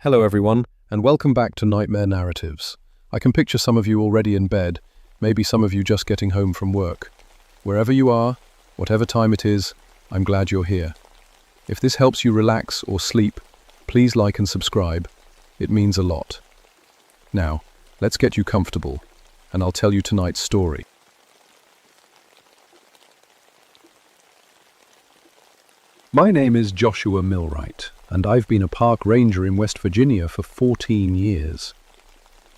Hello everyone, and welcome back to Nightmare Narratives. I can picture some of you already in bed, maybe some of you just getting home from work. Wherever you are, whatever time it is, I'm glad you're here. If this helps you relax or sleep, please like and subscribe. It means a lot. Now, let's get you comfortable, and I'll tell you tonight's story. My name is Joshua Millwright, and I've been a park ranger in West Virginia for 14 years.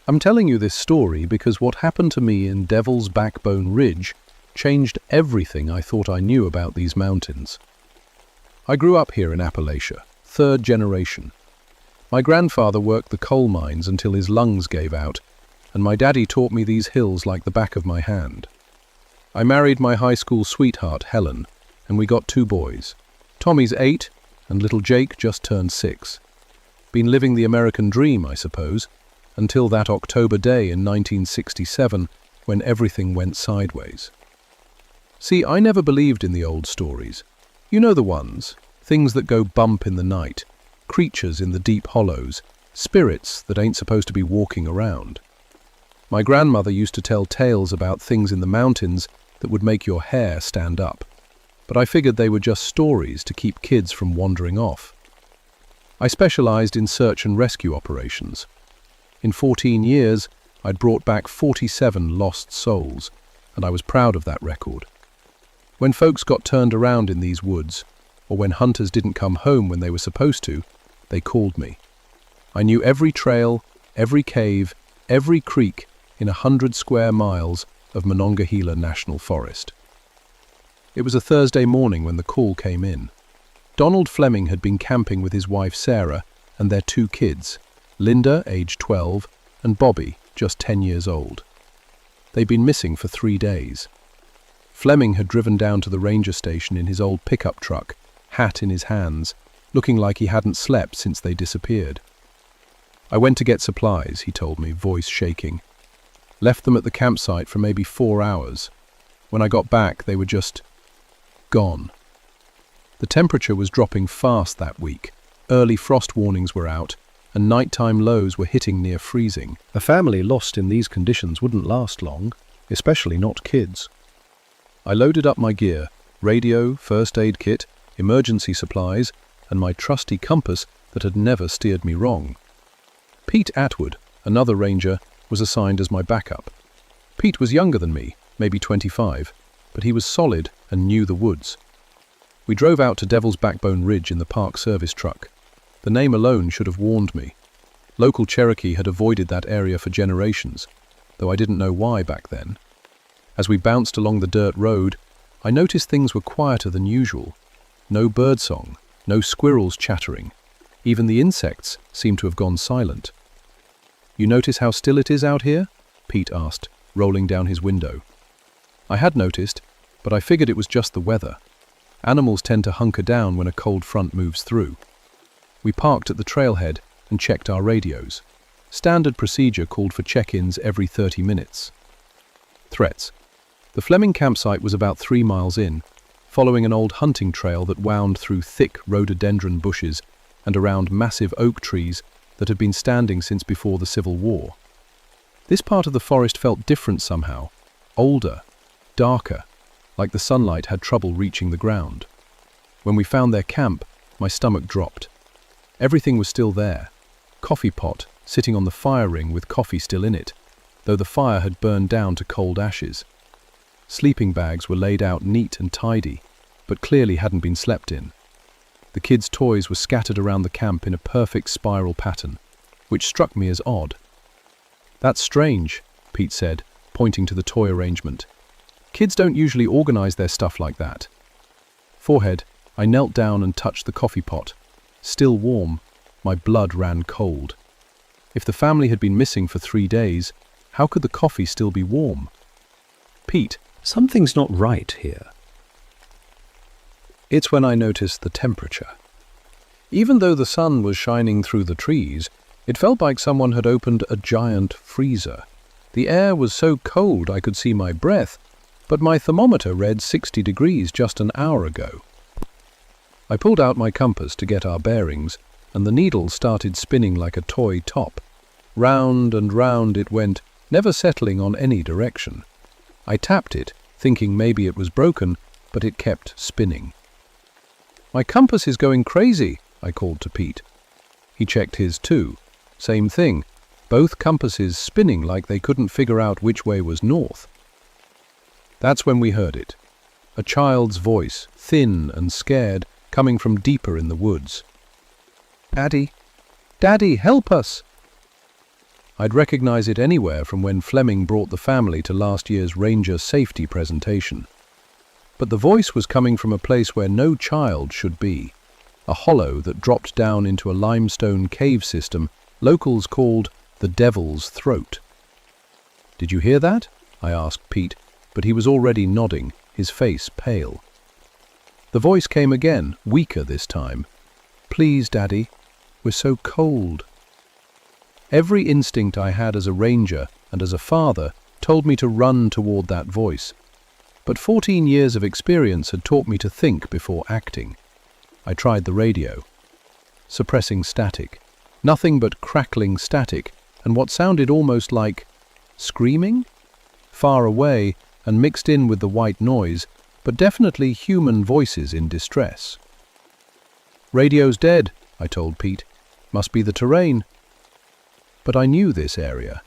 I'm telling you this story because what happened to me in Devil's Backbone Ridge changed everything I thought I knew about these mountains. I grew up here in Appalachia, third generation. My grandfather worked the coal mines until his lungs gave out, and my daddy taught me these hills like the back of my hand. I married my high school sweetheart, Helen, and we got 2 boys. Tommy's 8, and little Jake just turned 6. Been living the American dream, I suppose, until that October day in 1967 when everything went sideways. See, I never believed in the old stories. You know the ones, things that go bump in the night, creatures in the deep hollows, spirits that ain't supposed to be walking around. My grandmother used to tell tales about things in the mountains that would make your hair stand up, but I figured they were just stories to keep kids from wandering off. I specialized in search and rescue operations. In 14 years, I'd brought back 47 lost souls, and I was proud of that record. When folks got turned around in these woods, or when hunters didn't come home when they were supposed to, they called me. I knew every trail, every cave, every creek in 100 square miles of Monongahela National Forest. It was a Thursday morning when the call came in. Donald Fleming had been camping with his wife Sarah and their 2 kids, Linda, age 12, and Bobby, just 10 years old. They'd been missing for 3 days. Fleming had driven down to the ranger station in his old pickup truck, hat in his hands, looking like he hadn't slept since they disappeared. I went to get supplies, he told me, voice shaking. Left them at the campsite for maybe 4 hours. When I got back, they were just gone. The temperature was dropping fast that week. Early frost warnings were out, and nighttime lows were hitting near freezing. A family lost in these conditions wouldn't last long, especially not kids. I loaded up my gear, radio, first aid kit, emergency supplies, and my trusty compass that had never steered me wrong. Pete Atwood, another ranger, was assigned as my backup. Pete was younger than me, maybe 25, but he was solid and knew the woods. We drove out to Devil's Backbone Ridge in the Park Service truck. The name alone should have warned me. Local Cherokee had avoided that area for generations, though I didn't know why back then. As we bounced along the dirt road, I noticed things were quieter than usual. No birdsong, no squirrels chattering. Even the insects seemed to have gone silent. "You notice how still it is out here?" Pete asked, rolling down his window. I had noticed, but I figured it was just the weather. Animals tend to hunker down when a cold front moves through. We parked at the trailhead and checked our radios. Standard procedure called for check-ins every 30 minutes. Threats. The Fleming campsite was about 3 miles in, following an old hunting trail that wound through thick rhododendron bushes and around massive oak trees that had been standing since before the Civil War. This part of the forest felt different somehow, older, darker, like the sunlight had trouble reaching the ground. When we found their camp, my stomach dropped. Everything was still there. Coffee pot sitting on the fire ring with coffee still in it, though the fire had burned down to cold ashes. Sleeping bags were laid out neat and tidy, but clearly hadn't been slept in. The kids' toys were scattered around the camp in a perfect spiral pattern, which struck me as odd. "That's strange," Pete said, pointing to the toy arrangement. "Kids don't usually organize their stuff like that." Forehead, I knelt down and touched the coffee pot. Still warm, my blood ran cold. If the family had been missing for 3 days, how could the coffee still be warm? "Pete, something's not right here." It's when I noticed the temperature. Even though the sun was shining through the trees, it felt like someone had opened a giant freezer. The air was so cold I could see my breath, but my thermometer read 60 degrees just an hour ago. I pulled out my compass to get our bearings and the needle started spinning like a toy top. Round and round it went, never settling on any direction. I tapped it, thinking maybe it was broken, but it kept spinning. "My compass is going crazy," I called to Pete. He checked his too. Same thing, both compasses spinning like they couldn't figure out which way was north. That's when we heard it. A child's voice, thin and scared, coming from deeper in the woods. "Daddy! Daddy, help us!" I'd recognize it anywhere from when Fleming brought the family to last year's Ranger Safety presentation. But the voice was coming from a place where no child should be, a hollow that dropped down into a limestone cave system locals called the Devil's Throat. "Did you hear that?" I asked Pete, but he was already nodding, his face pale. The voice came again, weaker this time. "Please, Daddy, we're so cold." Every instinct I had as a ranger and as a father told me to run toward that voice. But 14 years of experience had taught me to think before acting. I tried the radio. Suppressing static. Nothing but crackling static, and what sounded almost like screaming? Far away and mixed in with the white noise, but definitely human voices in distress. "Radio's dead," I told Pete. "Must be the terrain." But I knew this area.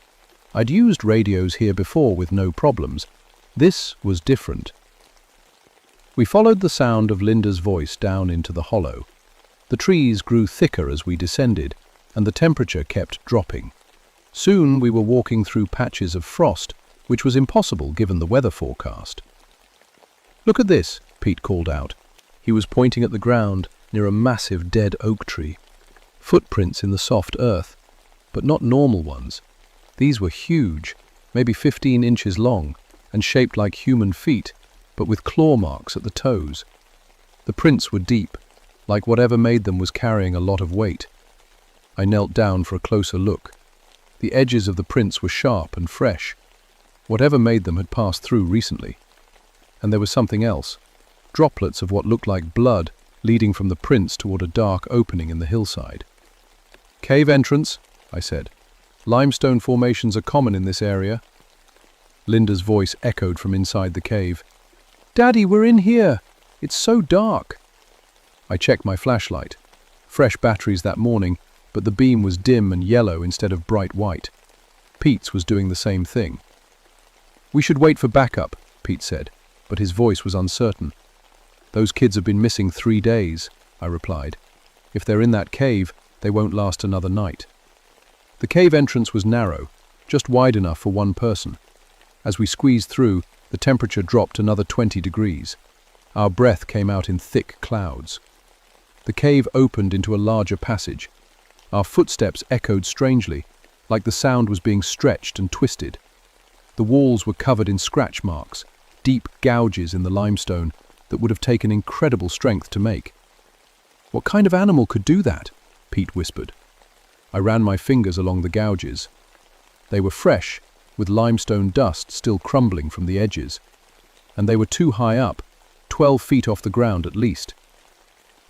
I'd used radios here before with no problems. This was different. We followed the sound of Linda's voice down into the hollow. The trees grew thicker as we descended, and the temperature kept dropping. Soon we were walking through patches of frost, which was impossible given the weather forecast. "Look at this," Pete called out. He was pointing at the ground near a massive dead oak tree. Footprints in the soft earth, but not normal ones. These were huge, maybe 15 inches long, and shaped like human feet, but with claw marks at the toes. The prints were deep, like whatever made them was carrying a lot of weight. I knelt down for a closer look. The edges of the prints were sharp and fresh. Whatever made them had passed through recently. And there was something else. Droplets of what looked like blood leading from the prints toward a dark opening in the hillside. "Cave entrance," I said. "Limestone formations are common in this area." Linda's voice echoed from inside the cave. "Daddy, we're in here. It's so dark." I checked my flashlight. Fresh batteries that morning, but the beam was dim and yellow instead of bright white. Pete's was doing the same thing. "We should wait for backup," Pete said, but his voice was uncertain. "Those kids have been missing 3 days," I replied. "If they're in that cave, they won't last another night." The cave entrance was narrow, just wide enough for one person. As we squeezed through, the temperature dropped another 20 degrees. Our breath came out in thick clouds. The cave opened into a larger passage. Our footsteps echoed strangely, like the sound was being stretched and twisted. The walls were covered in scratch marks, deep gouges in the limestone that would have taken incredible strength to make. "What kind of animal could do that?" Pete whispered. I ran my fingers along the gouges. They were fresh, with limestone dust still crumbling from the edges. And they were too high up, 12 feet off the ground at least.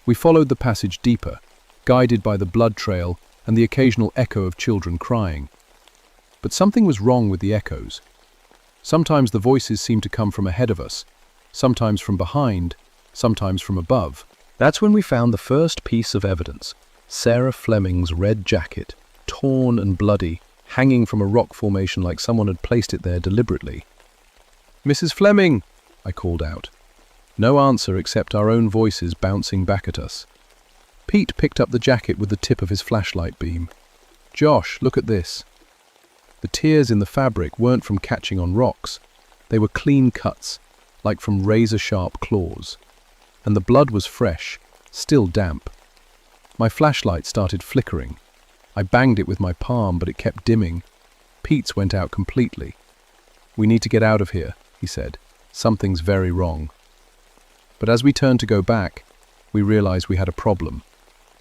We followed the passage deeper, guided by the blood trail and the occasional echo of children crying. But something was wrong with the echoes. Sometimes the voices seemed to come from ahead of us, sometimes from behind, sometimes from above. That's when we found the first piece of evidence. Sarah Fleming's red jacket, torn and bloody, hanging from a rock formation like someone had placed it there deliberately. "Mrs. Fleming!" I called out. No answer except our own voices bouncing back at us. Pete picked up the jacket with the tip of his flashlight beam. "Josh, look at this." The tears in the fabric weren't from catching on rocks. They were clean cuts, like from razor-sharp claws. And the blood was fresh, still damp. My flashlight started flickering. I banged it with my palm, but it kept dimming. Pete's went out completely. "We need to get out of here," he said. "Something's very wrong." But as we turned to go back, we realized we had a problem.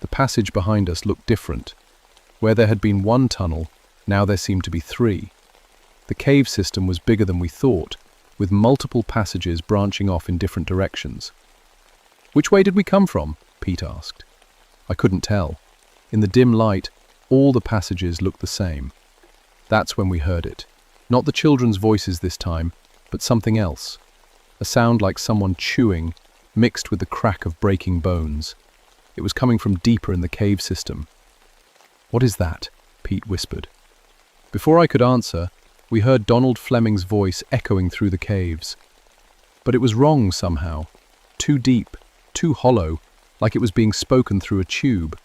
The passage behind us looked different. Where there had been one tunnel, now there seemed to be 3. The cave system was bigger than we thought, with multiple passages branching off in different directions. "Which way did we come from?" Pete asked. I couldn't tell. In the dim light, all the passages looked the same. That's when we heard it. Not the children's voices this time, but something else. A sound like someone chewing, mixed with the crack of breaking bones. It was coming from deeper in the cave system. "What is that?" Pete whispered. Before I could answer, we heard Donald Fleming's voice echoing through the caves. But it was wrong somehow. Too deep, too hollow, like it was being spoken through a tube.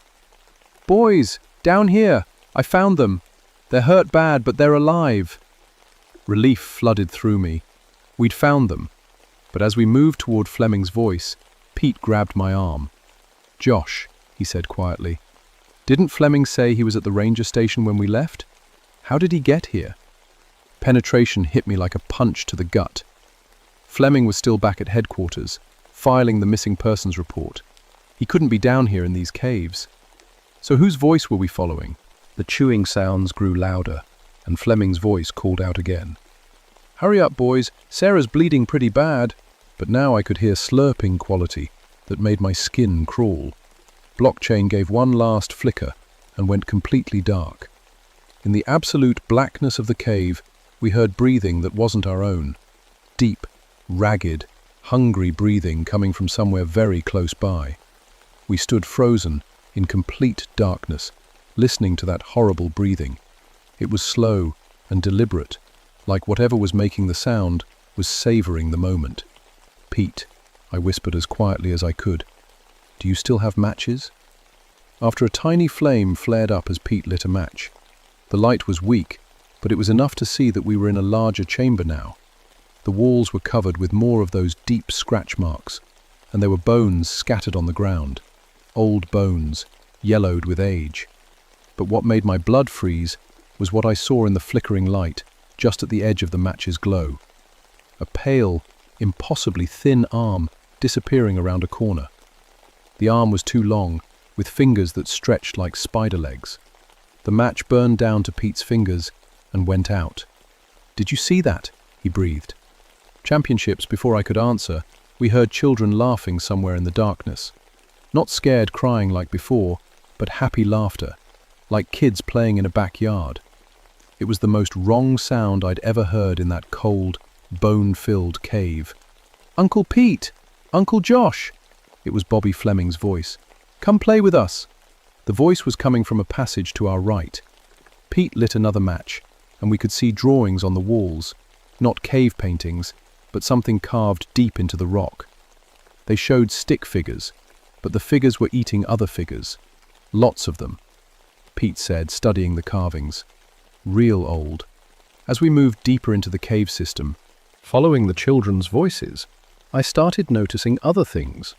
"Boys, down here! I found them! They're hurt bad, but they're alive!" Relief flooded through me. We'd found them. But as we moved toward Fleming's voice, Pete grabbed my arm. "Josh," he said quietly, "didn't Fleming say he was at the ranger station when we left? How did he get here?" Penetration hit me like a punch to the gut. Fleming was still back at headquarters, filing the missing persons report. He couldn't be down here in these caves. So whose voice were we following? The chewing sounds grew louder, and Fleming's voice called out again. "Hurry up, boys, Sarah's bleeding pretty bad." But now I could hear slurping quality that made my skin crawl. Blockchain gave one last flicker and went completely dark. In the absolute blackness of the cave, we heard breathing that wasn't our own. Deep, ragged, hungry breathing coming from somewhere very close by. We stood frozen, in complete darkness, listening to that horrible breathing. It was slow and deliberate, like whatever was making the sound was savoring the moment. "Pete," I whispered as quietly as I could, "do you still have matches?" After a tiny flame flared up as Pete lit a match. The light was weak, but it was enough to see that we were in a larger chamber now. The walls were covered with more of those deep scratch marks, and there were bones scattered on the ground. Old bones, yellowed with age. But what made my blood freeze was what I saw in the flickering light, just at the edge of the match's glow. A pale, impossibly thin arm disappearing around a corner. The arm was too long, with fingers that stretched like spider legs. The match burned down to Pete's fingers and went out. "Did you see that?" he breathed. Championships before I could answer, we heard children laughing somewhere in the darkness. Not scared crying like before, but happy laughter, like kids playing in a backyard. It was the most wrong sound I'd ever heard in that cold, bone-filled cave. "Uncle Pete! Uncle Josh!" It was Bobby Fleming's voice. "Come play with us!" The voice was coming from a passage to our right. Pete lit another match, and we could see drawings on the walls, not cave paintings, but something carved deep into the rock. They showed stick figures, but the figures were eating other figures. Lots of them, Pete said, studying the carvings. Real old. As we moved deeper into the cave system, following the children's voices, I started noticing other things.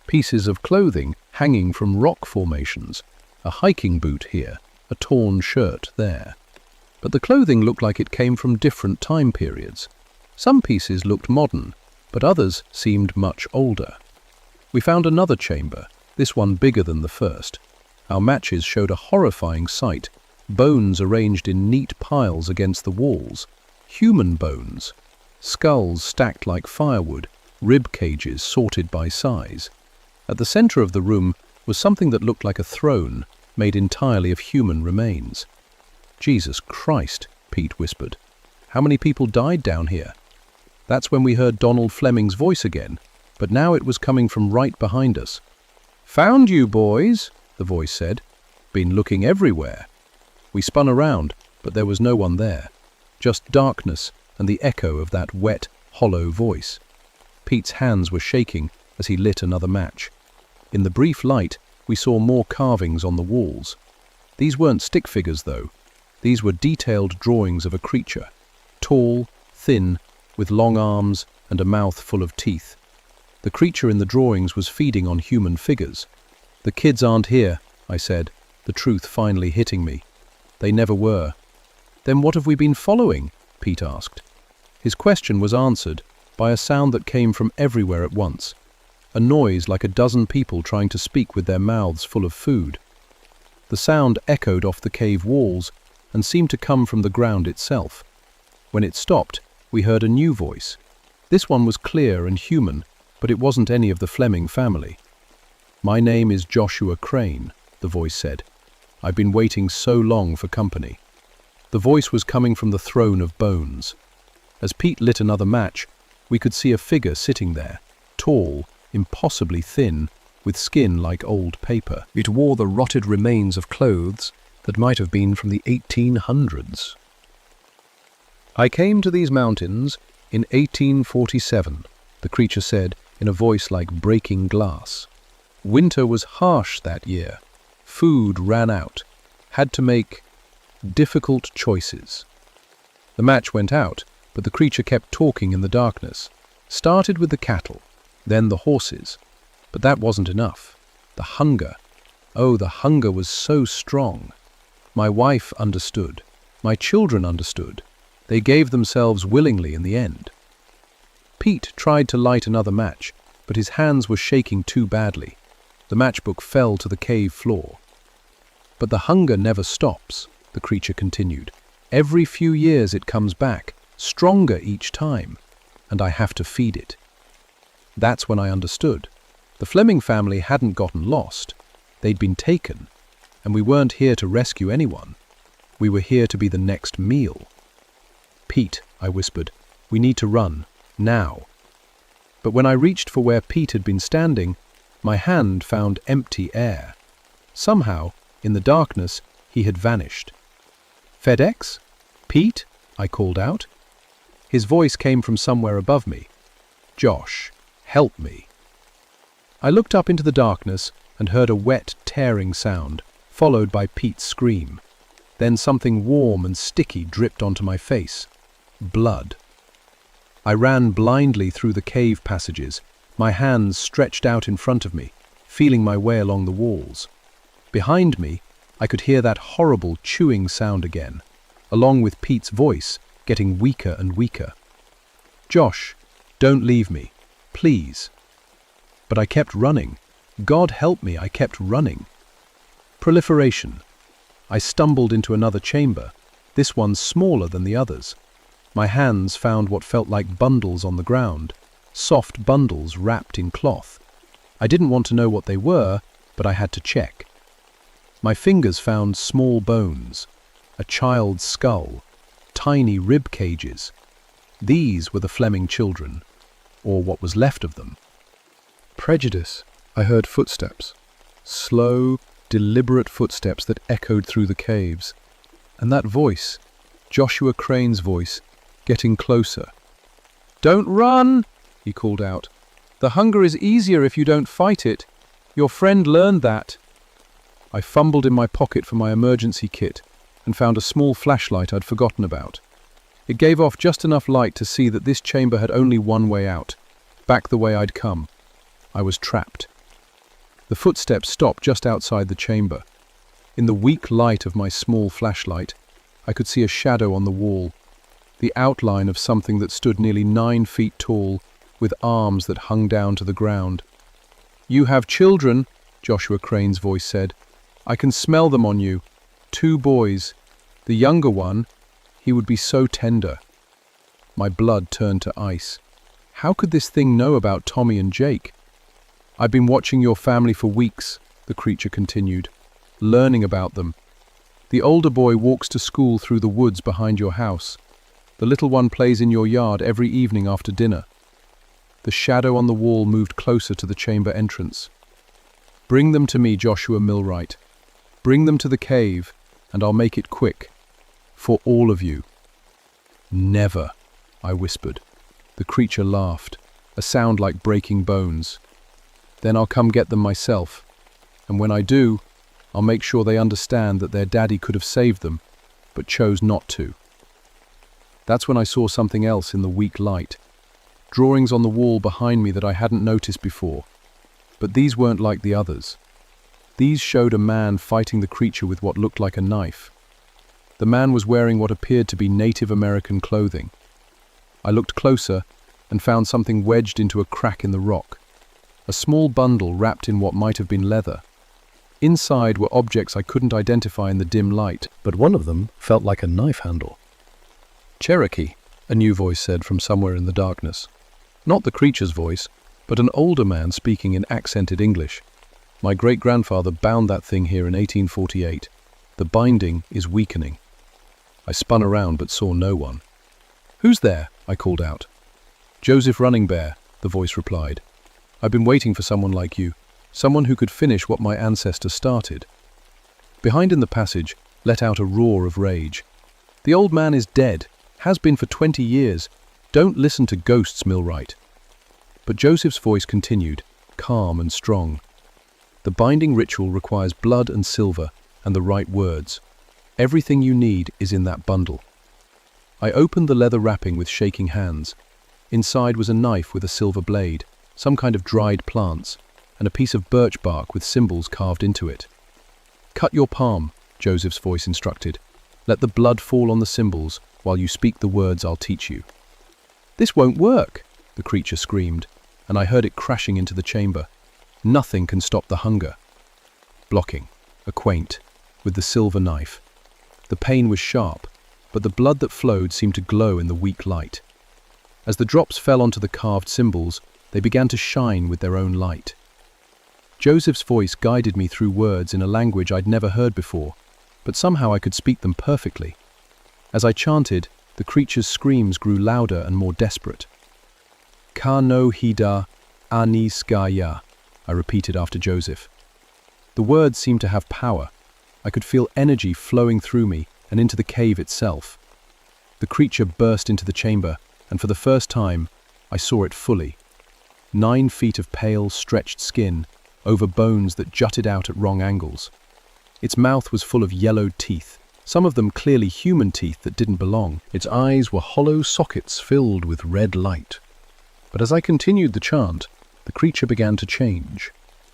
Pieces of clothing hanging from rock formations, a hiking boot here, a torn shirt there. But the clothing looked like it came from different time periods. Some pieces looked modern, but others seemed much older. We found another chamber, this one bigger than the first. Our matches showed a horrifying sight, bones arranged in neat piles against the walls. Human bones. Skulls stacked like firewood, rib cages sorted by size. At the center of the room was something that looked like a throne, made entirely of human remains. "Jesus Christ," Pete whispered. "How many people died down here?" That's when we heard Donald Fleming's voice again, but now it was coming from right behind us. "Found you, boys," the voice said. "Been looking everywhere." We spun around, but there was no one there. Just darkness and the echo of that wet, hollow voice. Pete's hands were shaking as he lit another match. In the brief light, we saw more carvings on the walls. These weren't stick figures, though. These were detailed drawings of a creature. Tall, thin, with long arms and a mouth full of teeth. The creature in the drawings was feeding on human figures. "The kids aren't here," I said, the truth finally hitting me. "They never were." "Then what have we been following?" Pete asked. His question was answered by a sound that came from everywhere at once. A noise like a dozen people trying to speak with their mouths full of food. The sound echoed off the cave walls and seemed to come from the ground itself. When it stopped, we heard a new voice. This one was clear and human, but it wasn't any of the Fleming family. "My name is Joshua Crane," the voice said. I've been waiting so long for company." The voice was coming from the throne of bones. As Pete lit another match, we could see a figure sitting there, tall, impossibly thin, with skin like old paper. It wore the rotted remains of clothes that might have been from the 1800s. "I came to these mountains in 1847, the creature said in a voice like breaking glass. "Winter was harsh that year. Food ran out. Had to make difficult choices." The match went out, but the creature kept talking in the darkness. Started with the cattle, then the horses. But that wasn't enough. The hunger. Oh, the hunger was so strong. My wife understood. My children understood. They gave themselves willingly in the end. Pete tried to light another match, but his hands were shaking too badly. The matchbook fell to the cave floor. "But the hunger never stops," the creature continued. "Every few years it comes back, stronger each time, and I have to feed it." That's when I understood. The Fleming family hadn't gotten lost. They'd been taken, and we weren't here to rescue anyone. We were here to be the next meal. "Pete," I whispered, "we need to run, now." But when I reached for where Pete had been standing, my hand found empty air. Somehow, in the darkness, he had vanished. "FedEx? Pete?" I called out. His voice came from somewhere above me. "Josh, help me." I looked up into the darkness and heard a wet, tearing sound, followed by Pete's scream. Then something warm and sticky dripped onto my face. Blood. I ran blindly through the cave passages, my hands stretched out in front of me, feeling my way along the walls. Behind me, I could hear that horrible chewing sound again, along with Pete's voice getting weaker and weaker. "Josh, don't leave me, please." But I kept running. God help me, I kept running. Proliferation. I stumbled into another chamber, this one smaller than the others. My hands found what felt like bundles on the ground, soft bundles wrapped in cloth. I didn't want to know what they were, but I had to check. My fingers found small bones, a child's skull, tiny rib cages. These were the Fleming children, or what was left of them. Prejudice. I heard footsteps, slow, deliberate footsteps that echoed through the caves. And that voice, Joshua Crane's voice, getting closer. "Don't run," he called out. "The hunger is easier if you don't fight it. Your friend learned that." I fumbled in my pocket for my emergency kit and found a small flashlight I'd forgotten about. It gave off just enough light to see that this chamber had only one way out, back the way I'd come. I was trapped. The footsteps stopped just outside the chamber. In the weak light of my small flashlight, I could see a shadow on the wall, the outline of something that stood nearly 9 feet tall, with arms that hung down to the ground. "You have children," Joshua Crane's voice said. "I can smell them on you. 2 boys. The younger one, he would be so tender." My blood turned to ice. How could this thing know about Tommy and Jake? "I've been watching your family for weeks," the creature continued, "learning about them. The older boy walks to school through the woods behind your house. The little one plays in your yard every evening after dinner." The shadow on the wall moved closer to the chamber entrance. "Bring them to me, Joshua Millwright. Bring them to the cave, and I'll make it quick. For all of you." "Never," I whispered. The creature laughed, a sound like breaking bones. "Then I'll come get them myself. And when I do, I'll make sure they understand that their daddy could have saved them, but chose not to." That's when I saw something else in the weak light. Drawings on the wall behind me that I hadn't noticed before. But these weren't like the others. These showed a man fighting the creature with what looked like a knife. The man was wearing what appeared to be Native American clothing. I looked closer and found something wedged into a crack in the rock. A small bundle wrapped in what might have been leather. Inside were objects I couldn't identify in the dim light, but one of them felt like a knife handle. "Cherokee," a new voice said from somewhere in the darkness. Not the creature's voice, but an older man speaking in accented English. "My great-grandfather bound that thing here in 1848. The binding is weakening. I spun around but saw no one. "Who's there?" I called out. "Joseph Running Bear," the voice replied. "I've been waiting for someone like you, someone who could finish what my ancestors started." Behind in the passage let out a roar of rage. "The old man is dead, has been for 20 years. Don't listen to ghosts, Millwright." But Joseph's voice continued, calm and strong. "The binding ritual requires blood and silver and the right words. Everything you need is in that bundle." I opened the leather wrapping with shaking hands. Inside was a knife with a silver blade, some kind of dried plants, and a piece of birch bark with symbols carved into it. "Cut your palm," Joseph's voice instructed. "Let the blood fall on the symbols while you speak the words I'll teach you." "This won't work," the creature screamed, and I heard it crashing into the chamber. "Nothing can stop the hunger." Blocking, a quaint, with the silver knife. The pain was sharp, but the blood that flowed seemed to glow in the weak light. As the drops fell onto the carved symbols, they began to shine with their own light. Joseph's voice guided me through words in a language I'd never heard before, but somehow I could speak them perfectly. As I chanted, the creature's screams grew louder and more desperate. "Ka no hida ani skaya," I repeated after Joseph. The words seemed to have power. I could feel energy flowing through me and into the cave itself. The creature burst into the chamber, and for the first time, I saw it fully. 9 feet of pale, stretched skin, over bones that jutted out at wrong angles. Its mouth was full of yellowed teeth, some of them clearly human teeth that didn't belong. Its eyes were hollow sockets filled with red light. But as I continued the chant, the creature began to change.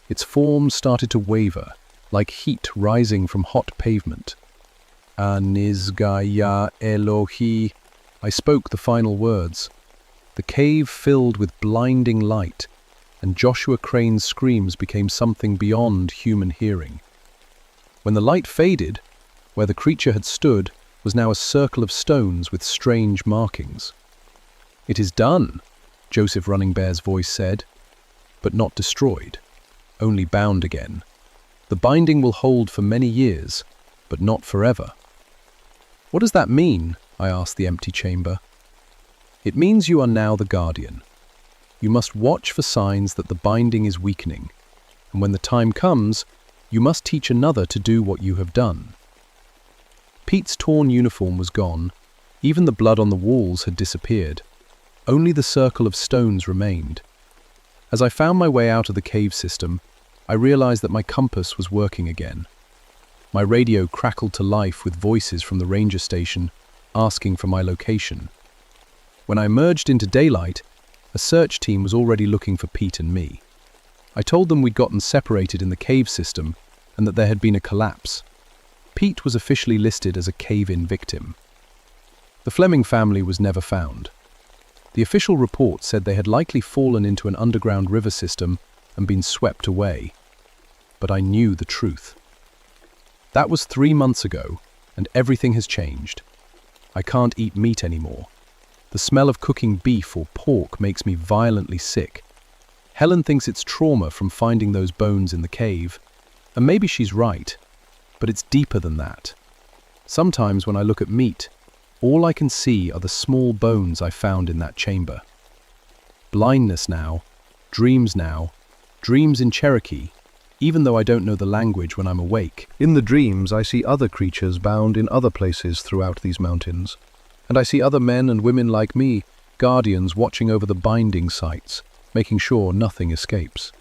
Its form started to waver, like heat rising from hot pavement. "Anizgaya Elohi," I spoke the final words. The cave filled with blinding light, and Joshua Crane's screams became something beyond human hearing. When the light faded, where the creature had stood was now a circle of stones with strange markings. "It is done," Joseph Running Bear's voice said, "but not destroyed, only bound again. The binding will hold for many years, but not forever." "What does that mean?" I asked the empty chamber. "It means you are now the guardian. You must watch for signs that the binding is weakening, and when the time comes, you must teach another to do what you have done." Pete's torn uniform was gone. Even the blood on the walls had disappeared. Only the circle of stones remained. As I found my way out of the cave system, I realized that my compass was working again. My radio crackled to life with voices from the ranger station asking for my location. When I emerged into daylight, a search team was already looking for Pete and me. I told them we'd gotten separated in the cave system and that there had been a collapse. Pete was officially listed as a cave-in victim. The Fleming family was never found. The official report said they had likely fallen into an underground river system and been swept away. But I knew the truth. That was 3 months ago, and everything has changed. I can't eat meat anymore. The smell of cooking beef or pork makes me violently sick. Helen thinks it's trauma from finding those bones in the cave, and maybe she's right, but it's deeper than that. Sometimes when I look at meat, all I can see are the small bones I found in that chamber. Blindness now, dreams in Cherokee, even though I don't know the language when I'm awake. In the dreams, I see other creatures bound in other places throughout these mountains. And I see other men and women like me, guardians watching over the binding sites, making sure nothing escapes.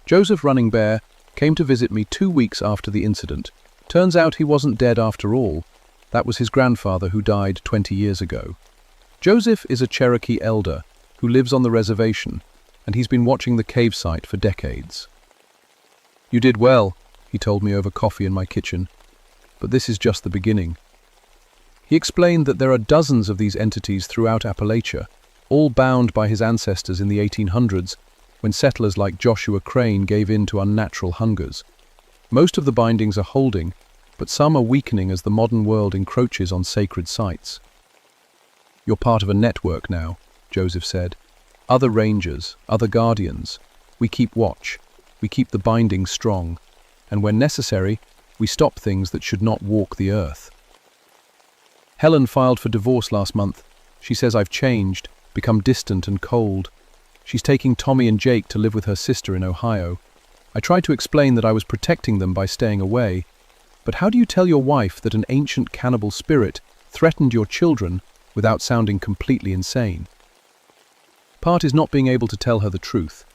Joseph Running Bear came to visit me 2 weeks after the incident. Turns out he wasn't dead after all. That was his grandfather who died 20 years ago. Joseph is a Cherokee elder who lives on the reservation, and he's been watching the cave site for decades. "You did well," he told me over coffee in my kitchen, "but this is just the beginning." He explained that there are dozens of these entities throughout Appalachia, all bound by his ancestors in the 1800s, when settlers like Joshua Crane gave in to unnatural hungers. Most of the bindings are holding, but some are weakening as the modern world encroaches on sacred sites. "You're part of a network now," Joseph said. "Other rangers, other guardians. We keep watch. We keep the binding strong. And when necessary, We stop things that should not walk the earth. Helen filed for divorce last month. She says I've changed, become distant and cold. She's taking Tommy and Jake to live with her sister in Ohio. I tried to explain that I was protecting them by staying away. But how do you tell your wife that an ancient cannibal spirit threatened your children without sounding completely insane? Part is not being able to tell her the truth.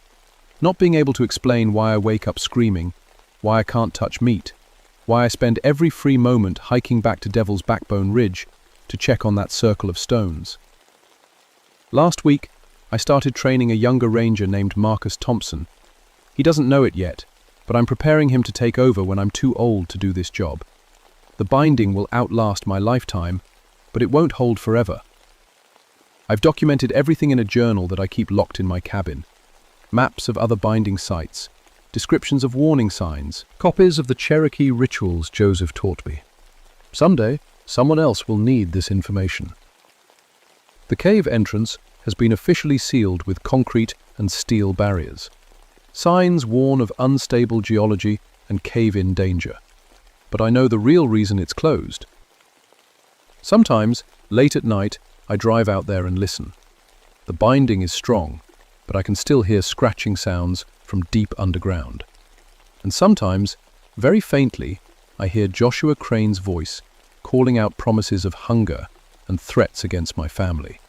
Not being able to explain why I wake up screaming, why I can't touch meat, why I spend every free moment hiking back to Devil's Backbone Ridge to check on that circle of stones. Last week, I started training a younger ranger named Marcus Thompson. He doesn't know it yet, but I'm preparing him to take over when I'm too old to do this job. The binding will outlast my lifetime, but it won't hold forever. I've documented everything in a journal that I keep locked in my cabin. Maps of other binding sites, descriptions of warning signs, copies of the Cherokee rituals Joseph taught me. Someday, someone else will need this information. The cave entrance has been officially sealed with concrete and steel barriers. Signs warn of unstable geology and cave-in danger. But I know the real reason it's closed. Sometimes, late at night, I drive out there and listen. The binding is strong, but I can still hear scratching sounds from deep underground. And sometimes, very faintly, I hear Joshua Crane's voice calling out promises of hunger and threats against my family.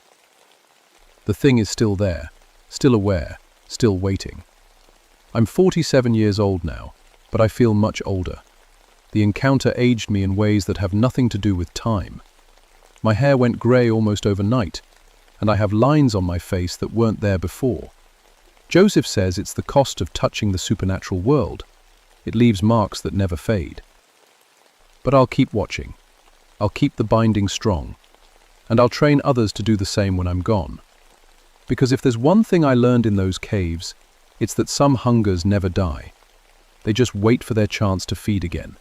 The thing is still there, still aware, still waiting. I'm 47 years old now, but I feel much older. The encounter aged me in ways that have nothing to do with time. My hair went grey almost overnight, and I have lines on my face that weren't there before. Joseph says it's the cost of touching the supernatural world. It leaves marks that never fade. But I'll keep watching. I'll keep the binding strong. And I'll train others to do the same when I'm gone. Because if there's one thing I learned in those caves, it's that some hungers never die. They just wait for their chance to feed again.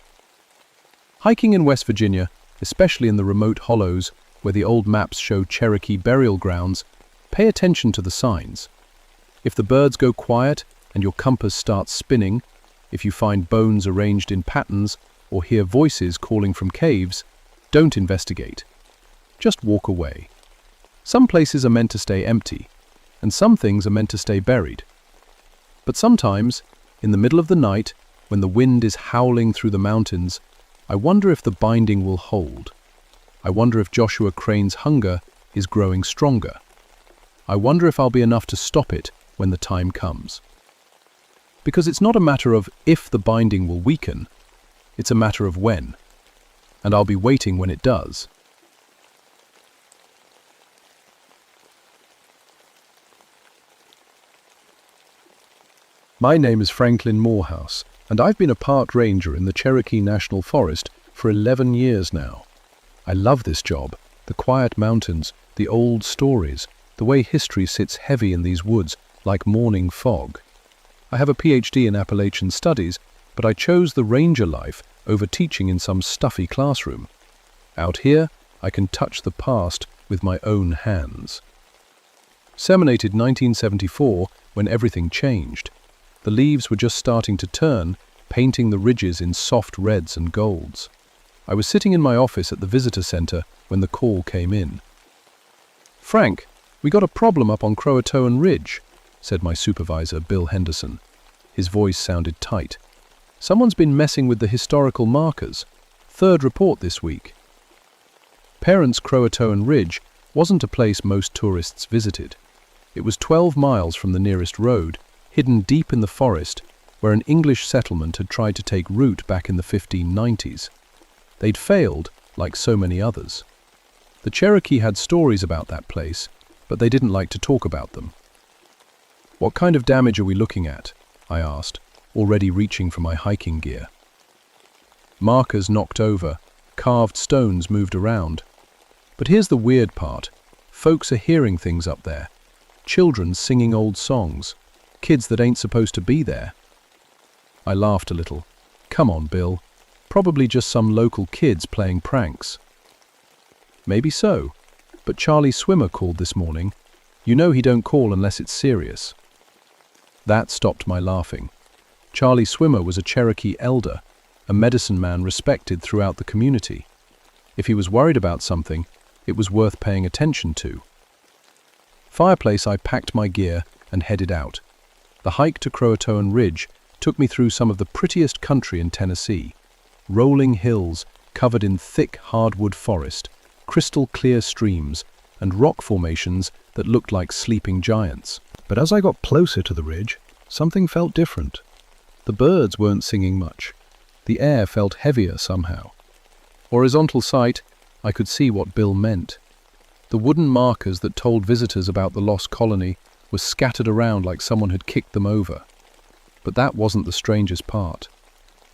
Hiking in West Virginia, especially in the remote hollows where the old maps show Cherokee burial grounds, pay attention to the signs. If the birds go quiet and your compass starts spinning, if you find bones arranged in patterns or hear voices calling from caves, don't investigate. Just walk away. Some places are meant to stay empty, and some things are meant to stay buried. But sometimes, in the middle of the night, when the wind is howling through the mountains, I wonder if the binding will hold. I wonder if Joshua Crane's hunger is growing stronger. I wonder if I'll be enough to stop it when the time comes. Because it's not a matter of if the binding will weaken, it's a matter of when. And I'll be waiting when it does. My name is Franklin Morehouse, and I've been a park ranger in the Cherokee National Forest for 11 years now. I love this job, the quiet mountains, the old stories, the way history sits heavy in these woods like morning fog. I have a PhD in Appalachian studies, but I chose the ranger life over teaching in some stuffy classroom. Out here, I can touch the past with my own hands. Seminated 1974, when everything changed. The leaves were just starting to turn, painting the ridges in soft reds and golds. I was sitting in my office at the visitor center when the call came in. "Frank, we got a problem up on Croatoan Ridge," said my supervisor, Bill Henderson. His voice sounded tight. "Someone's been messing with the historical markers. Third report this week." Parents Croatoan Ridge wasn't a place most tourists visited. It was 12 miles from the nearest road, hidden deep in the forest, where an English settlement had tried to take root back in the 1590s. They'd failed, like so many others. The Cherokee had stories about that place, but they didn't like to talk about them. "What kind of damage are we looking at?" I asked, already reaching for my hiking gear. Markers knocked over, carved stones moved around. But here's the weird part. Folks are hearing things up there. Children singing old songs. Kids that ain't supposed to be there. I laughed a little. "Come on, Bill. Probably just some local kids playing pranks." "Maybe so. But Charlie Swimmer called this morning. You know he don't call unless it's serious." That stopped my laughing. Charlie Swimmer was a Cherokee elder, a medicine man respected throughout the community. If he was worried about something, it was worth paying attention to. Fireplace, I packed my gear and headed out. The hike to Croatoan Ridge took me through some of the prettiest country in Tennessee. Rolling hills covered in thick hardwood forest, crystal clear streams, and rock formations that looked like sleeping giants. But as I got closer to the ridge, something felt different. The birds weren't singing much. The air felt heavier somehow. Horizontal sight, I could see what Bill meant. The wooden markers that told visitors about the lost colony were scattered around like someone had kicked them over. But that wasn't the strangest part.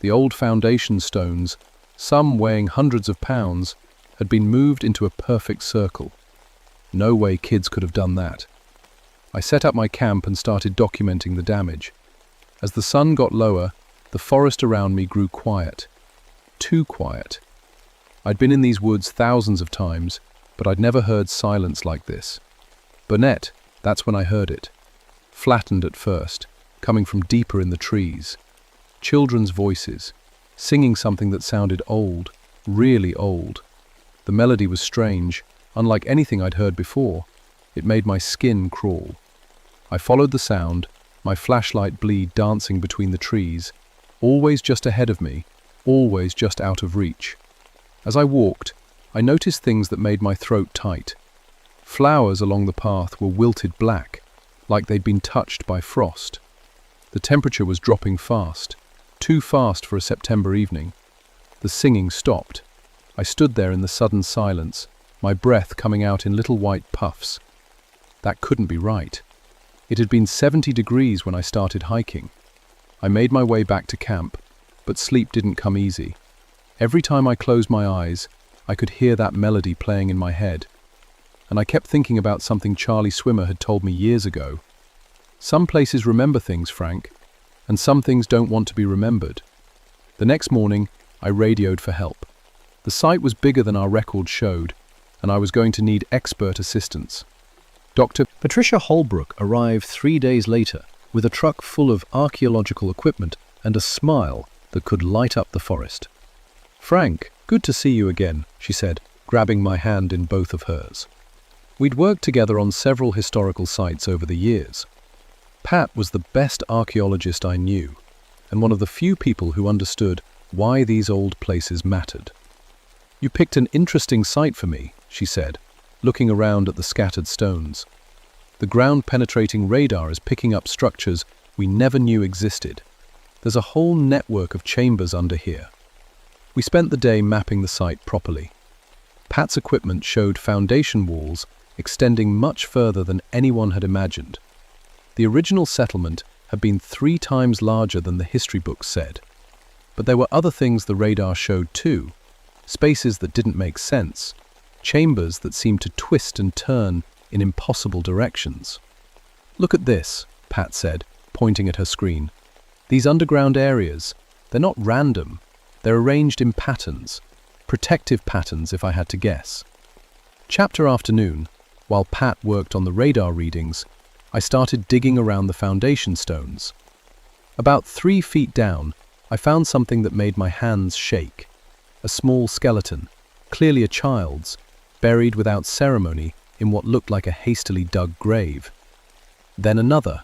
The old foundation stones, some weighing hundreds of pounds, had been moved into a perfect circle. No way kids could have done that. I set up my camp and started documenting the damage. As the sun got lower, the forest around me grew quiet. Too quiet. I'd been in these woods thousands of times, but I'd never heard silence like this. Burnett, that's when I heard it. Flattened at first, coming from deeper in the trees. Children's voices, singing something that sounded old, really old. The melody was strange, unlike anything I'd heard before. It made my skin crawl. I followed the sound, my flashlight bleed dancing between the trees, always just ahead of me, always just out of reach. As I walked, I noticed things that made my throat tight. Flowers along the path were wilted black, like they'd been touched by frost. The temperature was dropping fast, too fast for a September evening. The singing stopped. I stood there in the sudden silence, my breath coming out in little white puffs. That couldn't be right. It had been 70 degrees when I started hiking. I made my way back to camp, but sleep didn't come easy. Every time I closed my eyes, I could hear that melody playing in my head. And I kept thinking about something Charlie Swimmer had told me years ago. Some places remember things, Frank, and some things don't want to be remembered. The next morning, I radioed for help. The site was bigger than our record showed, and I was going to need expert assistance. Dr. Patricia Holbrook arrived 3 days later with a truck full of archaeological equipment and a smile that could light up the forest. "Frank, good to see you again," she said, grabbing my hand in both of hers. We'd worked together on several historical sites over the years. Pat was the best archaeologist I knew, and one of the few people who understood why these old places mattered. "You picked an interesting site for me," she said, looking around at the scattered stones. "The ground-penetrating radar is picking up structures we never knew existed. There's a whole network of chambers under here." We spent the day mapping the site properly. Pat's equipment showed foundation walls extending much further than anyone had imagined. The original settlement had been 3 times larger than the history books said. But there were other things the radar showed too. Spaces that didn't make sense. Chambers that seemed to twist and turn in impossible directions. "Look at this," Pat said, pointing at her screen. "These underground areas, they're not random. They're arranged in patterns. Protective patterns, if I had to guess." Chapter afternoon, while Pat worked on the radar readings, I started digging around the foundation stones. About 3 feet down, I found something that made my hands shake. A small skeleton, clearly a child's, buried without ceremony in what looked like a hastily dug grave. Then another,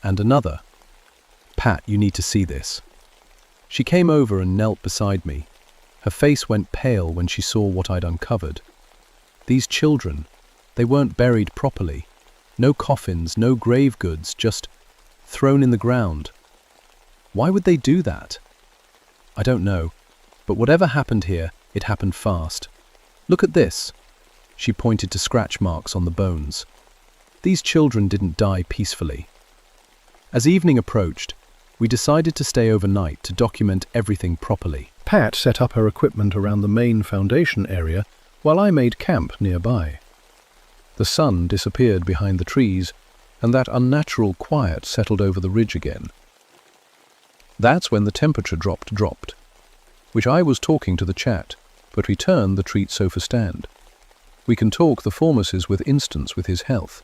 and another. "Pat, you need to see this." She came over and knelt beside me. Her face went pale when she saw what I'd uncovered. These children, they weren't buried properly. No coffins, no grave goods, just thrown in the ground. Why would they do that? I don't know, but whatever happened here, it happened fast. "Look at this." She pointed to scratch marks on the bones. These children didn't die peacefully. As evening approached, we decided to stay overnight to document everything properly. Pat set up her equipment around the main foundation area while I made camp nearby. The sun disappeared behind the trees, and that unnatural quiet settled over the ridge again. That's when the temperature dropped, which I was talking to the chat, but returned the treat sofa stand. We can talk the formases with instance with his health.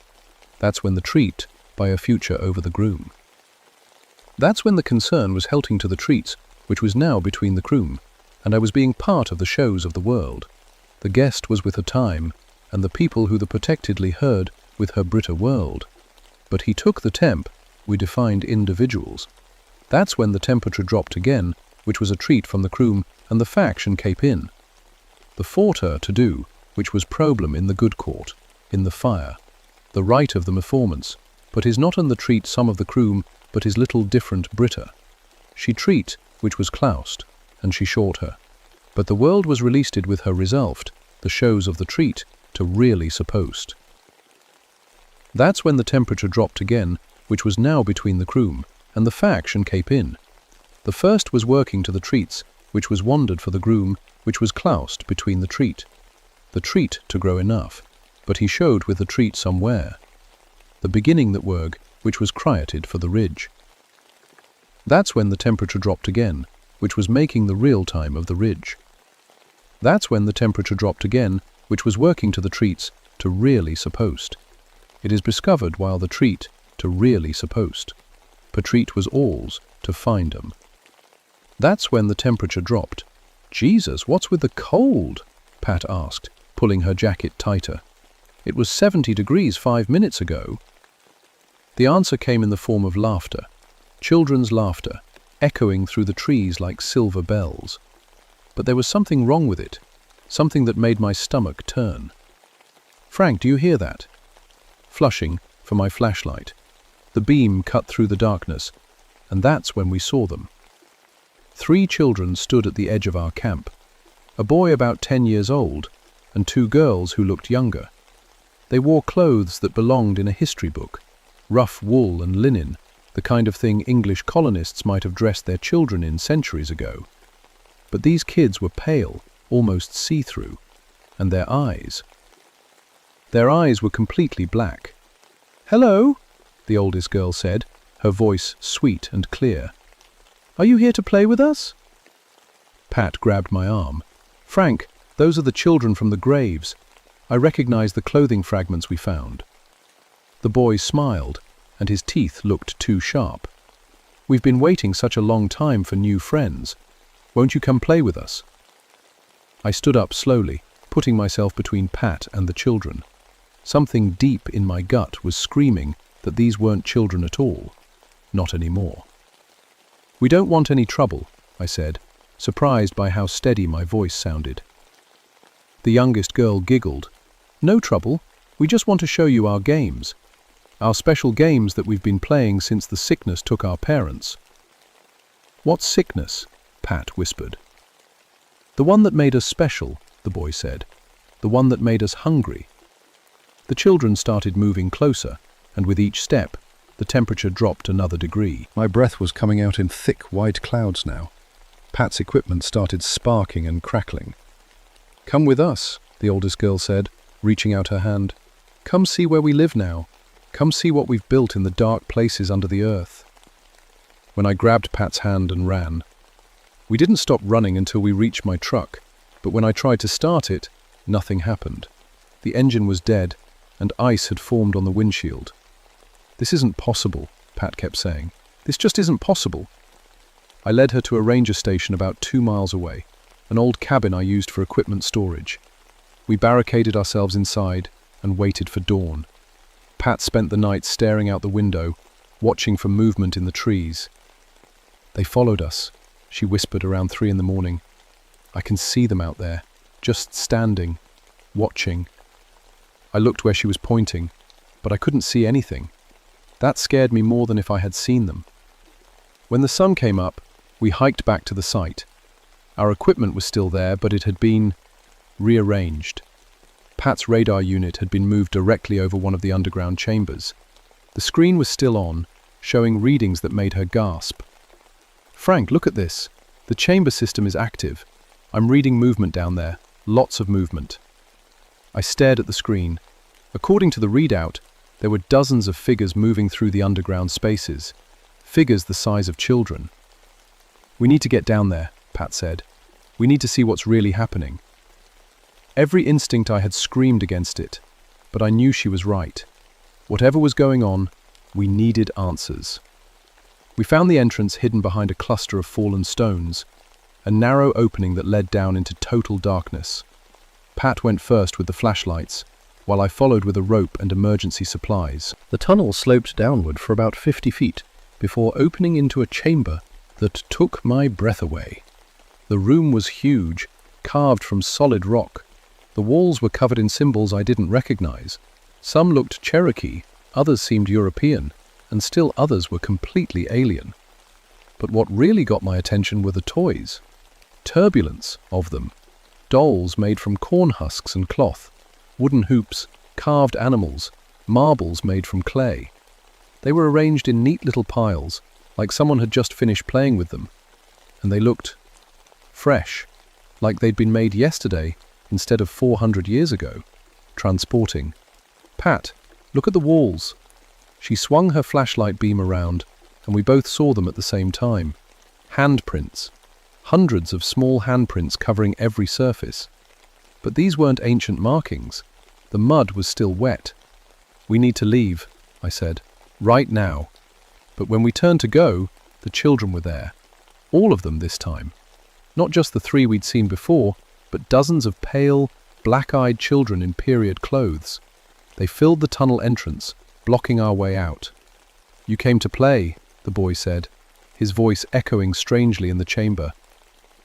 That's when the treat, by a future over the groom. That's when the concern was helping to the treats which was now between the croom, and I was being part of the shows of the world. The guest was with her time, and the people who the protectedly heard with her Britta world. But he took the temp, we defined individuals. That's when the temperature dropped again, which was a treat from the croom, and the faction cape in. The fought her to do, which was problem in the good court, in the fire. The right of the performance, but is not in the treat some of the croom, but is little different Britta. She treat, which was cloused, and she short her. But the world was released with her resolved, the shows of the treat, to really supposed. That's when the temperature dropped again, which was now between the croom, and the faction cape in. The first was working to the treats, which was wandered for the groom, which was cloused between the treat. The treat to grow enough, but he showed with the treat somewhere. The beginning that worg, which was crieted for the ridge. That's when the temperature dropped again, which was making the real time of the ridge. That's when the temperature dropped again, which was working to the treats, to really supposed. It is discovered while the treat, to really supposed. Per treat was alls, to find 'em. That's when the temperature dropped. Jesus, what's with the cold? Pat asked, pulling her jacket tighter. It was 70 degrees 5 minutes ago. The answer came in the form of laughter, children's laughter, echoing through the trees like silver bells. But there was something wrong with it, something that made my stomach turn. Frank, do you hear that? Flushing for my flashlight. The beam cut through the darkness, and that's when we saw them. 3 children stood at the edge of our camp, a boy about 10 years old, and 2 girls who looked younger. They wore clothes that belonged in a history book, rough wool and linen, the kind of thing English colonists might have dressed their children in centuries ago. But these kids were pale, almost see-through, and their eyes were completely black. "Hello," the oldest girl said, her voice sweet and clear. "Are you here to play with us?" Pat grabbed my arm. "Frank, those are the children from the graves. I recognize the clothing fragments we found." The boy smiled, and his teeth looked too sharp. "We've been waiting such a long time for new friends. Won't you come play with us?" I stood up slowly, putting myself between Pat and the children. Something deep in my gut was screaming that these weren't children at all. Not anymore. "We don't want any trouble," I said, surprised by how steady my voice sounded. The youngest girl giggled. "No trouble. We just want to show you our games. Our special games that we've been playing since the sickness took our parents." "What sickness?" Pat whispered. "The one that made us special," the boy said. "The one that made us hungry." The children started moving closer, and with each step, the temperature dropped another degree. My breath was coming out in thick, white clouds now. Pat's equipment started sparking and crackling. "Come with us," the oldest girl said, reaching out her hand. "Come see where we live now. Come see what we've built in the dark places under the earth." When I grabbed Pat's hand and ran. We didn't stop running until we reached my truck, but when I tried to start it, nothing happened. The engine was dead, and ice had formed on the windshield. "This isn't possible," Pat kept saying. "This just isn't possible." I led her to a ranger station about 2 miles away, an old cabin I used for equipment storage. We barricaded ourselves inside and waited for dawn. Pat spent the night staring out the window, watching for movement in the trees. "They followed us," she whispered around 3 in the morning. "I can see them out there, just standing, watching." I looked where she was pointing, but I couldn't see anything. That scared me more than if I had seen them. When the sun came up, we hiked back to the site. Our equipment was still there, but it had been rearranged. Pat's radar unit had been moved directly over one of the underground chambers. The screen was still on, showing readings that made her gasp. "Frank, look at this. The chamber system is active. I'm reading movement down there, lots of movement." I stared at the screen. According to the readout, there were dozens of figures moving through the underground spaces, figures the size of children. "We need to get down there," Pat said. "We need to see what's really happening." Every instinct I had screamed against it, but I knew she was right. Whatever was going on, we needed answers. We found the entrance hidden behind a cluster of fallen stones, a narrow opening that led down into total darkness. Pat went first with the flashlights, while I followed with a rope and emergency supplies. The tunnel sloped downward for about 50 feet before opening into a chamber that took my breath away. The room was huge, carved from solid rock. The walls were covered in symbols I didn't recognize. Some looked Cherokee, others seemed European, and still others were completely alien. But what really got my attention were the toys. Turbulence of them. Dolls made from corn husks and cloth, wooden hoops, carved animals, marbles made from clay. They were arranged in neat little piles, like someone had just finished playing with them, and they looked fresh, like they'd been made yesterday instead of 400 years ago. Transporting. Pat, look at the walls. She swung her flashlight beam around, and we both saw them at the same time. Handprints. Hundreds of small handprints covering every surface. But these weren't ancient markings. The mud was still wet. "We need to leave," I said. "Right now." But when we turned to go, the children were there. All of them this time. Not just the 3 we'd seen before, but dozens of pale, black-eyed children in period clothes. They filled the tunnel entrance, blocking our way out. "You came to play," the boy said, his voice echoing strangely in the chamber.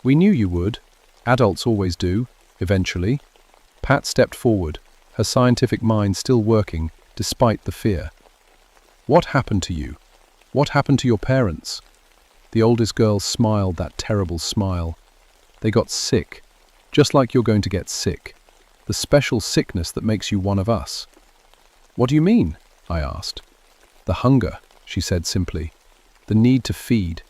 "We knew you would. Adults always do, eventually." Pat stepped forward, her scientific mind still working, despite the fear. "What happened to you? What happened to your parents?" The oldest girl smiled that terrible smile. "They got sick, just like you're going to get sick. The special sickness that makes you one of us." "What do you mean?" I asked. "The hunger," she said simply. "The need to feed,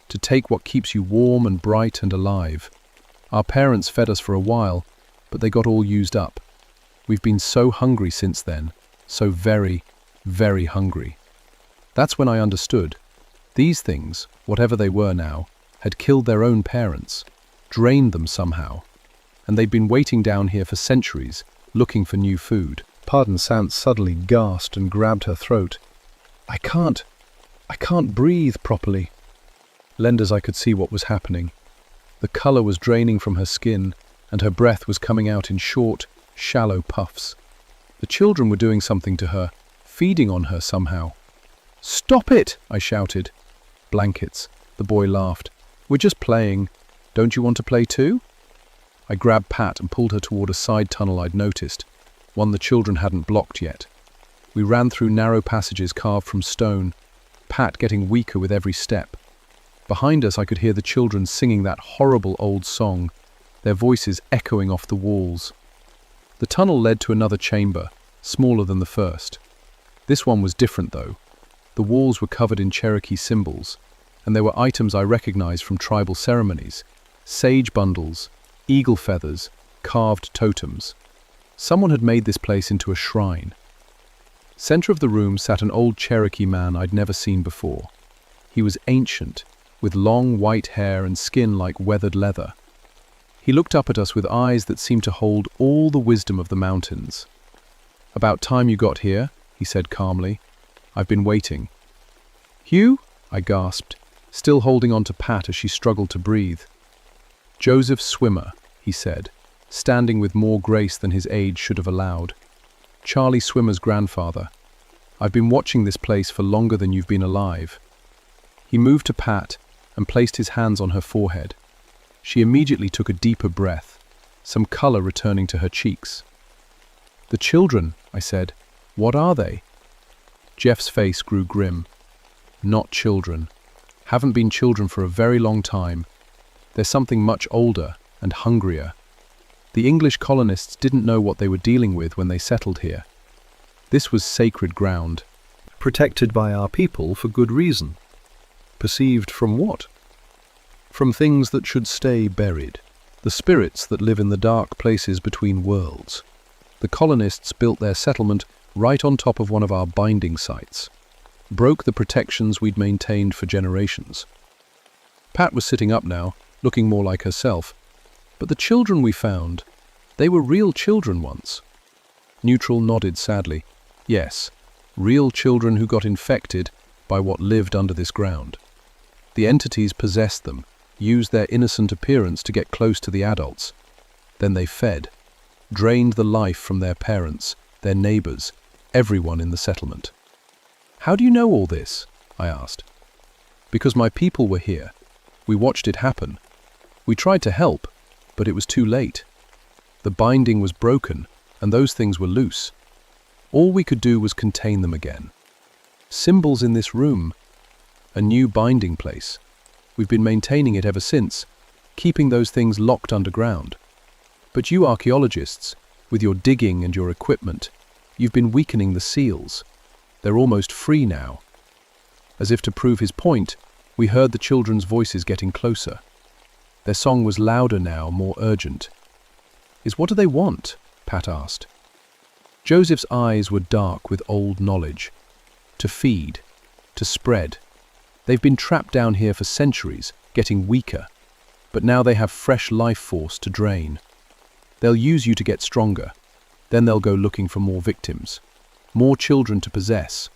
to take what keeps you warm and bright and alive. Our parents fed us for a while, but they got all used up. We've been so hungry since then, so very, very hungry." That's when I understood. These things, whatever they were now, had killed their own parents, drained them somehow, and they'd been waiting down here for centuries, looking for new food. Pardon Sant suddenly gasped and grabbed her throat. I can't breathe properly." Lend as I could see what was happening. The color was draining from her skin, and her breath was coming out in short, shallow puffs. The children were doing something to her, feeding on her somehow. "Stop it!" I shouted. "Blankets," the boy laughed. "We're just playing. Don't you want to play too?" I grabbed Pat and pulled her toward a side tunnel I'd noticed, one the children hadn't blocked yet. We ran through narrow passages carved from stone, Pat getting weaker with every step. Behind us I could hear the children singing that horrible old song, their voices echoing off the walls. The tunnel led to another chamber, smaller than the first. This one was different though. The walls were covered in Cherokee symbols, and there were items I recognized from tribal ceremonies: sage bundles, eagle feathers, carved totems. Someone had made this place into a shrine. Center of the room sat an old Cherokee man I'd never seen before. He was ancient, with long white hair and skin like weathered leather. He looked up at us with eyes that seemed to hold all the wisdom of the mountains. "About time you got here," he said calmly. "I've been waiting." "Hugh?" I gasped, still holding on to Pat as she struggled to breathe. "Joseph Swimmer," he said, standing with more grace than his age should have allowed. "Charlie Swimmer's grandfather. I've been watching this place for longer than you've been alive." He moved to Pat and placed his hands on her forehead. She immediately took a deeper breath, some color returning to her cheeks. "The children," I said. "What are they?" Jeff's face grew grim. "Not children. Haven't been children for a very long time. They're something much older and hungrier. The English colonists didn't know what they were dealing with when they settled here. This was sacred ground, protected by our people for good reason. Perceived from what? From things that should stay buried, the spirits that live in the dark places between worlds. The colonists built their settlement right on top of one of our binding sites, broke the protections we'd maintained for generations. Pat was sitting up now, looking more like herself. But the children we found, they were real children once. Neutral nodded sadly. Yes, real children who got infected by what lived under this ground. The entities possessed them, used their innocent appearance to get close to the adults. Then they fed, drained the life from their parents, their neighbors, everyone in the settlement. "How do you know all this?" I asked. "Because my people were here. We watched it happen. We tried to help, but it was too late. The binding was broken, and those things were loose. All we could do was contain them again. Symbols in this room, a new binding place. We've been maintaining it ever since, keeping those things locked underground. But you archaeologists, with your digging and your equipment, you've been weakening the seals. They're almost free now." As if to prove his point, we heard the children's voices getting closer. Their song was louder now, more urgent. "What do they want?" Pat asked. Joseph's eyes were dark with old knowledge. To feed, to spread. They've been trapped down here for centuries, getting weaker. But now they have fresh life force to drain. They'll use you to get stronger. Then they'll go looking for more victims. More children to possess.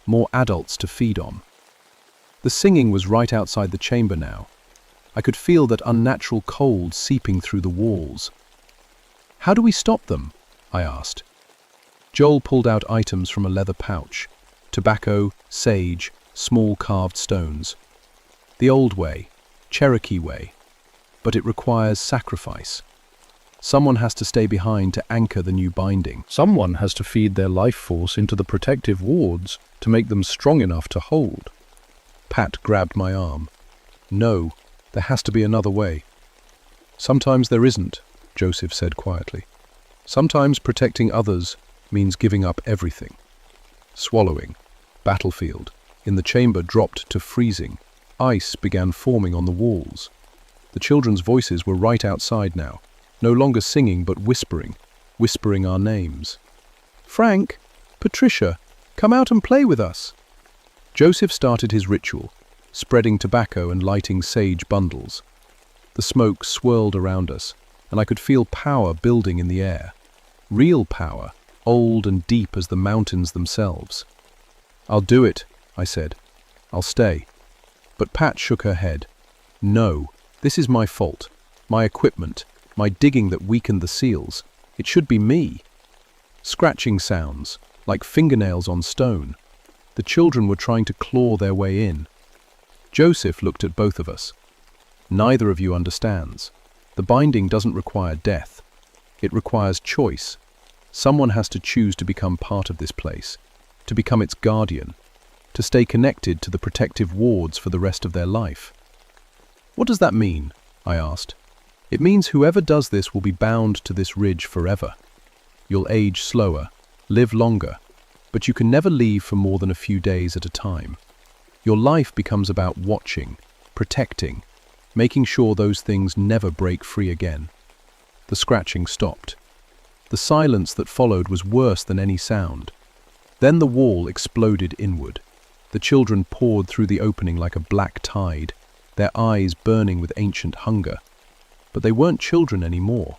More adults to feed on. The singing was right outside the chamber now. I could feel that unnatural cold seeping through the walls. "How do we stop them?" I asked. Joel pulled out items from a leather pouch. Tobacco, sage, small carved stones. The old way, Cherokee way. But it requires sacrifice. Someone has to stay behind to anchor the new binding. Someone has to feed their life force into the protective wards to make them strong enough to hold. Pat grabbed my arm. "No, there has to be another way." "Sometimes there isn't," Joseph said quietly. "Sometimes protecting others means giving up everything." Swallowing. Battlefield. In the chamber dropped to freezing. Ice began forming on the walls. The children's voices were right outside now, no longer singing but whispering our names. "Frank, Patricia, come out and play with us." Joseph started his ritual, spreading tobacco and lighting sage bundles. The smoke swirled around us, and I could feel power building in the air. Real power, old and deep as the mountains themselves. "I'll do it," I said. "I'll stay." But Pat shook her head. "No, this is my fault. My equipment, my digging that weakened the seals. It should be me." Scratching sounds, like fingernails on stone. The children were trying to claw their way in. Joseph looked at both of us. "Neither of you understands. The binding doesn't require death. It requires choice. Someone has to choose to become part of this place, to become its guardian, to stay connected to the protective wards for the rest of their life." "What does that mean?" I asked. "It means whoever does this will be bound to this ridge forever. You'll age slower, live longer, but you can never leave for more than a few days at a time. Your life becomes about watching, protecting, making sure those things never break free again." The scratching stopped. The silence that followed was worse than any sound. Then the wall exploded inward. The children poured through the opening like a black tide, their eyes burning with ancient hunger. But they weren't children anymore.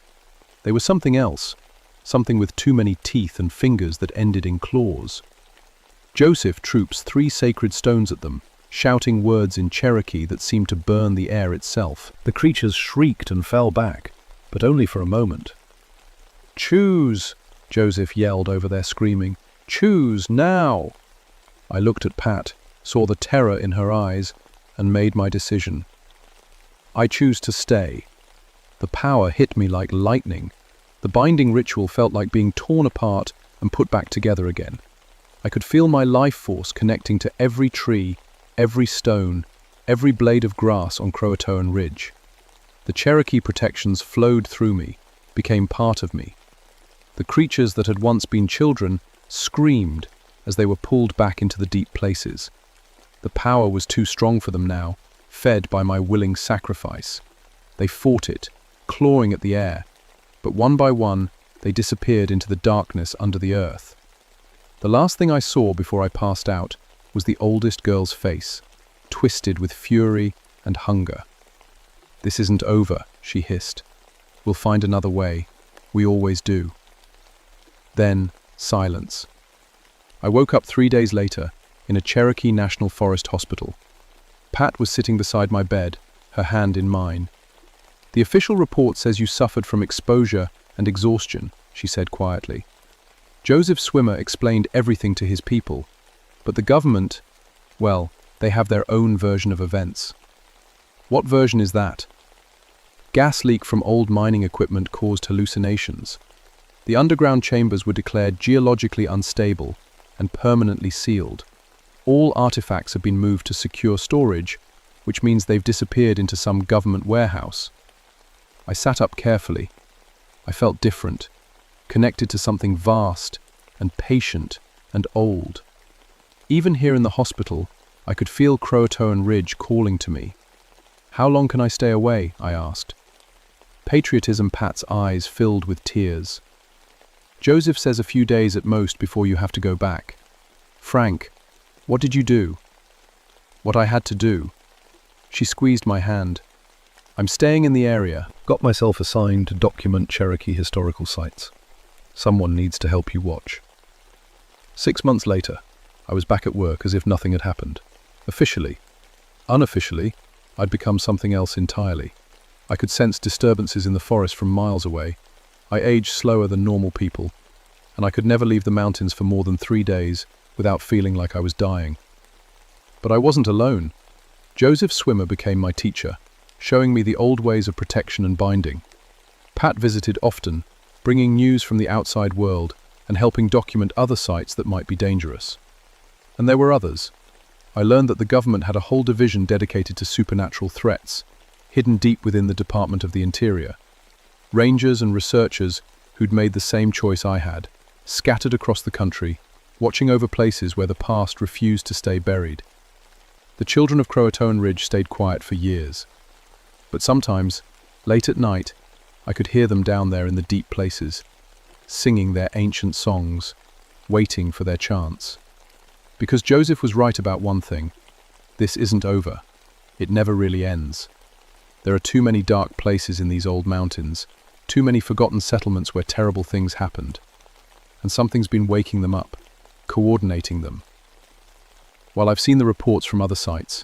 They were something else, something with too many teeth and fingers that ended in claws. Joseph troops 3 sacred stones at them, shouting words in Cherokee that seemed to burn the air itself. The creatures shrieked and fell back, but only for a moment. "Choose!" Joseph yelled over their screaming. "Choose now!" I looked at Pat, saw the terror in her eyes, and made my decision. I choose to stay. The power hit me like lightning. The binding ritual felt like being torn apart and put back together again. I could feel my life force connecting to every tree, every stone, every blade of grass on Croatoan Ridge. The Cherokee protections flowed through me, became part of me. The creatures that had once been children screamed as they were pulled back into the deep places. The power was too strong for them now, fed by my willing sacrifice. They fought it, clawing at the air, but one by one they disappeared into the darkness under the earth. The last thing I saw before I passed out was the oldest girl's face, twisted with fury and hunger. "This isn't over," she hissed. "We'll find another way. We always do." Then, silence. I woke up 3 days later in a Cherokee National Forest hospital. Pat was sitting beside my bed, her hand in mine. "The official report says you suffered from exposure and exhaustion," she said quietly. "Joseph Swimmer explained everything to his people, but the government, well, they have their own version of events." "What version is that?" "Gas leak from old mining equipment caused hallucinations. The underground chambers were declared geologically unstable and permanently sealed. All artifacts have been moved to secure storage, which means they've disappeared into some government warehouse." I sat up carefully. I felt different, connected to something vast and patient and old. Even here in the hospital, I could feel Croatoan Ridge calling to me. "How long can I stay away?" I asked. Patriotism Pat's eyes filled with tears. "Joseph says a few days at most before you have to go back." "Frank, what did you do?" "What I had to do." She squeezed my hand. "I'm staying in the area. Got myself assigned to document Cherokee historical sites. Someone needs to help you watch." 6 months later, I was back at work as if nothing had happened. Officially. Unofficially, I'd become something else entirely. I could sense disturbances in the forest from miles away. I aged slower than normal people, and I could never leave the mountains for more than 3 days without feeling like I was dying. But I wasn't alone. Joseph Swimmer became my teacher, showing me the old ways of protection and binding. Pat visited often, bringing news from the outside world and helping document other sites that might be dangerous. And there were others. I learned that the government had a whole division dedicated to supernatural threats, hidden deep within the Department of the Interior. Rangers and researchers who'd made the same choice I had, scattered across the country, watching over places where the past refused to stay buried. The children of Croatoan Ridge stayed quiet for years. But sometimes, late at night, I could hear them down there in the deep places, singing their ancient songs, waiting for their chance. Because Joseph was right about one thing: this isn't over. It never really ends. There are too many dark places in these old mountains, too many forgotten settlements where terrible things happened. And something's been waking them up, coordinating them. While I've seen the reports from other sites,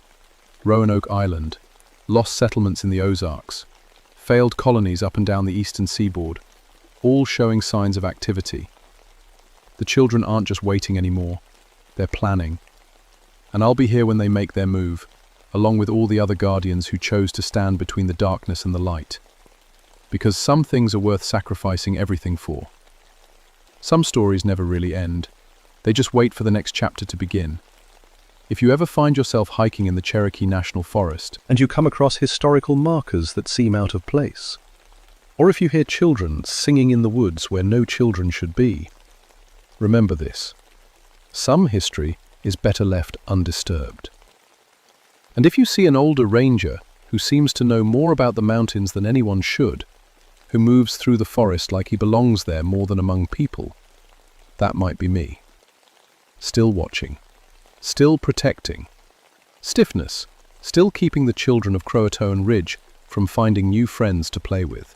Roanoke Island, lost settlements in the Ozarks, failed colonies up and down the eastern seaboard, all showing signs of activity. The children aren't just waiting anymore, they're planning. And I'll be here when they make their move, along with all the other guardians who chose to stand between the darkness and the light. Because some things are worth sacrificing everything for. Some stories never really end. They just wait for the next chapter to begin. If you ever find yourself hiking in the Cherokee National Forest, and you come across historical markers that seem out of place, or if you hear children singing in the woods where no children should be, remember this: some history is better left undisturbed. And if you see an older ranger who seems to know more about the mountains than anyone should, who moves through the forest like he belongs there more than among people, that might be me. Still watching, still protecting. Stiffness, still keeping the children of Croatoan Ridge from finding new friends to play with.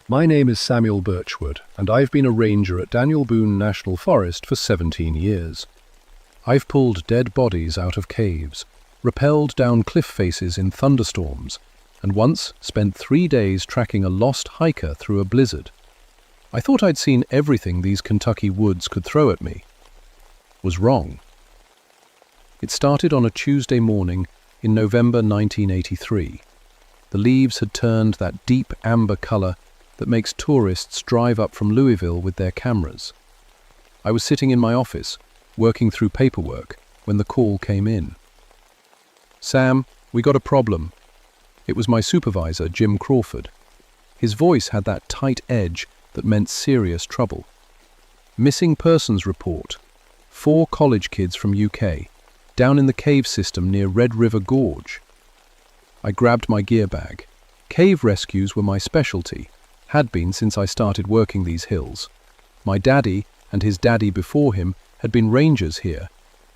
My name is Samuel Birchwood, and I've been a ranger at Daniel Boone National Forest for 17 years. I've pulled dead bodies out of caves, rappelled down cliff faces in thunderstorms, and once spent 3 days tracking a lost hiker through a blizzard. I thought I'd seen everything these Kentucky woods could throw at me. Was wrong. It started on a Tuesday morning in November 1983. The leaves had turned that deep amber color that makes tourists drive up from Louisville with their cameras. I was sitting in my office, working through paperwork, when the call came in. "Sam, we got a problem." It was my supervisor, Jim Crawford. His voice had that tight edge that meant serious trouble. "Missing persons report. 4 college kids from UK, down in the cave system near Red River Gorge." I grabbed my gear bag. Cave rescues were my specialty, had been since I started working these hills. My daddy and his daddy before him had been rangers here,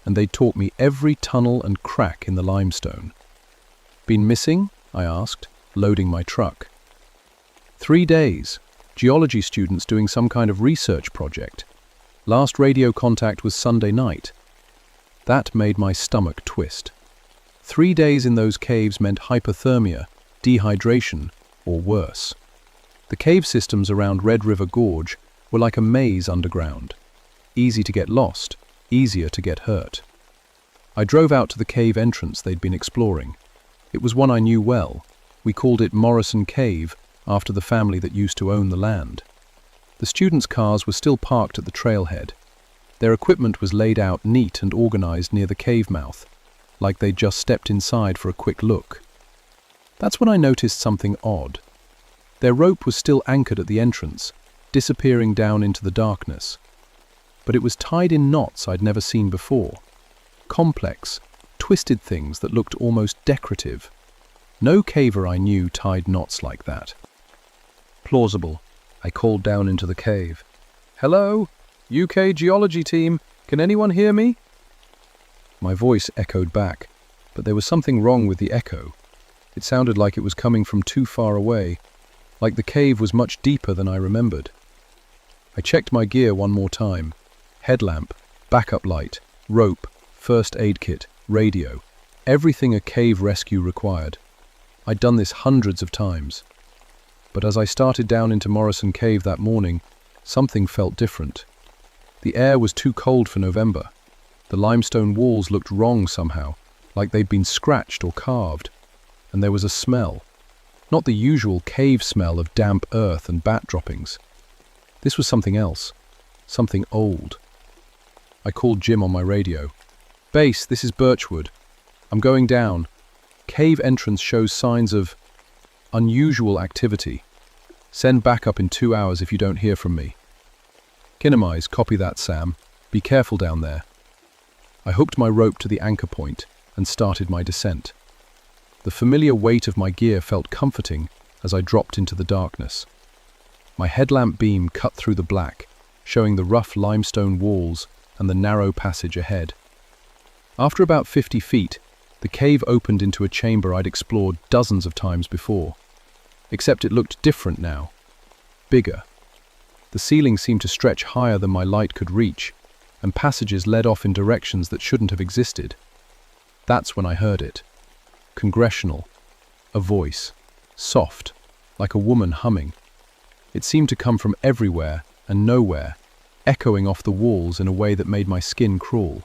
and they'd taught me every tunnel and crack in the limestone. "Been missing?" I asked, loading my truck. 3 days. geology students doing some kind of research project. Last radio contact was Sunday night. That made my stomach twist. 3 days in those caves meant hypothermia, dehydration, or worse. The cave systems around Red River Gorge were like a maze underground. Easy to get lost, easier to get hurt. I drove out to the cave entrance they'd been exploring. It was one I knew well. We called it Morrison Cave, after the family that used to own the land. The students' cars were still parked at the trailhead. Their equipment was laid out neat and organized near the cave mouth, like they'd just stepped inside for a quick look. That's when I noticed something odd. Their rope was still anchored at the entrance, disappearing down into the darkness. But it was tied in knots I'd never seen before. Complex, twisted things that looked almost decorative. No caver I knew tied knots like that. Plausible. I called down into the cave. "Hello? UK geology team, can anyone hear me?" My voice echoed back, but there was something wrong with the echo. It sounded like it was coming from too far away, like the cave was much deeper than I remembered. I checked my gear one more time. Headlamp, backup light, rope, first aid kit, radio, everything a cave rescue required. I'd done this hundreds of times. But as I started down into Morrison Cave that morning, something felt different. The air was too cold for November. The limestone walls looked wrong somehow, like they'd been scratched or carved. And there was a smell. Not the usual cave smell of damp earth and bat droppings. This was something else. Something old. I called Jim on my radio. "Base, this is Birchwood. I'm going down. Cave entrance shows signs of unusual activity. Send backup in 2 hours if you don't hear from me." "Kinemise, copy that, Sam. Be careful down there." I hooked my rope to the anchor point and started my descent. The familiar weight of my gear felt comforting as I dropped into the darkness. My headlamp beam cut through the black, showing the rough limestone walls and the narrow passage ahead. After about 50 feet, the cave opened into a chamber I'd explored dozens of times before. Except it looked different now. Bigger. The ceiling seemed to stretch higher than my light could reach, and passages led off in directions that shouldn't have existed. That's when I heard it. Congressional. A voice. Soft, like a woman humming. It seemed to come from everywhere and nowhere, echoing off the walls in a way that made my skin crawl.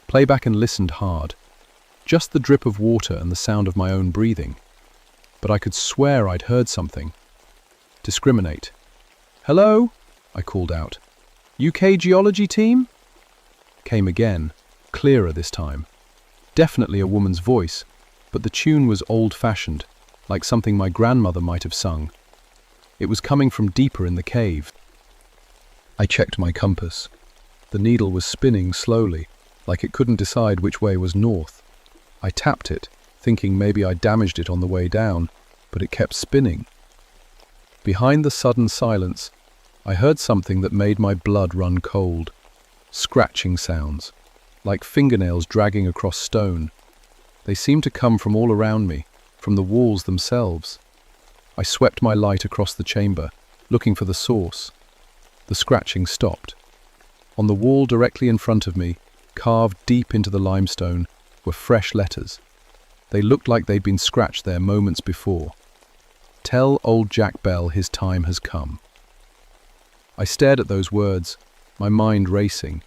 Play back and listened hard. Just the drip of water and the sound of my own breathing. But I could swear I'd heard something. Discriminate. "Hello?" I called out. "UK geology team?" Came again, clearer this time. Definitely a woman's voice, but the tune was old-fashioned, like something my grandmother might have sung. It was coming from deeper in the cave. I checked my compass. The needle was spinning slowly, like it couldn't decide which way was north. I tapped it, thinking maybe I damaged it on the way down, but it kept spinning. Behind the sudden silence, I heard something that made my blood run cold. Scratching sounds, like fingernails dragging across stone. They seemed to come from all around me, from the walls themselves. I swept my light across the chamber, looking for the source. The scratching stopped. On the wall directly in front of me, carved deep into the limestone, were fresh letters. They looked like they'd been scratched there moments before. "Tell old Jack Bell his time has come." I stared at those words, my mind racing.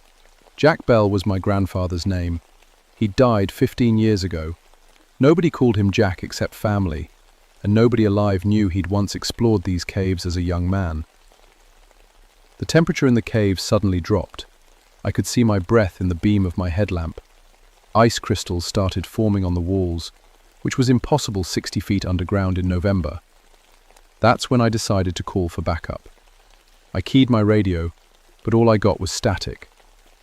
Jack Bell was my grandfather's name. He died 15 years ago. Nobody called him Jack except family, and nobody alive knew he'd once explored these caves as a young man. The temperature in the cave suddenly dropped. I could see my breath in the beam of my headlamp. Ice crystals started forming on the walls, which was impossible 60 feet underground in November. That's when I decided to call for backup. I keyed my radio, but all I got was static.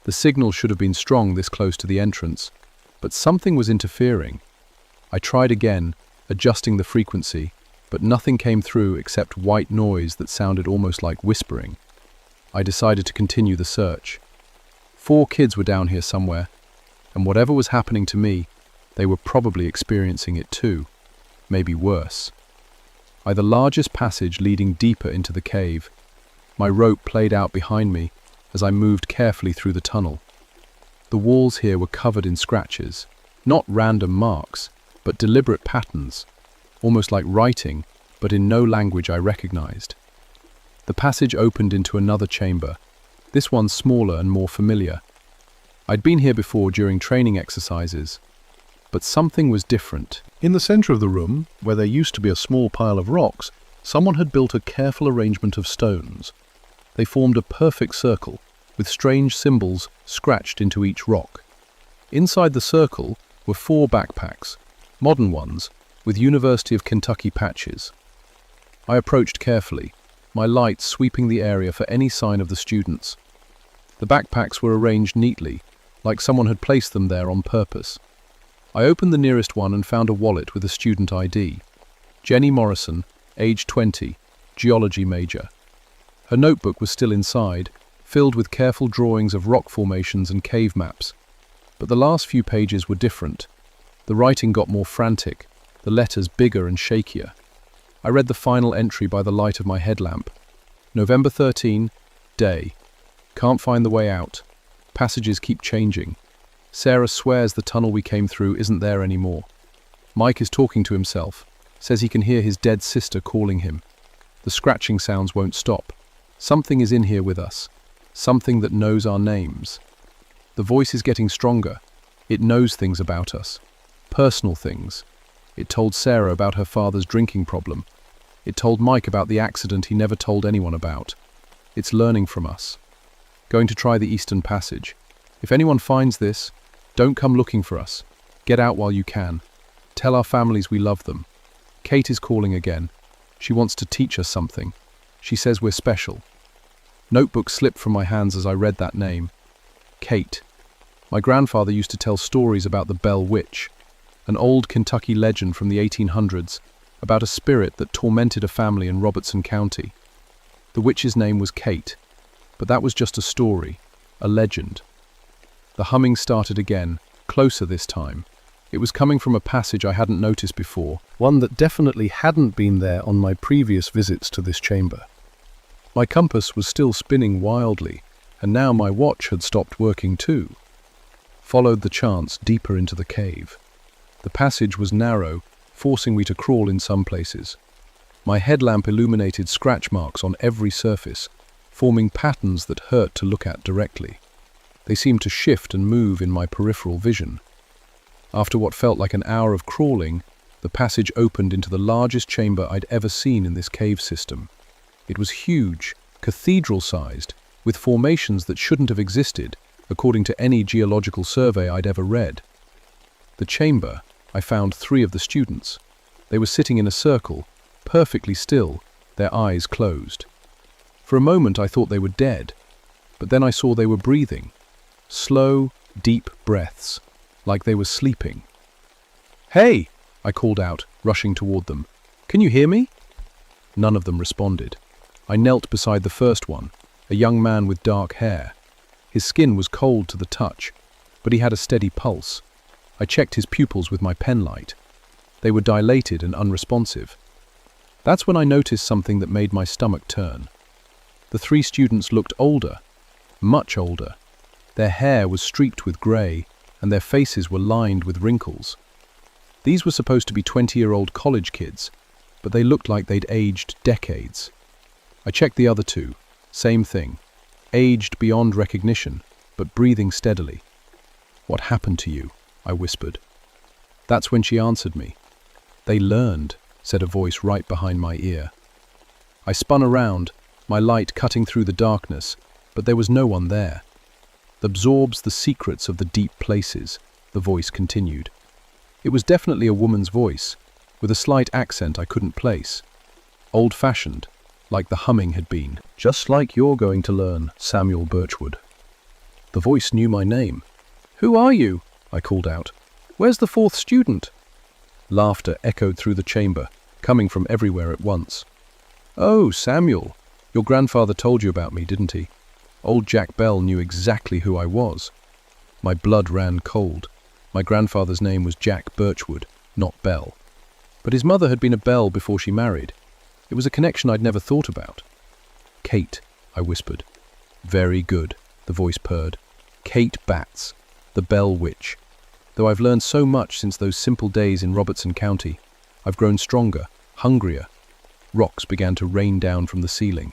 The signal should have been strong this close to the entrance, but something was interfering. I tried again, adjusting the frequency, but nothing came through except white noise that sounded almost like whispering. I decided to continue the search. 4 kids were down here somewhere, and whatever was happening to me, they were probably experiencing it too, maybe worse. the largest passage leading deeper into the cave. My rope played out behind me as I moved carefully through the tunnel. The walls here were covered in scratches, not random marks, but deliberate patterns, almost like writing, but in no language I recognized. The passage opened into another chamber, this one smaller and more familiar. I'd been here before during training exercises, but something was different. In the center of the room, where there used to be a small pile of rocks, someone had built a careful arrangement of stones. They formed a perfect circle, with strange symbols scratched into each rock. Inside the circle were 4 backpacks, modern ones, with University of Kentucky patches. I approached carefully, my light sweeping the area for any sign of the students. The backpacks were arranged neatly, like someone had placed them there on purpose. I opened the nearest one and found a wallet with a student ID. Jenny Morrison, age 20, geology major. Her notebook was still inside, filled with careful drawings of rock formations and cave maps. But the last few pages were different. The writing got more frantic, the letters bigger and shakier. I read the final entry by the light of my headlamp. November 13, day. Can't find the way out. Passages keep changing. Sarah swears the tunnel we came through isn't there anymore. Mike is talking to himself, says he can hear his dead sister calling him. The scratching sounds won't stop. Something is in here with us. Something that knows our names. The voice is getting stronger. It knows things about us. Personal things. It told Sarah about her father's drinking problem. It told Mike about the accident he never told anyone about. It's learning from us. Going to try the Eastern Passage. If anyone finds this, don't come looking for us. Get out while you can. Tell our families we love them. Kate is calling again. She wants to teach us something. She says we're special. Notebook slipped from my hands as I read that name. Kate. My grandfather used to tell stories about the Bell Witch, an old Kentucky legend from the 1800s about a spirit that tormented a family in Robertson County. The witch's name was Kate, but that was just a story, a legend. The humming started again, closer this time. It was coming from a passage I hadn't noticed before, one that definitely hadn't been there on my previous visits to this chamber. My compass was still spinning wildly, and now my watch had stopped working too. Followed the chants deeper into the cave. The passage was narrow, forcing me to crawl in some places. My headlamp illuminated scratch marks on every surface, forming patterns that hurt to look at directly. They seemed to shift and move in my peripheral vision. After what felt like an hour of crawling, the passage opened into the largest chamber I'd ever seen in this cave system. It was huge, cathedral-sized, with formations that shouldn't have existed, according to any geological survey I'd ever read. The chamber, I found 3 of the students. They were sitting in a circle, perfectly still, their eyes closed. For a moment I thought they were dead, but then I saw they were breathing. Slow, deep breaths, like they were sleeping. "Hey!" I called out, rushing toward them. "Can you hear me?" None of them responded. I knelt beside the first one, a young man with dark hair. His skin was cold to the touch, but he had a steady pulse. I checked his pupils with my penlight. They were dilated and unresponsive. That's when I noticed something that made my stomach turn. The 3 students looked older, much older. Their hair was streaked with grey, and their faces were lined with wrinkles. These were supposed to be 20-year-old college kids, but they looked like they'd aged decades. I checked the other 2. Same thing. Aged beyond recognition, but breathing steadily. "What happened to you?" I whispered. That's when she answered me. "They learned," said a voice right behind my ear. I spun around, my light cutting through the darkness, but there was no one there. "Absorbs the secrets of the deep places," the voice continued. It was definitely a woman's voice, with a slight accent I couldn't place. Old-fashioned, like the humming had been. "Just like you're going to learn, Samuel Birchwood." The voice knew my name. "Who are you?" I called out. "Where's the 4th student?" Laughter echoed through the chamber, coming from everywhere at once. "Oh, Samuel, your grandfather told you about me, didn't he? Old Jack Bell knew exactly who I was." My blood ran cold. My grandfather's name was Jack Birchwood, not Bell. But his mother had been a Bell before she married. It was a connection I'd never thought about. "Kate," I whispered. "Very good," the voice purred. "Kate Batts, the Bell Witch. Though I've learned so much since those simple days in Robertson County, I've grown stronger, hungrier." Rocks began to rain down from the ceiling.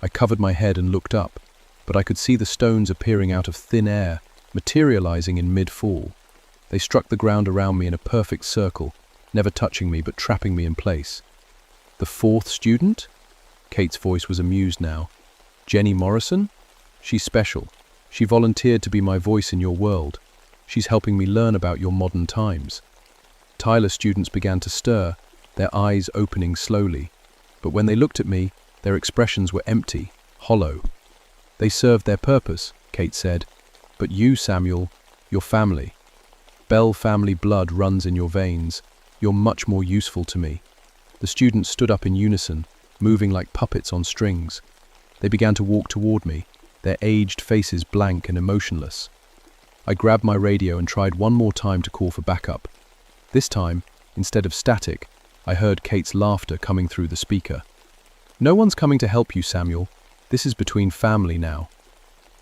I covered my head and looked up, but I could see the stones appearing out of thin air, materializing in mid-fall. They struck the ground around me in a perfect circle, never touching me but trapping me in place. "The fourth student?" Kate's voice was amused now. "Jenny Morrison? She's special. She volunteered to be my voice in your world. She's helping me learn about your modern times." Tyler students began to stir, their eyes opening slowly. But when they looked at me, their expressions were empty, hollow. "They served their purpose," Kate said. "But you, Samuel, your family. Bell family blood runs in your veins. You're much more useful to me." The students stood up in unison, moving like puppets on strings. They began to walk toward me, their aged faces blank and emotionless. I grabbed my radio and tried one more time to call for backup. This time, instead of static, I heard Kate's laughter coming through the speaker. "No one's coming to help you, Samuel. This is between family now."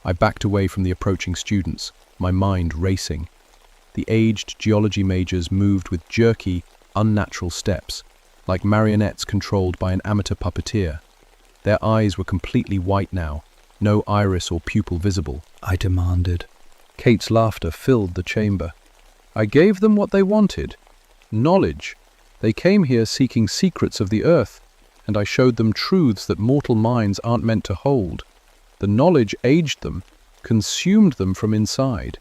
I backed away from the approaching students, my mind racing. The aged geology majors moved with jerky, unnatural steps, like marionettes controlled by an amateur puppeteer. Their eyes were completely white now, no iris or pupil visible. I demanded. Kate's laughter filled the chamber. "I gave them what they wanted. Knowledge. They came here seeking secrets of the earth, and I showed them truths that mortal minds aren't meant to hold. The knowledge aged them, consumed them from inside."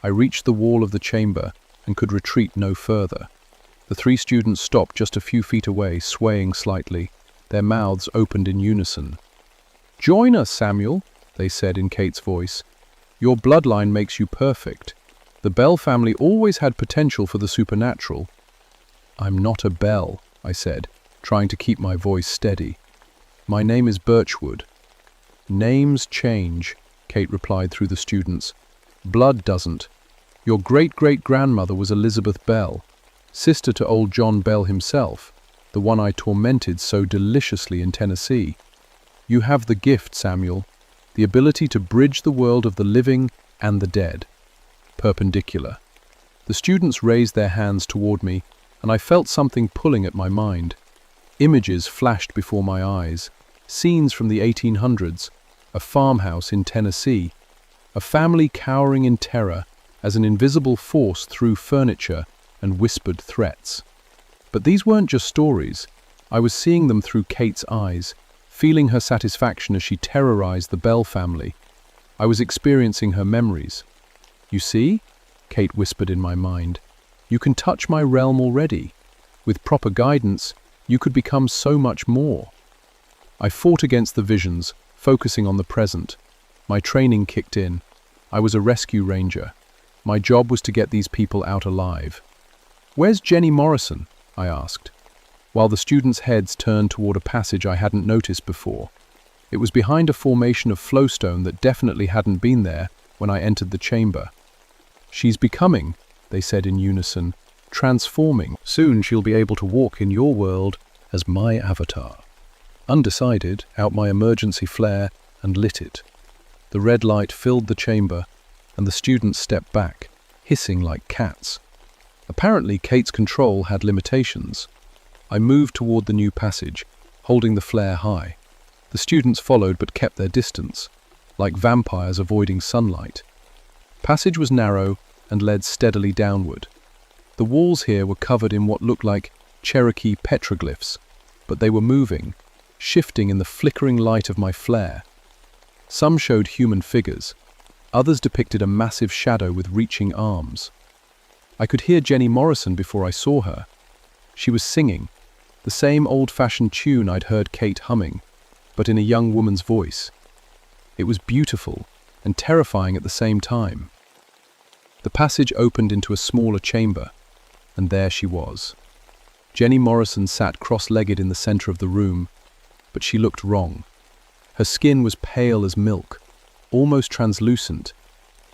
I reached the wall of the chamber and could retreat no further. The three students stopped just a few feet away, swaying slightly, their mouths opened in unison. "Join us, Samuel," they said in Kate's voice. "Your bloodline makes you perfect. The Bell family always had potential for the supernatural." "I'm not a Bell," I said, trying to keep my voice steady. "My name is Birchwood." "Names change," Kate replied through the students. "Blood doesn't. Your great-great-grandmother was Elizabeth Bell, sister to old John Bell himself, the one I tormented so deliciously in Tennessee. You have the gift, Samuel, the ability to bridge the world of the living and the dead." Perpendicular. The students raised their hands toward me, and I felt something pulling at my mind. Images flashed before my eyes, scenes from the 1800s, a farmhouse in Tennessee, a family cowering in terror as an invisible force threw furniture and whispered threats. But these weren't just stories. I was seeing them through Kate's eyes, feeling her satisfaction as she terrorized the Bell family. I was experiencing her memories. "You see?" Kate whispered in my mind. "You can touch my realm already. With proper guidance, you could become so much more." I fought against the visions, focusing on the present. My training kicked in. I was a rescue ranger. My job was to get these people out alive. "Where's Jenny Morrison?" I asked, while the students' heads turned toward a passage I hadn't noticed before. It was behind a formation of flowstone that definitely hadn't been there when I entered the chamber. "She's becoming," they said in unison, "transforming. Soon she'll be able to walk in your world as my avatar." Undecided, out my emergency flare and lit it. The red light filled the chamber, and the students stepped back, hissing like cats. Apparently, Kate's control had limitations. I moved toward the new passage, holding the flare high. The students followed but kept their distance, like vampires avoiding sunlight. Passage was narrow and led steadily downward. The walls here were covered in what looked like Cherokee petroglyphs, but they were moving, shifting in the flickering light of my flare. Some showed human figures. Others depicted a massive shadow with reaching arms. I could hear Jenny Morrison before I saw her. She was singing, the same old-fashioned tune I'd heard Kate humming, but in a young woman's voice. It was beautiful and terrifying at the same time. The passage opened into a smaller chamber, and there she was. Jenny Morrison sat cross-legged in the center of the room, but she looked wrong. Her skin was pale as milk, almost translucent,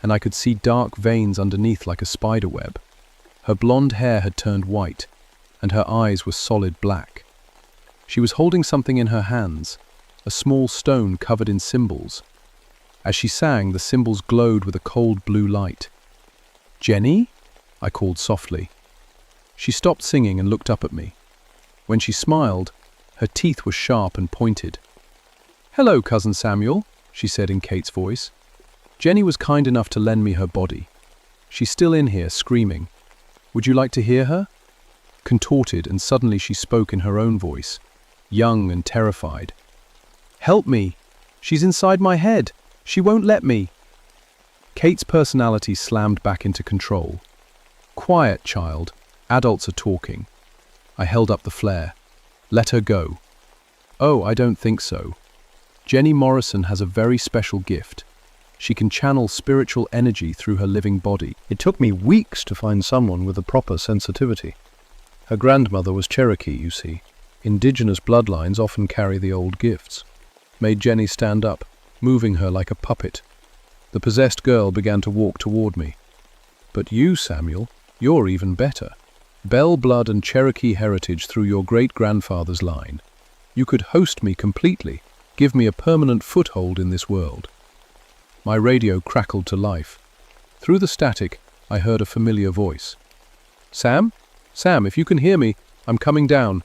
and I could see dark veins underneath like a spider web. Her blonde hair had turned white, and her eyes were solid black. She was holding something in her hands, a small stone covered in symbols. As she sang, the symbols glowed with a cold blue light. "Jenny?" I called softly. She stopped singing and looked up at me. When she smiled, her teeth were sharp and pointed. "Hello, Cousin Samuel," she said in Kate's voice. Jenny was kind enough to lend me her body. She's still in here, screaming. Would you like to hear her? Contorted, and suddenly she spoke in her own voice, young and terrified. "Help me! She's inside my head! She won't let me!" Kate's personality slammed back into control. "Quiet, child. Adults are talking." I held up the flare. "Let her go." "Oh, I don't think so. Jenny Morrison has a very special gift. She can channel spiritual energy through her living body." It took me weeks to find someone with a proper sensitivity. Her grandmother was Cherokee, you see. Indigenous bloodlines often carry the old gifts. Made Jenny stand up, moving her like a puppet. The possessed girl began to walk toward me. "But you, Samuel, you're even better. Bell blood and Cherokee heritage through your great-grandfather's line. You could host me completely, give me a permanent foothold in this world." My radio crackled to life. Through the static, I heard a familiar voice. "Sam? Sam, if you can hear me, I'm coming down.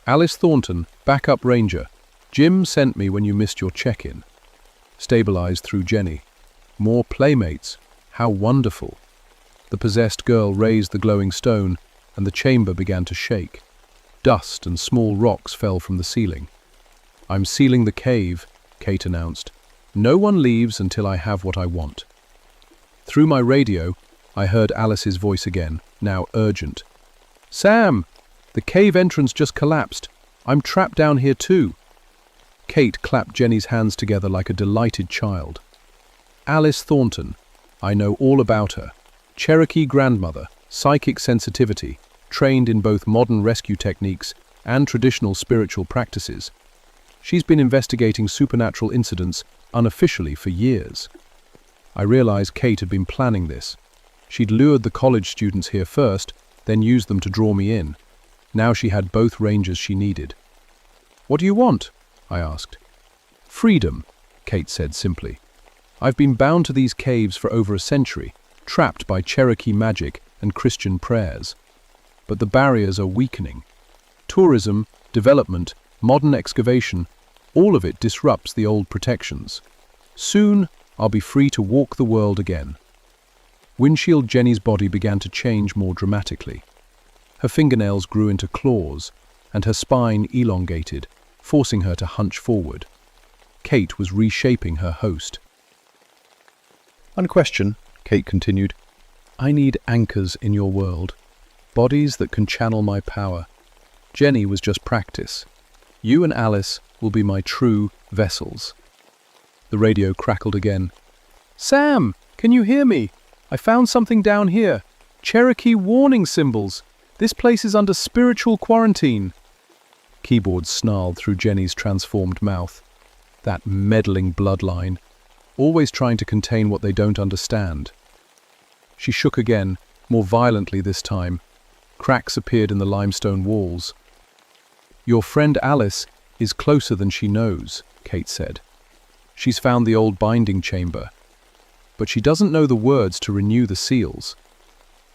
Alice Thornton, backup ranger. Jim sent me when you missed your check-in." Stabilized through Jenny. More playmates. How wonderful. The possessed girl raised the glowing stone, and the chamber began to shake. Dust and small rocks fell from the ceiling. "I'm sealing the cave," Kate announced. "No one leaves until I have what I want." Through my radio, I heard Alice's voice again, now urgent. "Sam, the cave entrance just collapsed. I'm trapped down here too." Kate clapped Jenny's hands together like a delighted child. "Alice Thornton. I know all about her. Cherokee grandmother, psychic sensitivity, trained in both modern rescue techniques and traditional spiritual practices. She's been investigating supernatural incidents unofficially for years." I realized Kate had been planning this. She'd lured the college students here first, then used them to draw me in. Now she had both rangers she needed. "What do you want?" I asked. "Freedom," Kate said simply. "I've been bound to these caves for over a century, trapped by Cherokee magic and Christian prayers. But the barriers are weakening. Tourism, development, modern excavation, all of it disrupts the old protections. Soon, I'll be free to walk the world again." Windshield Jenny's body began to change more dramatically. Her fingernails grew into claws, and her spine elongated, forcing her to hunch forward. Kate was reshaping her host. "Unquestioned," Kate continued, "I need anchors in your world, bodies that can channel my power. Jenny was just practice. You and Alice will be my true vessels." The radio crackled again. "Sam, can you hear me? I found something down here. Cherokee warning symbols. This place is under spiritual quarantine." Keyboards snarled through Jenny's transformed mouth. That meddling bloodline, always trying to contain what they don't understand. She shook again, more violently this time. Cracks appeared in the limestone walls. "Your friend Alice is closer than she knows," Kate said. "She's found the old binding chamber. But she doesn't know the words to renew the seals.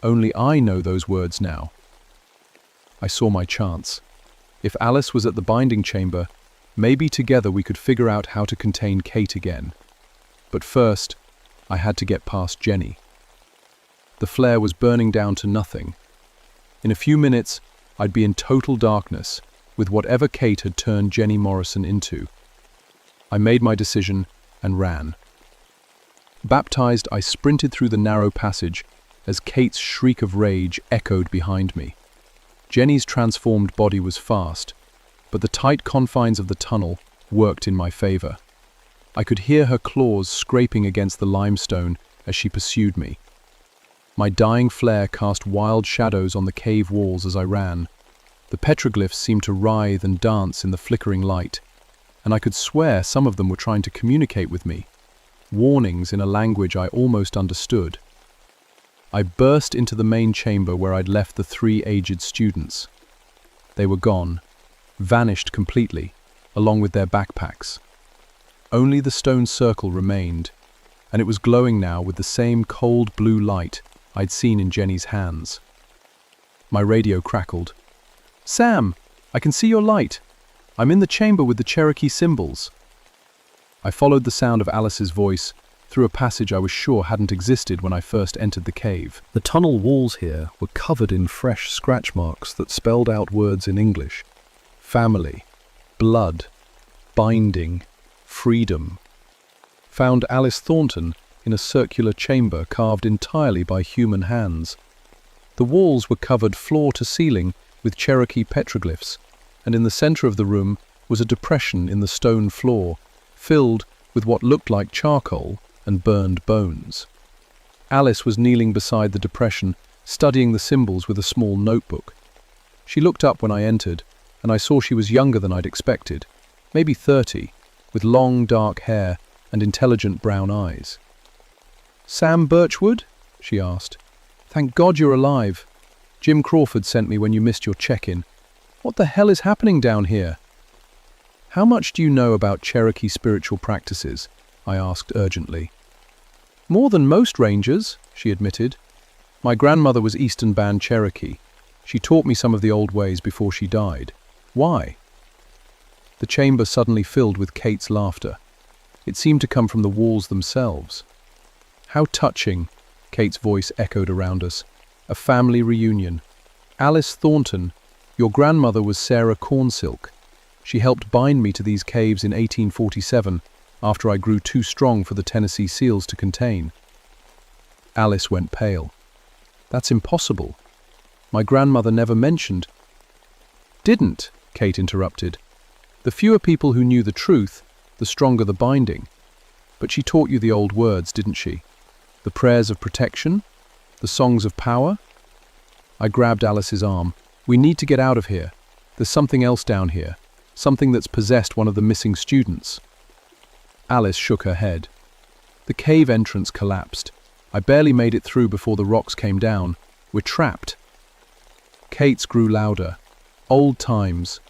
Only I know those words now." I saw my chance. If Alice was at the binding chamber, maybe together we could figure out how to contain Kate again. But first, I had to get past Jenny. The flare was burning down to nothing. In a few minutes, I'd be in total darkness, with whatever Kate had turned Jenny Morrison into. I made my decision and ran. Baptized, I sprinted through the narrow passage as Kate's shriek of rage echoed behind me. Jenny's transformed body was fast, but the tight confines of the tunnel worked in my favor. I could hear her claws scraping against the limestone as she pursued me. My dying flare cast wild shadows on the cave walls as I ran. The petroglyphs seemed to writhe and dance in the flickering light, and I could swear some of them were trying to communicate with me, warnings in a language I almost understood. I burst into the main chamber where I'd left the 3 aged students. They were gone. vanished completely, along with their backpacks. Only the stone circle remained, and it was glowing now with the same cold blue light I'd seen in Jenny's hands. My radio crackled. "Sam, I can see your light. I'm in the chamber with the Cherokee symbols." I followed the sound of Alice's voice through a passage I was sure hadn't existed when I first entered the cave. The tunnel walls here were covered in fresh scratch marks that spelled out words in English. Family, blood, binding, freedom. Found Alice Thornton in a circular chamber carved entirely by human hands. The walls were covered floor to ceiling with Cherokee petroglyphs, and in the center of the room was a depression in the stone floor, filled with what looked like charcoal and burned bones. Alice was kneeling beside the depression, studying the symbols with a small notebook. She looked up when I entered, and I saw she was younger than I'd expected, maybe 30, with long dark hair and intelligent brown eyes. "Sam Birchwood?" she asked. "Thank God you're alive. Jim Crawford sent me when you missed your check-in. What the hell is happening down here?" "How much do you know about Cherokee spiritual practices?" I asked urgently. "More than most rangers," she admitted. "My grandmother was Eastern Band Cherokee. She taught me some of the old ways before she died. Why?" The chamber suddenly filled with Kate's laughter. It seemed to come from the walls themselves. "How touching," Kate's voice echoed around us. "A family reunion. Alice Thornton, your grandmother was Sarah Cornsilk. She helped bind me to these caves in 1847 after I grew too strong for the Tennessee seals to contain." Alice went pale. "That's impossible. My grandmother never mentioned—" "Didn't," Kate interrupted. "The fewer people who knew the truth, the stronger the binding. But she taught you the old words, didn't she? The prayers of protection? The songs of power?" I grabbed Alice's arm. "We need to get out of here. There's something else down here. Something that's possessed one of the missing students." Alice shook her head. "The cave entrance collapsed. I barely made it through before the rocks came down. We're trapped." Kate's grew louder. "Old times."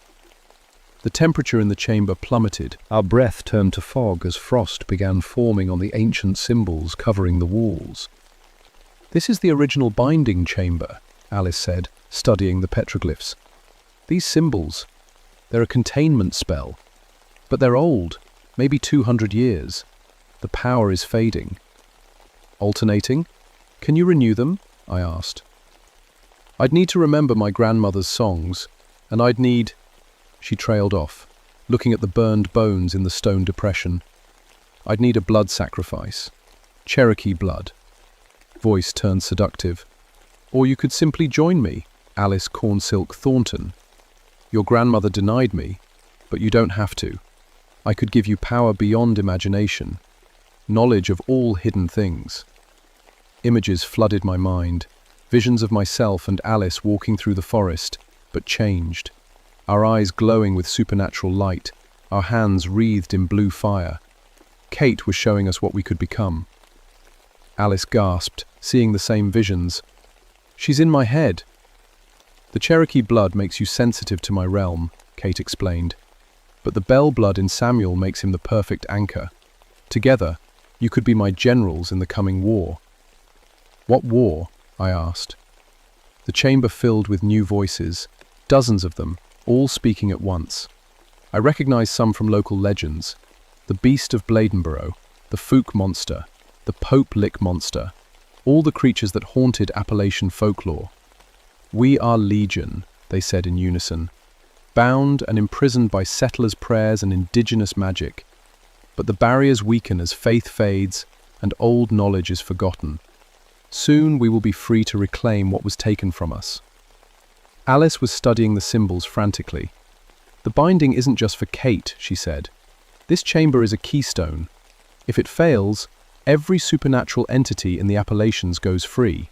The temperature in the chamber plummeted. Our breath turned to fog as frost began forming on the ancient symbols covering the walls. "This is the original binding chamber," Alice said, studying the petroglyphs. "These symbols, they're a containment spell. But they're old, maybe 200 years. The power is fading." "Alternating? Can you renew them?" I asked. "I'd need to remember my grandmother's songs, and I'd need—" She trailed off, looking at the burned bones in the stone depression. "I'd need a blood sacrifice. Cherokee blood." Voice turned seductive. "Or you could simply join me, Alice Cornsilk Thornton. Your grandmother denied me, but you don't have to. I could give you power beyond imagination, knowledge of all hidden things." Images flooded my mind, visions of myself and Alice walking through the forest, but changed. Our eyes glowing with supernatural light, our hands wreathed in blue fire. Kate was showing us what we could become. Alice gasped, seeing the same visions. "She's in my head." "The Cherokee blood makes you sensitive to my realm," Kate explained. "But the Bell blood in Samuel makes him the perfect anchor. Together, you could be my generals in the coming war." "What war?" I asked. The chamber filled with new voices, dozens of them, all speaking at once. I recognized some from local legends. The Beast of Bladenborough, the Fook Monster, the Pope Lick Monster, all the creatures that haunted Appalachian folklore. "We are legion," they said in unison, "bound and imprisoned by settlers' prayers and indigenous magic. But the barriers weaken as faith fades and old knowledge is forgotten. Soon we will be free to reclaim what was taken from us." Alice was studying the symbols frantically. "The binding isn't just for Kate," she said. "This chamber is a keystone. If it fails, every supernatural entity in the Appalachians goes free."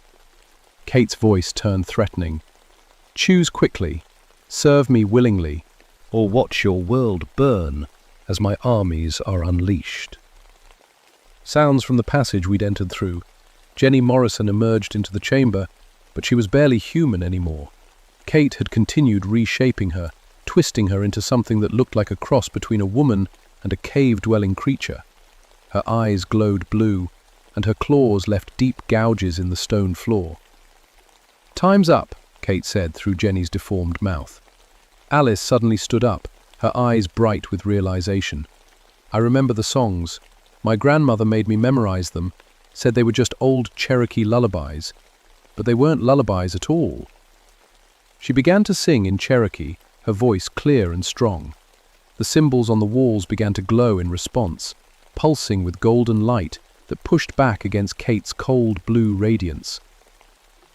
Kate's voice turned threatening. "Choose quickly. Serve me willingly. Or watch your world burn as my armies are unleashed." Sounds from the passage we'd entered through. Jenny Morrison emerged into the chamber, but she was barely human anymore. Kate had continued reshaping her, twisting her into something that looked like a cross between a woman and a cave-dwelling creature. Her eyes glowed blue, and her claws left deep gouges in the stone floor. "Time's up," Kate said through Jenny's deformed mouth. Alice suddenly stood up, her eyes bright with realization. "I remember the songs. My grandmother made me memorize them, said they were just old Cherokee lullabies. But they weren't lullabies at all." She began to sing in Cherokee, her voice clear and strong. The symbols on the walls began to glow in response, pulsing with golden light that pushed back against Kate's cold blue radiance.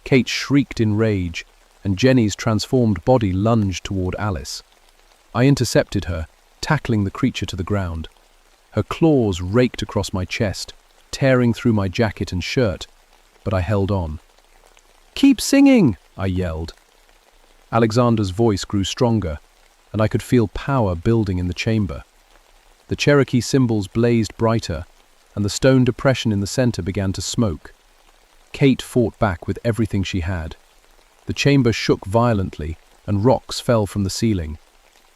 Kate shrieked in rage, and Jenny's transformed body lunged toward Alice. I intercepted her, tackling the creature to the ground. Her claws raked across my chest, tearing through my jacket and shirt, but I held on. "Keep singing!" I yelled. Alexander's voice grew stronger, and I could feel power building in the chamber. The Cherokee symbols blazed brighter, and the stone depression in the center began to smoke. Kate fought back with everything she had. The chamber shook violently, and rocks fell from the ceiling.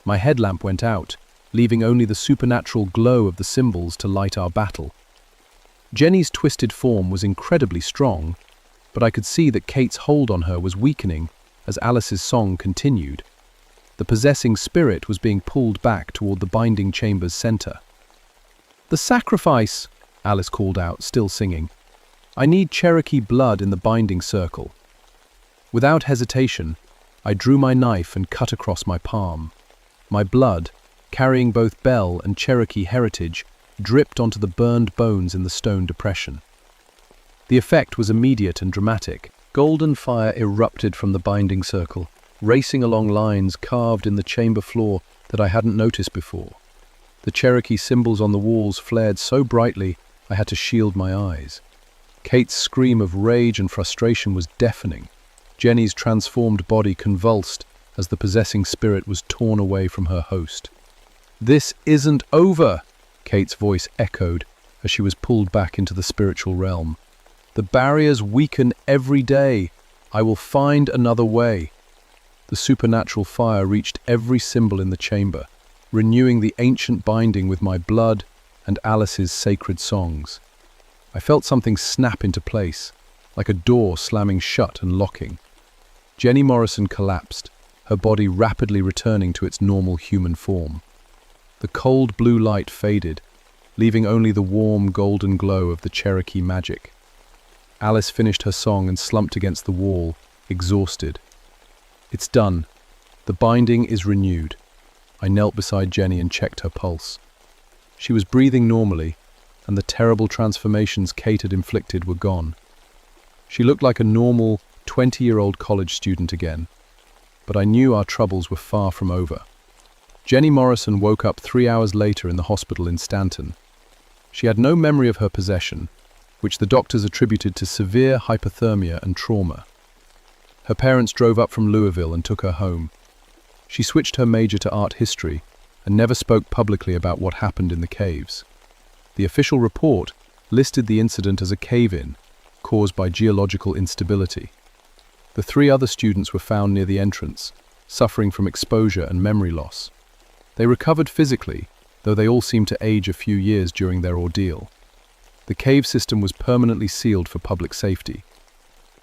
My headlamp went out, leaving only the supernatural glow of the symbols to light our battle. Jenny's twisted form was incredibly strong, but I could see that Kate's hold on her was weakening as Alice's song continued. The possessing spirit was being pulled back toward the binding chamber's center. "The sacrifice!" Alice called out, still singing. "I need Cherokee blood in the binding circle." Without hesitation, I drew my knife and cut across my palm. My blood, carrying both Bell and Cherokee heritage, dripped onto the burned bones in the stone depression. The effect was immediate and dramatic. Golden fire erupted from the binding circle, racing along lines carved in the chamber floor that I hadn't noticed before. The Cherokee symbols on the walls flared so brightly I had to shield my eyes. Kate's scream of rage and frustration was deafening. Jenny's transformed body convulsed as the possessing spirit was torn away from her host. "This isn't over," Kate's voice echoed as she was pulled back into the spiritual realm. "The barriers weaken every day. I will find another way." The supernatural fire reached every symbol in the chamber, renewing the ancient binding with my blood and Alice's sacred songs. I felt something snap into place, like a door slamming shut and locking. Jenny Morrison collapsed, her body rapidly returning to its normal human form. The cold blue light faded, leaving only the warm golden glow of the Cherokee magic. Alice finished her song and slumped against the wall, exhausted. "It's done. The binding is renewed." I knelt beside Jenny and checked her pulse. She was breathing normally, and the terrible transformations Kate had inflicted were gone. She looked like a normal, 20-year-old college student again, but I knew our troubles were far from over. Jenny Morrison woke up 3 hours later in the hospital in Stanton. She had no memory of her possession, which the doctors attributed to severe hypothermia and trauma. Her parents drove up from Louisville and took her home. She switched her major to art history and never spoke publicly about what happened in the caves. The official report listed the incident as a cave-in caused by geological instability. The 3 other students were found near the entrance, suffering from exposure and memory loss. They recovered physically, though they all seemed to age a few years during their ordeal. The cave system was permanently sealed for public safety.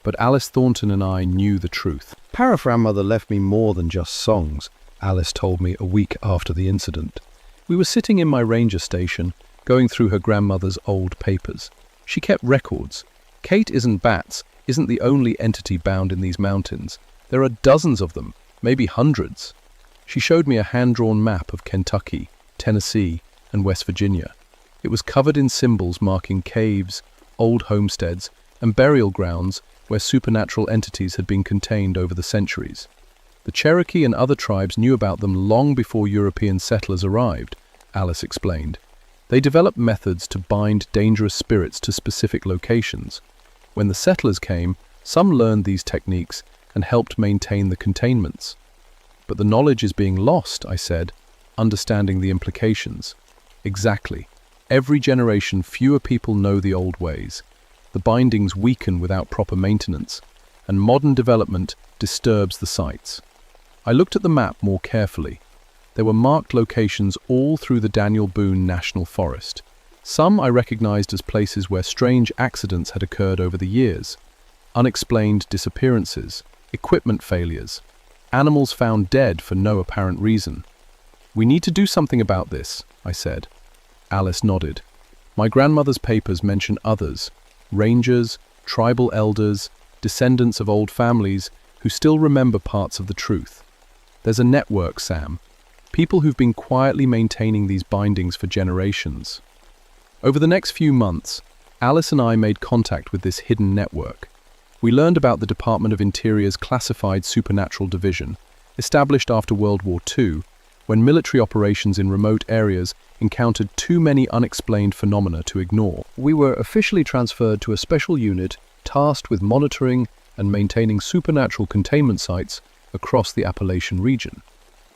But Alice Thornton and I knew the truth. Grandmother left me more than just songs, Alice told me a week after the incident. We were sitting in my ranger station, going through her grandmother's old papers. She kept records. Kate isn't the only entity bound in these mountains. There are dozens of them, maybe hundreds. She showed me a hand-drawn map of Kentucky, Tennessee, and West Virginia. It was covered in symbols marking caves, old homesteads, and burial grounds where supernatural entities had been contained over the centuries. The Cherokee and other tribes knew about them long before European settlers arrived, Alice explained. They developed methods to bind dangerous spirits to specific locations. When the settlers came, some learned these techniques and helped maintain the containments. But the knowledge is being lost, I said, understanding the implications. Exactly. Every generation, fewer people know the old ways. The bindings weaken without proper maintenance, and modern development disturbs the sites. I looked at the map more carefully. There were marked locations all through the Daniel Boone National Forest. Some I recognized as places where strange accidents had occurred over the years. Unexplained disappearances, equipment failures, animals found dead for no apparent reason. "We need to do something about this," I said. Alice nodded. "My grandmother's papers mention others, rangers, tribal elders, descendants of old families who still remember parts of the truth. There's a network, Sam. People who've been quietly maintaining these bindings for generations." Over the next few months, Alice and I made contact with this hidden network. We learned about the Department of Interior's classified supernatural division, established after World War II, when military operations in remote areas encountered too many unexplained phenomena to ignore. We were officially transferred to a special unit tasked with monitoring and maintaining supernatural containment sites across the Appalachian region.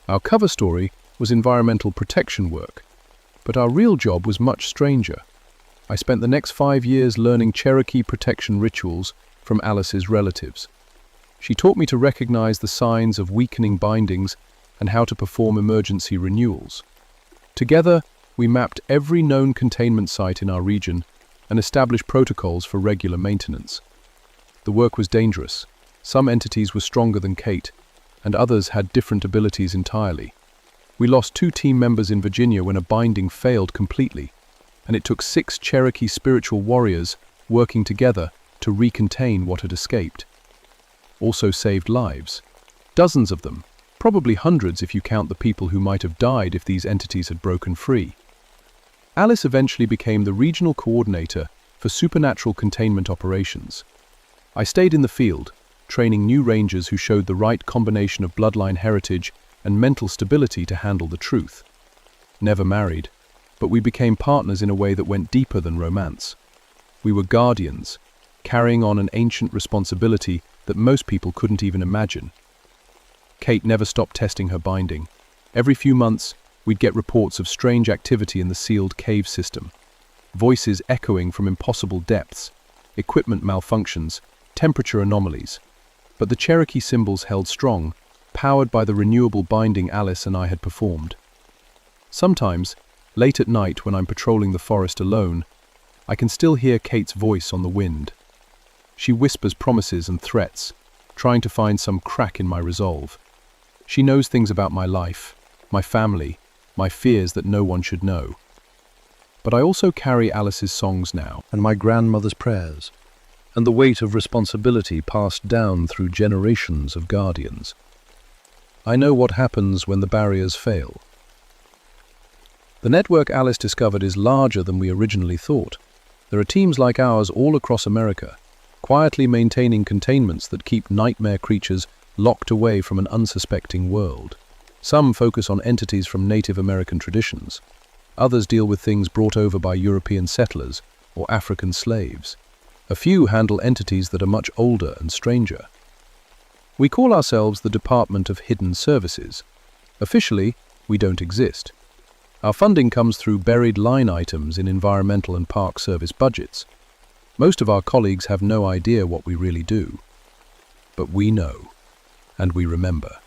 Our cover story was environmental protection work, but our real job was much stranger. I spent the next 5 years learning Cherokee protection rituals from Alice's relatives. She taught me to recognize the signs of weakening bindings and how to perform emergency renewals. Together, we mapped every known containment site in our region and established protocols for regular maintenance. The work was dangerous. Some entities were stronger than Kate, and others had different abilities entirely. We lost 2 team members in Virginia when a binding failed completely, and it took 6 Cherokee spiritual warriors working together to recontain what had escaped. Also saved lives. Dozens of them, probably hundreds if you count the people who might have died if these entities had broken free. Alice eventually became the regional coordinator for supernatural containment operations. I stayed in the field, training new rangers who showed the right combination of bloodline heritage and mental stability to handle the truth. Never married, but we became partners in a way that went deeper than romance. We were guardians, carrying on an ancient responsibility that most people couldn't even imagine. Kate never stopped testing her binding. Every few months, we'd get reports of strange activity in the sealed cave system. Voices echoing from impossible depths, equipment malfunctions, temperature anomalies. But the Cherokee symbols held strong, powered by the renewable binding Alice and I had performed. Sometimes, late at night when I'm patrolling the forest alone, I can still hear Kate's voice on the wind. She whispers promises and threats, trying to find some crack in my resolve. She knows things about my life, my family, my fears that no one should know. But I also carry Alice's songs now, and my grandmother's prayers, and the weight of responsibility passed down through generations of guardians. I know what happens when the barriers fail. The network Alice discovered is larger than we originally thought. There are teams like ours all across America, quietly maintaining containments that keep nightmare creatures locked away from an unsuspecting world. Some focus on entities from Native American traditions. Others deal with things brought over by European settlers or African slaves. A few handle entities that are much older and stranger. We call ourselves the Department of Hidden Services. Officially, we don't exist. Our funding comes through buried line items in environmental and park service budgets. Most of our colleagues have no idea what we really do. But we know, and we remember.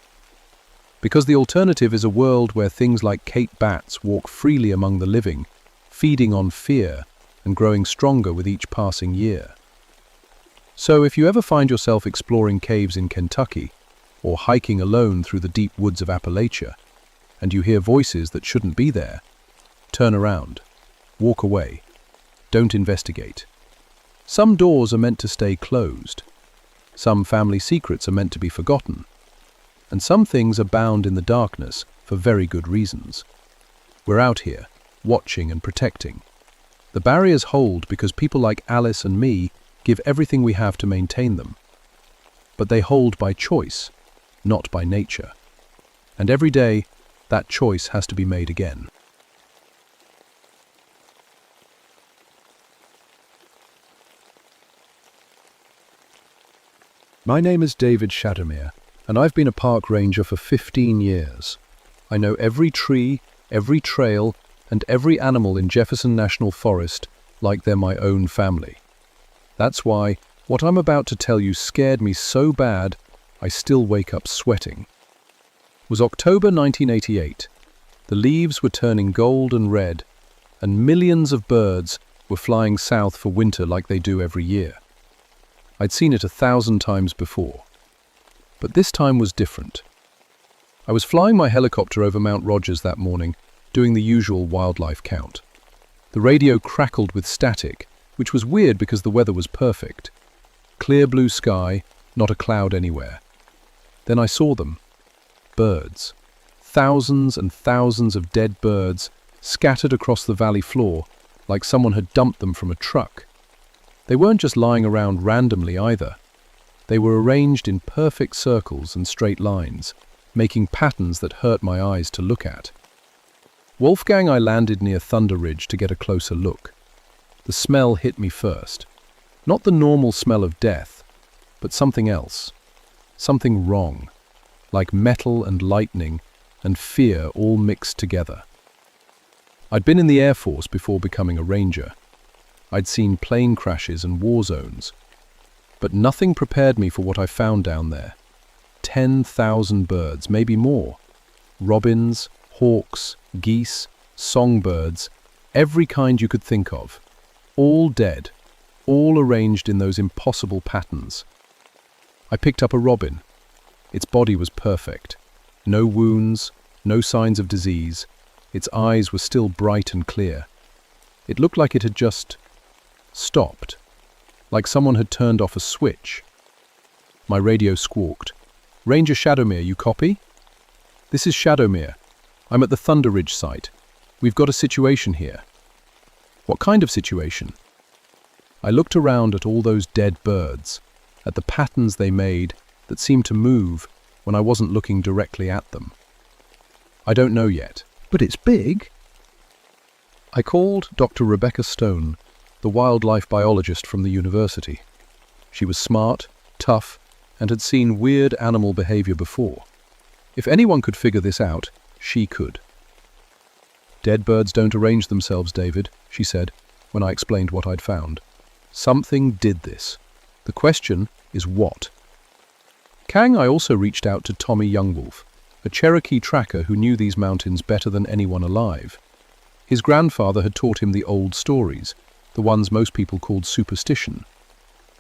Because the alternative is a world where things like Kate bats walk freely among the living, feeding on fear and growing stronger with each passing year. So if you ever find yourself exploring caves in Kentucky or hiking alone through the deep woods of Appalachia, and you hear voices that shouldn't be there, turn around, walk away, don't investigate. Some doors are meant to stay closed. Some family secrets are meant to be forgotten. And some things are bound in the darkness for very good reasons. We're out here, watching and protecting. The barriers hold because people like Alice and me give everything we have to maintain them. But they hold by choice, not by nature. And every day, that choice has to be made again. My name is David Shadowmere, and I've been a park ranger for 15 years. I know every tree, every trail, and every animal in Jefferson National Forest like they're my own family. That's why what I'm about to tell you scared me so bad, I still wake up sweating. It was October 1988, The leaves were turning gold and red, and millions of birds were flying south for winter like they do every year. I'd seen it 1,000 times before. But this time was different. I was flying my helicopter over Mount Rogers that morning, doing the usual wildlife count. The radio crackled with static, which was weird because the weather was perfect. Clear blue sky, not a cloud anywhere. Then I saw them. Birds. Thousands and thousands of dead birds scattered across the valley floor like someone had dumped them from a truck. They weren't just lying around randomly either. They were arranged in perfect circles and straight lines, making patterns that hurt my eyes to look at. Wolfgang, I landed near Thunder Ridge to get a closer look. The smell hit me first. Not the normal smell of death, but something else. Something wrong, like metal and lightning and fear all mixed together. I'd been in the Air Force before becoming a ranger. I'd seen plane crashes and war zones. But nothing prepared me for what I found down there. 10,000 birds, maybe more. Robins, hawks, geese, songbirds, every kind you could think of. All dead, all arranged in those impossible patterns. I picked up a robin. Its body was perfect. No wounds, no signs of disease. Its eyes were still bright and clear. It looked like it had just stopped, like someone had turned off a switch. My radio squawked. "Ranger Shadowmere, you copy?" "This is Shadowmere. I'm at the Thunder Ridge site. We've got a situation here." "What kind of situation?" I looked around at all those dead birds, at the patterns they made that seemed to move when I wasn't looking directly at them. "I don't know yet." But it's big. I called Dr. Rebecca Stone, the wildlife biologist from the university. She was smart, tough, and had seen weird animal behavior before. If anyone could figure this out, she could. "Dead birds don't arrange themselves, David," she said, when I explained what I'd found. "Something did this. The question is what?" Kang, I also reached out to Tommy Youngwolf, a Cherokee tracker who knew these mountains better than anyone alive. His grandfather had taught him the old stories, the ones most people called superstition.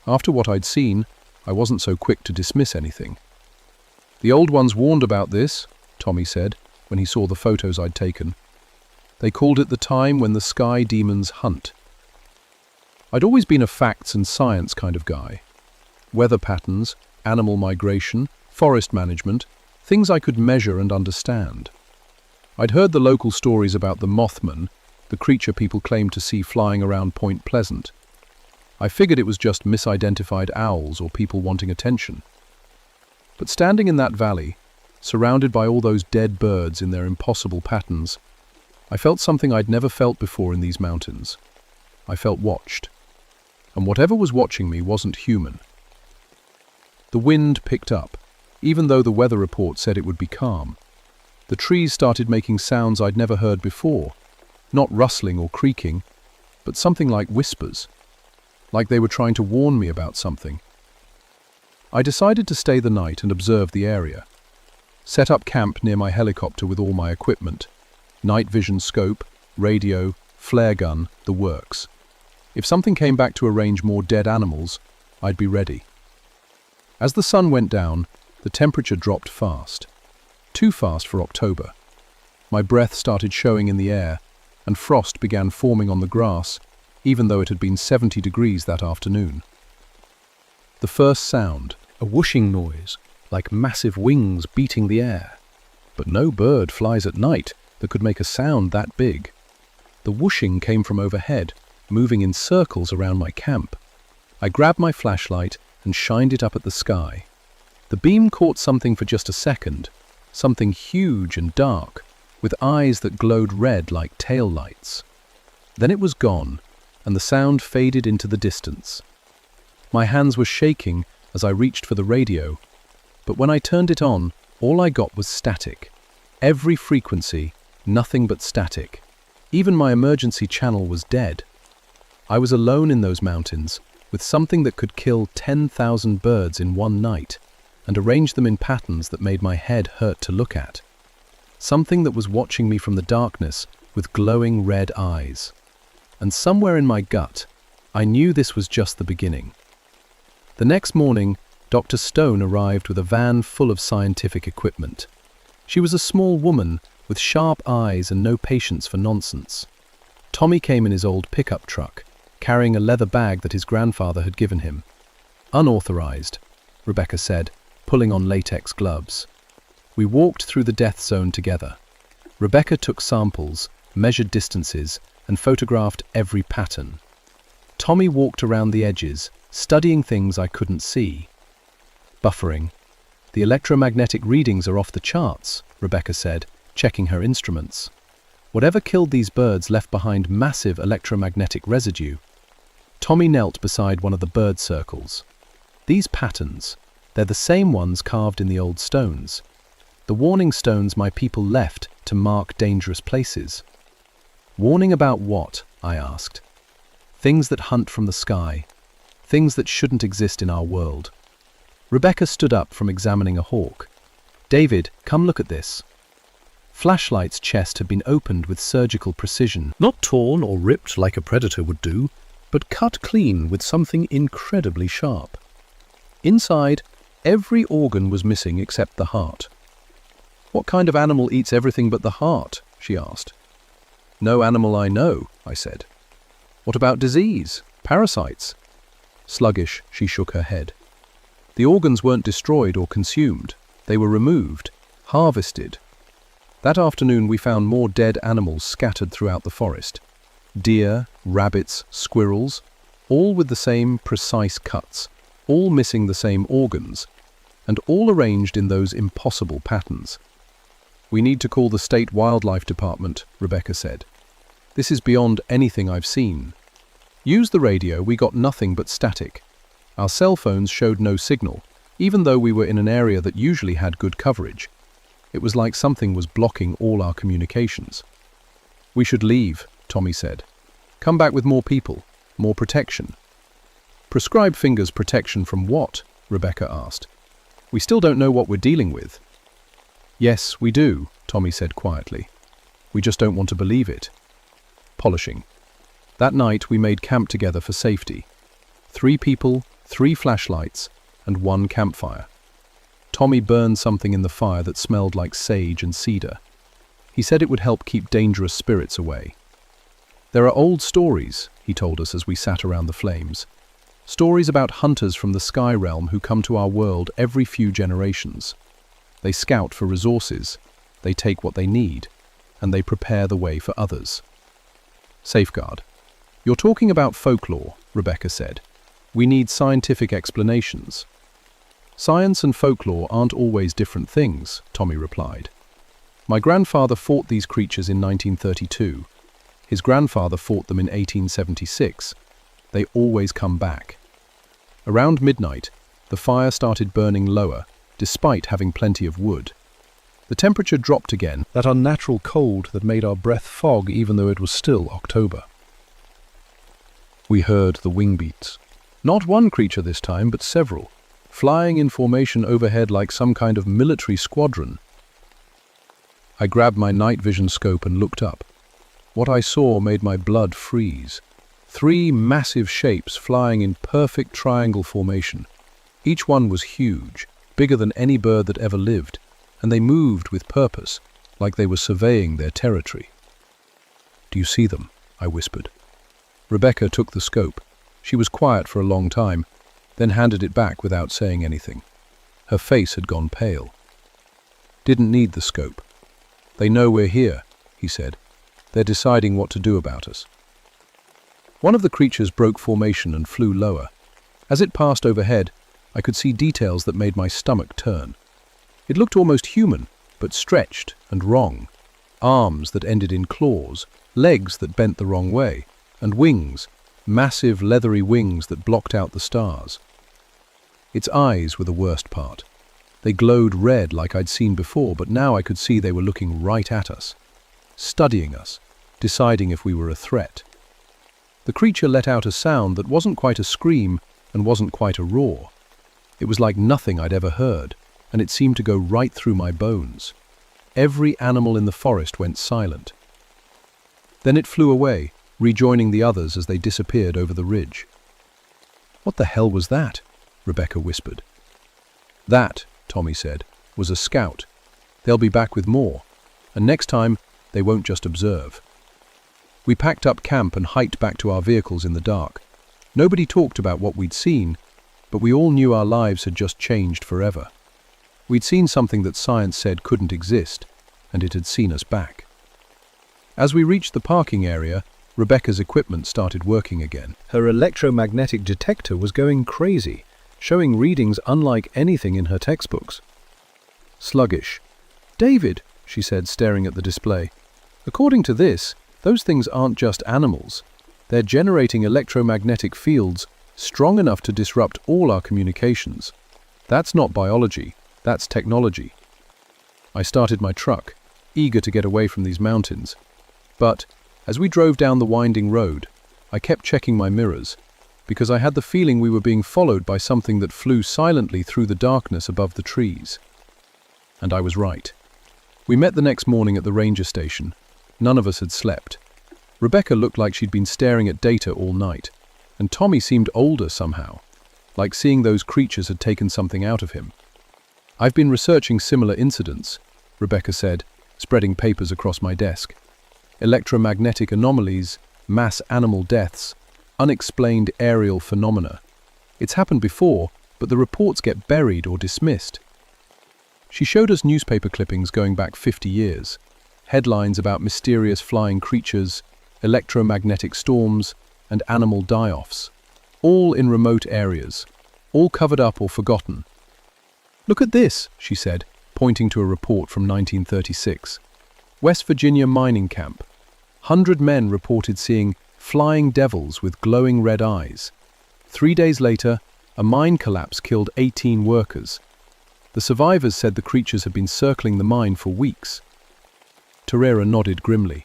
After what I'd seen, I wasn't so quick to dismiss anything. "The old ones warned about this," Tommy said, when he saw the photos I'd taken. "They called it the time when the sky demons hunt." I'd always been a facts and science kind of guy. Weather patterns, animal migration, forest management, things I could measure and understand. I'd heard the local stories about the Mothman, the creature people claimed to see flying around Point Pleasant. I figured it was just misidentified owls or people wanting attention. But standing in that valley, surrounded by all those dead birds in their impossible patterns, I felt something I'd never felt before in these mountains. I felt watched. And whatever was watching me wasn't human. The wind picked up, even though the weather report said it would be calm. The trees started making sounds I'd never heard before, not rustling or creaking, but something like whispers, like they were trying to warn me about something. I decided to stay the night and observe the area. Set up camp near my helicopter with all my equipment, night vision scope, radio, flare gun, the works. If something came back to arrange more dead animals, I'd be ready. As the sun went down, the temperature dropped fast. Too fast for October. My breath started showing in the air, and frost began forming on the grass, even though it had been 70 degrees that afternoon. The first sound, a whooshing noise, like massive wings beating the air. But no bird flies at night that could make a sound that big. The whooshing came from overhead, moving in circles around my camp. I grabbed my flashlight and shined it up at the sky. The beam caught something for just a second, something huge and dark, with eyes that glowed red like tail lights. Then it was gone, and the sound faded into the distance. My hands were shaking as I reached for the radio, but when I turned it on, all I got was static. Every frequency, nothing but static. Even my emergency channel was dead. I was alone in those mountains, with something that could kill 10,000 birds in one night, and arrange them in patterns that made my head hurt to look at. something that was watching me from the darkness with glowing red eyes. And somewhere in my gut, I knew this was just the beginning. The next morning, Dr. Stone arrived with a van full of scientific equipment. She was a small woman with sharp eyes and no patience for nonsense. Tommy came in his old pickup truck, carrying a leather bag that his grandfather had given him. Unauthorized, Rebecca said, pulling on latex gloves. We walked through the death zone together. Rebecca took samples, measured distances, and photographed every pattern. Tommy walked around the edges, studying things I couldn't see. Buffering. The electromagnetic readings are off the charts, Rebecca said, checking her instruments. Whatever killed these birds left behind massive electromagnetic residue. Tommy knelt beside one of the bird circles. These patterns, they're the same ones carved in the old stones. The warning stones my people left to mark dangerous places. Warning about what? I asked. Things that hunt from the sky. Things that shouldn't exist in our world. Rebecca stood up from examining a hawk. David, come look at this. Flashlight's chest had been opened with surgical precision. Not torn or ripped like a predator would do, but cut clean with something incredibly sharp. Inside, every organ was missing except the heart. What kind of animal eats everything but the heart? She asked. No animal I know, I said. What about disease? Parasites? Sluggish, she shook her head. The organs weren't destroyed or consumed. They were removed, harvested. That afternoon we found more dead animals scattered throughout the forest. Deer, rabbits, squirrels, all with the same precise cuts, all missing the same organs, and all arranged in those impossible patterns. We need to call the State Wildlife Department, Rebecca said. This is beyond anything I've seen. Use the radio, we got nothing but static. Our cell phones showed no signal, even though we were in an area that usually had good coverage. It was like something was blocking all our communications. We should leave, Tommy said. Come back with more people, more protection. Prescribe fingers protection from what? Rebecca asked. We still don't know what we're dealing with. Yes, we do, Tommy said quietly. We just don't want to believe it. Polishing. That night we made camp together for safety. 3 people, 3 flashlights, and 1 campfire. Tommy burned something in the fire that smelled like sage and cedar. He said it would help keep dangerous spirits away. There are old stories, he told us as we sat around the flames. Stories about hunters from the sky realm who come to our world every few generations. They scout for resources, they take what they need, and they prepare the way for others. Safeguard. You're talking about folklore, Rebecca said. We need scientific explanations. Science and folklore aren't always different things, Tommy replied. My grandfather fought these creatures in 1932. His grandfather fought them in 1876. They always come back. Around midnight, the fire started burning lower, despite having plenty of wood. The temperature dropped again, that unnatural cold that made our breath fog even though it was still October. We heard the wing beats. Not one creature this time, but several, flying in formation overhead like some kind of military squadron. I grabbed my night vision scope and looked up. What I saw made my blood freeze. 3 massive shapes flying in perfect triangle formation. Each one was huge, bigger than any bird that ever lived, and they moved with purpose, like they were surveying their territory. Do you see them? I whispered. Rebecca took the scope. She was quiet for a long time, then handed it back without saying anything. Her face had gone pale. Didn't need the scope. They know we're here, he said. They're deciding what to do about us. One of the creatures broke formation and flew lower. As it passed overhead, I could see details that made my stomach turn. It looked almost human, but stretched and wrong. Arms that ended in claws, legs that bent the wrong way, and wings, massive leathery wings that blocked out the stars. Its eyes were the worst part. They glowed red like I'd seen before, but now I could see they were looking right at us, studying us, deciding if we were a threat. The creature let out a sound that wasn't quite a scream and wasn't quite a roar. It was like nothing I'd ever heard, and it seemed to go right through my bones. Every animal in the forest went silent. Then it flew away, rejoining the others as they disappeared over the ridge. "What the hell was that?" Rebecca whispered. "That," Tommy said, "was a scout. They'll be back with more, and next time they won't just observe." We packed up camp and hiked back to our vehicles in the dark. Nobody talked about what we'd seen, but we all knew our lives had just changed forever. We'd seen something that science said couldn't exist, and it had seen us back. As we reached the parking area, Rebecca's equipment started working again. Her electromagnetic detector was going crazy, showing readings unlike anything in her textbooks. Sluggish. "David," she said, staring at the display, "according to this, those things aren't just animals. They're generating electromagnetic fields strong enough to disrupt all our communications. That's not biology, that's technology." I started my truck, eager to get away from these mountains. But as we drove down the winding road, I kept checking my mirrors, because I had the feeling we were being followed by something that flew silently through the darkness above the trees. And I was right. We met the next morning at the ranger station. None of us had slept. Rebecca looked like she'd been staring at data all night, and Tommy seemed older somehow, like seeing those creatures had taken something out of him. "I've been researching similar incidents," Rebecca said, spreading papers across my desk. "Electromagnetic anomalies, mass animal deaths, unexplained aerial phenomena. It's happened before, but the reports get buried or dismissed." She showed us newspaper clippings going back 50 years, headlines about mysterious flying creatures, electromagnetic storms, and animal die-offs, all in remote areas, all covered up or forgotten. "Look at this," she said, pointing to a report from 1936. "West Virginia mining camp. 100 men reported seeing flying devils with glowing red eyes. 3 days later, a mine collapse killed 18 workers. The survivors said the creatures had been circling the mine for weeks." Terrera nodded grimly.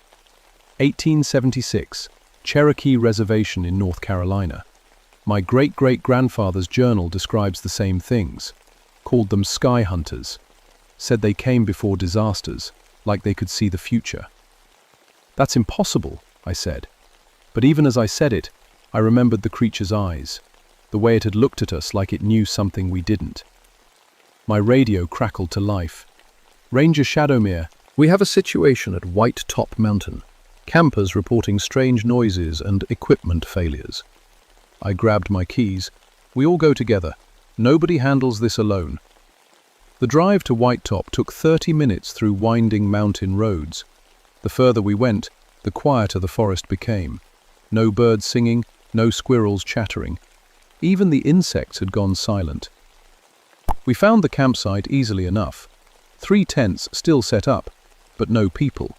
1876, Cherokee Reservation in North Carolina. My great-great-grandfather's journal describes the same things, called them sky hunters, said they came before disasters, like they could see the future. "That's impossible," I said. But even as I said it, I remembered the creature's eyes, the way it had looked at us like it knew something we didn't. My radio crackled to life. "Ranger Shadowmere, we have a situation at White Top Mountain. Campers reporting strange noises and equipment failures." I grabbed my keys. "We all go together. Nobody handles this alone." The drive to White Top took 30 minutes through winding mountain roads. The further we went, the quieter the forest became. No birds singing, no squirrels chattering. Even the insects had gone silent. We found the campsite easily enough. 3 tents still set up, but no people.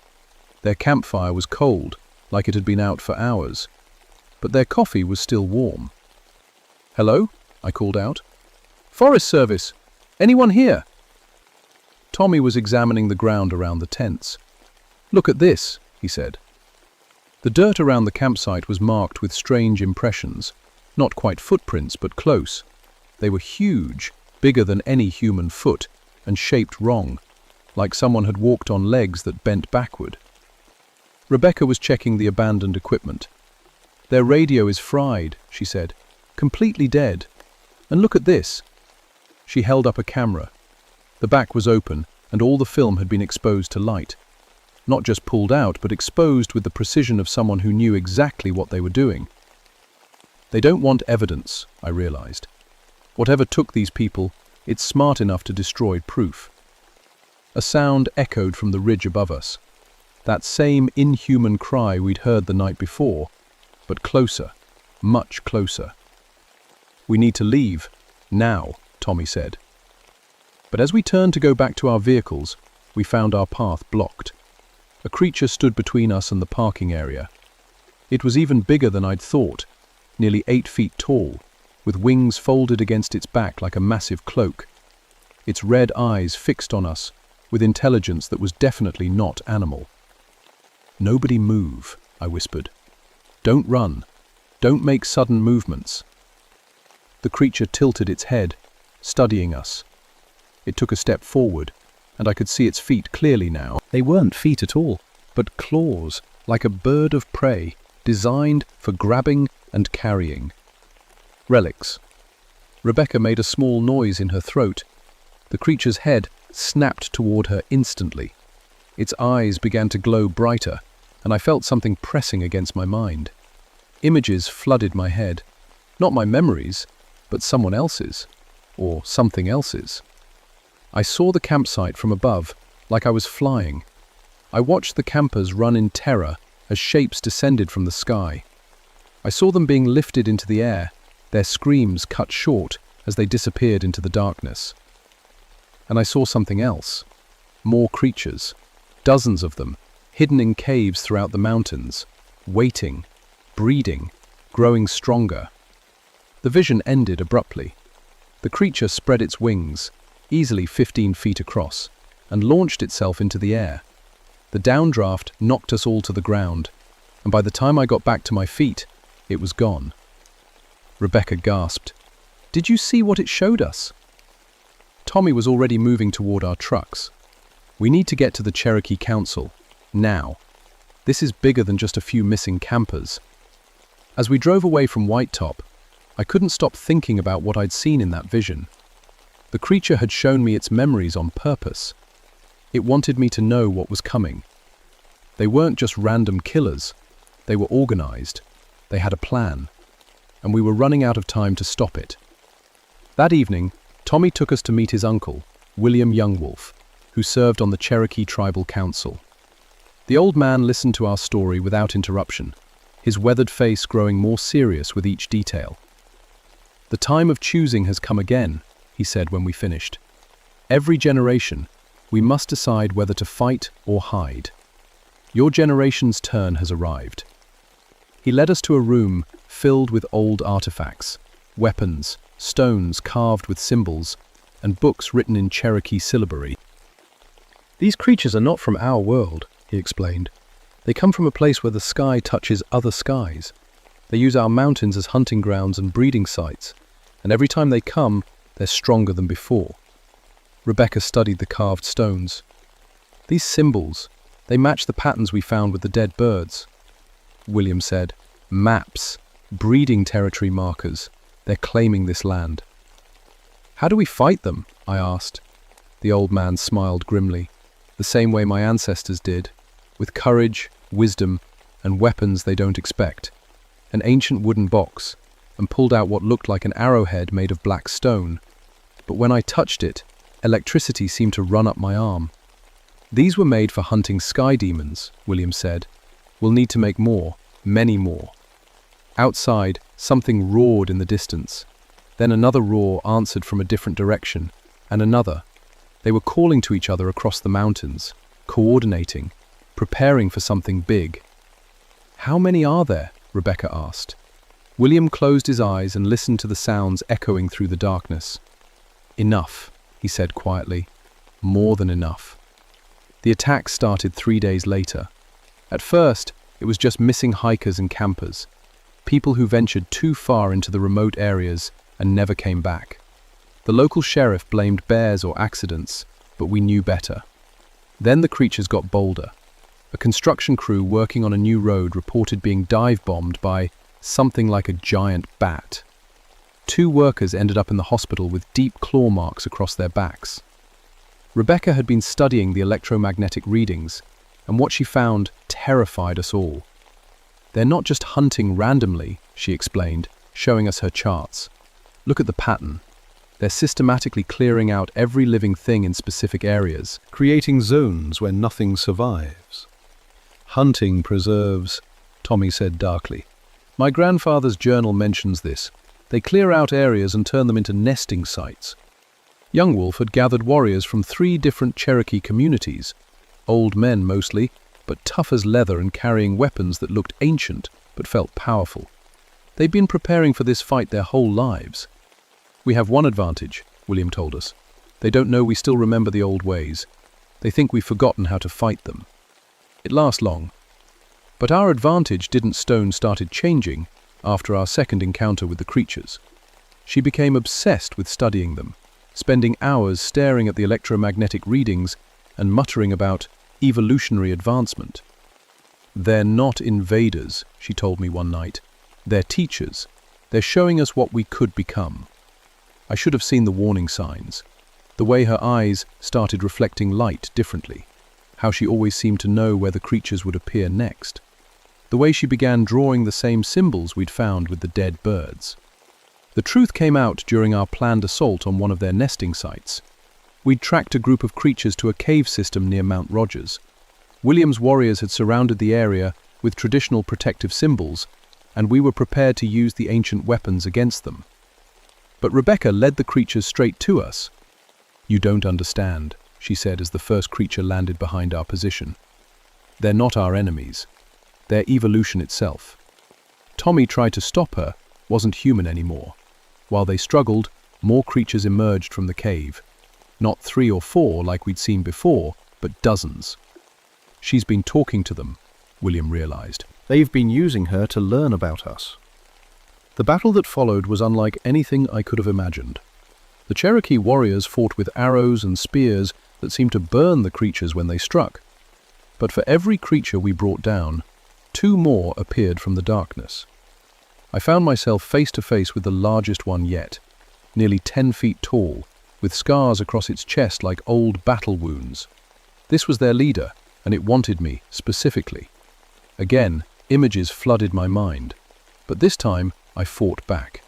Their campfire was cold, like it had been out for hours. But their coffee was still warm. "Hello?" I called out. "Forest Service! Anyone here?" Tommy was examining the ground around the tents. "Look at this," he said. The dirt around the campsite was marked with strange impressions, not quite footprints, but close. They were huge, bigger than any human foot, and shaped wrong, like someone had walked on legs that bent backward. Rebecca was checking the abandoned equipment. "Their radio is fried," she said, "completely dead. And look at this." She held up a camera. The back was open, and all the film had been exposed to light. Not just pulled out, but exposed with the precision of someone who knew exactly what they were doing. They don't want evidence, I realized. Whatever took these people, it's smart enough to destroy proof. A sound echoed from the ridge above us. That same inhuman cry we'd heard the night before, but closer, much closer. "We need to leave, now," Tommy said. But as we turned to go back to our vehicles, we found our path blocked. A creature stood between us and the parking area. It was even bigger than I'd thought, nearly 8 feet tall, with wings folded against its back like a massive cloak. Its red eyes fixed on us, with intelligence that was definitely not animal. "Nobody move," I whispered. "Don't run. Don't make sudden movements." The creature tilted its head, studying us. It took a step forward, and I could see its feet clearly now. They weren't feet at all, but claws, like a bird of prey, designed for grabbing and carrying. Relics. Rebecca made a small noise in her throat. The creature's head snapped toward her instantly. Its eyes began to glow brighter, and I felt something pressing against my mind. Images flooded my head. Not my memories, but someone else's, or something else's. I saw the campsite from above, like I was flying. I watched the campers run in terror as shapes descended from the sky. I saw them being lifted into the air, their screams cut short as they disappeared into the darkness. And I saw something else. More creatures, dozens of them, hidden in caves throughout the mountains, waiting, breeding, growing stronger. The vision ended abruptly. The creature spread its wings, easily 15 feet across, and launched itself into the air. The downdraft knocked us all to the ground, and by the time I got back to my feet, it was gone. Rebecca gasped. "Did you see what it showed us?" Tommy was already moving toward our trucks. "We need to get to the Cherokee Council, now. This is bigger than just a few missing campers." As we drove away from White Top, I couldn't stop thinking about what I'd seen in that vision. The creature had shown me its memories on purpose. It wanted me to know what was coming. They weren't just random killers. They were organized. They had a plan. And we were running out of time to stop it. That evening, Tommy took us to meet his uncle, William Youngwolf, who served on the Cherokee Tribal Council. The old man listened to our story without interruption, his weathered face growing more serious with each detail. "The time of choosing has come again," he said when we finished. "Every generation, we must decide whether to fight or hide. Your generation's turn has arrived." He led us to a room filled with old artifacts, weapons, stones carved with symbols, and books written in Cherokee syllabary. "These creatures are not from our world," he explained. "They come from a place where the sky touches other skies. They use our mountains as hunting grounds and breeding sites, and every time they come, they're stronger than before." Rebecca studied the carved stones. "These symbols, they match the patterns we found with the dead birds." William said, "Maps, breeding territory markers. They're claiming this land." "How do we fight them?" I asked. The old man smiled grimly, the same way my ancestors did, with courage, wisdom, and weapons they don't expect. An ancient wooden box, and pulled out what looked like an arrowhead made of black stone. But when I touched it, electricity seemed to run up my arm. "These were made for hunting sky demons," William said. "We'll need to make more, many more." Outside, something roared in the distance. Then another roar answered from a different direction, and another. They were calling to each other across the mountains, coordinating, preparing for something big. "How many are there?" Rebecca asked. William closed his eyes and listened to the sounds echoing through the darkness. "Enough," he said quietly. "More than enough." The attack started 3 days later. At first, it was just missing hikers and campers, people who ventured too far into the remote areas and never came back. The local sheriff blamed bears or accidents, but we knew better. Then the creatures got bolder. A construction crew working on a new road reported being dive-bombed by something like a giant bat. 2 workers ended up in the hospital with deep claw marks across their backs. Rebecca had been studying the electromagnetic readings, and what she found terrified us all. "They're not just hunting randomly," she explained, showing us her charts. "Look at the pattern. They're systematically clearing out every living thing in specific areas, Creating zones where nothing survives. Hunting preserves," Tommy said darkly. My grandfather's journal mentions this. They clear out areas and turn them into nesting sites. Youngwolf had gathered warriors from 3 different Cherokee communities, old men mostly, but tough as leather and carrying weapons that looked ancient but felt powerful. They'd been preparing for this fight their whole lives. "We have one advantage," William told us. "They don't know we still remember the old ways. They think we've forgotten how to fight them. It lasts long." But our advantage didn't. Stone started changing after our second encounter with the creatures. She became obsessed with studying them. spending hours staring at the electromagnetic readings and muttering about evolutionary advancement. "They're not invaders," she told me one night. "They're teachers. They're showing us what we could become." I should have seen the warning signs. The way her eyes started reflecting light differently. How she always seemed to know where the creatures would appear next. The way she began drawing the same symbols we'd found with the dead birds. The truth came out during our planned assault on one of their nesting sites. We'd tracked a group of creatures to a cave system near Mount Rogers. William's warriors had surrounded the area with traditional protective symbols, and we were prepared to use the ancient weapons against them. But Rebecca led the creatures straight to us. "You don't understand," she said as the first creature landed behind our position. "They're not our enemies. They're evolution itself." Tommy tried to stop her, wasn't human anymore. While they struggled, more creatures emerged from the cave. Not 3 or 4 like we'd seen before, but dozens. "She's been talking to them," William realized. They've been using her to learn about us. The battle that followed was unlike anything I could have imagined. The Cherokee warriors fought with arrows and spears that seemed to burn the creatures when they struck. But for every creature we brought down, 2 more appeared from the darkness. I found myself face to face with the largest one yet, nearly 10 feet tall, with scars across its chest like old battle wounds. This was their leader, and it wanted me, specifically. Again, images flooded my mind, but this time I fought back.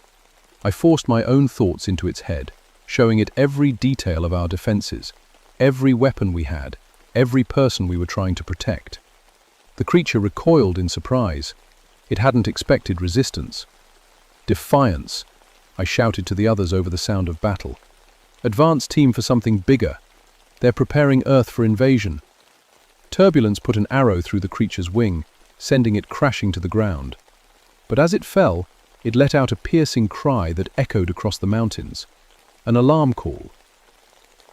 I forced my own thoughts into its head, showing it every detail of our defenses, every weapon we had, every person we were trying to protect. The creature recoiled in surprise. It hadn't expected resistance. "Defiance," I shouted to the others over the sound of battle. "Advance team for something bigger. They're preparing Earth for invasion." Turbulence put an arrow through the creature's wing, sending it crashing to the ground. But as it fell, it let out a piercing cry that echoed across the mountains. An alarm call.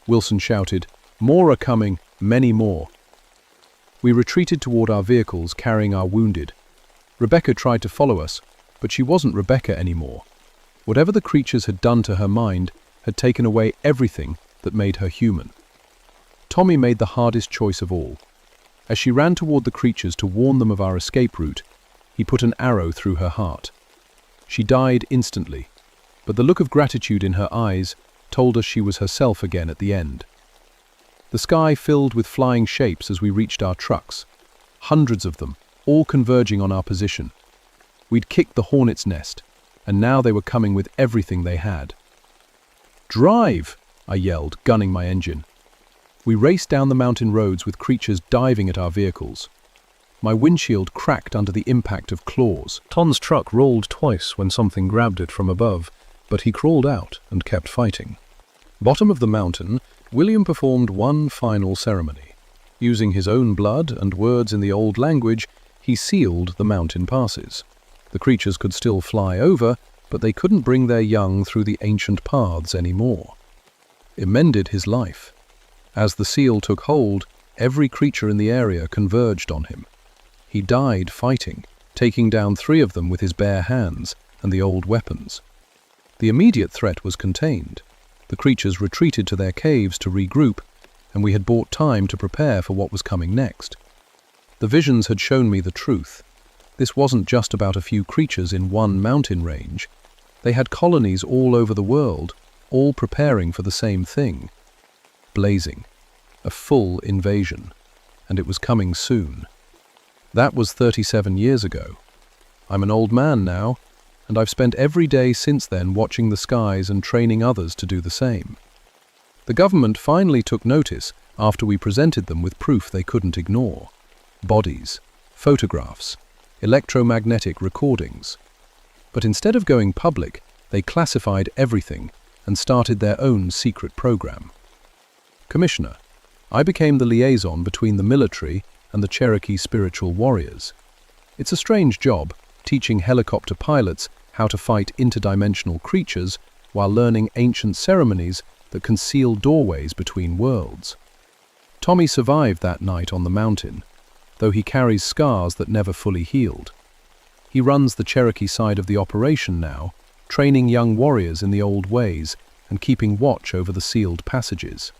Wilson shouted, "More are coming, many more." We retreated toward our vehicles, carrying our wounded. Rebecca tried to follow us, but she wasn't Rebecca anymore. Whatever the creatures had done to her mind had taken away everything that made her human. Tommy made the hardest choice of all. As she ran toward the creatures to warn them of our escape route, he put an arrow through her heart. She died instantly, but the look of gratitude in her eyes told us she was herself again at the end. The sky filled with flying shapes as we reached our trucks, hundreds of them, all converging on our position. We'd kicked the hornet's nest, and now they were coming with everything they had. "Drive!" I yelled, gunning my engine. We raced down the mountain roads with creatures diving at our vehicles. My windshield cracked under the impact of claws. Ton's truck rolled twice when something grabbed it from above, but he crawled out and kept fighting. Bottom of the mountain, William performed one final ceremony. Using his own blood and words in the old language, he sealed the mountain passes. The creatures could still fly over, but they couldn't bring their young through the ancient paths anymore. It mended his life. As the seal took hold, every creature in the area converged on him. He died fighting, taking down 3 of them with his bare hands and the old weapons. The immediate threat was contained. The creatures retreated to their caves to regroup, and we had bought time to prepare for what was coming next. The visions had shown me the truth. This wasn't just about a few creatures in one mountain range. They had colonies all over the world, all preparing for the same thing. Blazing. A full invasion. And it was coming soon. That was 37 years ago. I'm an old man now, and I've spent every day since then watching the skies and training others to do the same. The government finally took notice after we presented them with proof they couldn't ignore. Bodies, photographs, electromagnetic recordings. But instead of going public, they classified everything and started their own secret program. Commissioner, I became the liaison between the military and the Cherokee spiritual warriors. It's a strange job, teaching helicopter pilots how to fight interdimensional creatures while learning ancient ceremonies that conceal doorways between worlds. Tommy survived that night on the mountain, though he carries scars that never fully healed. He runs the Cherokee side of the operation now, training young warriors in the old ways and keeping watch over the sealed passages.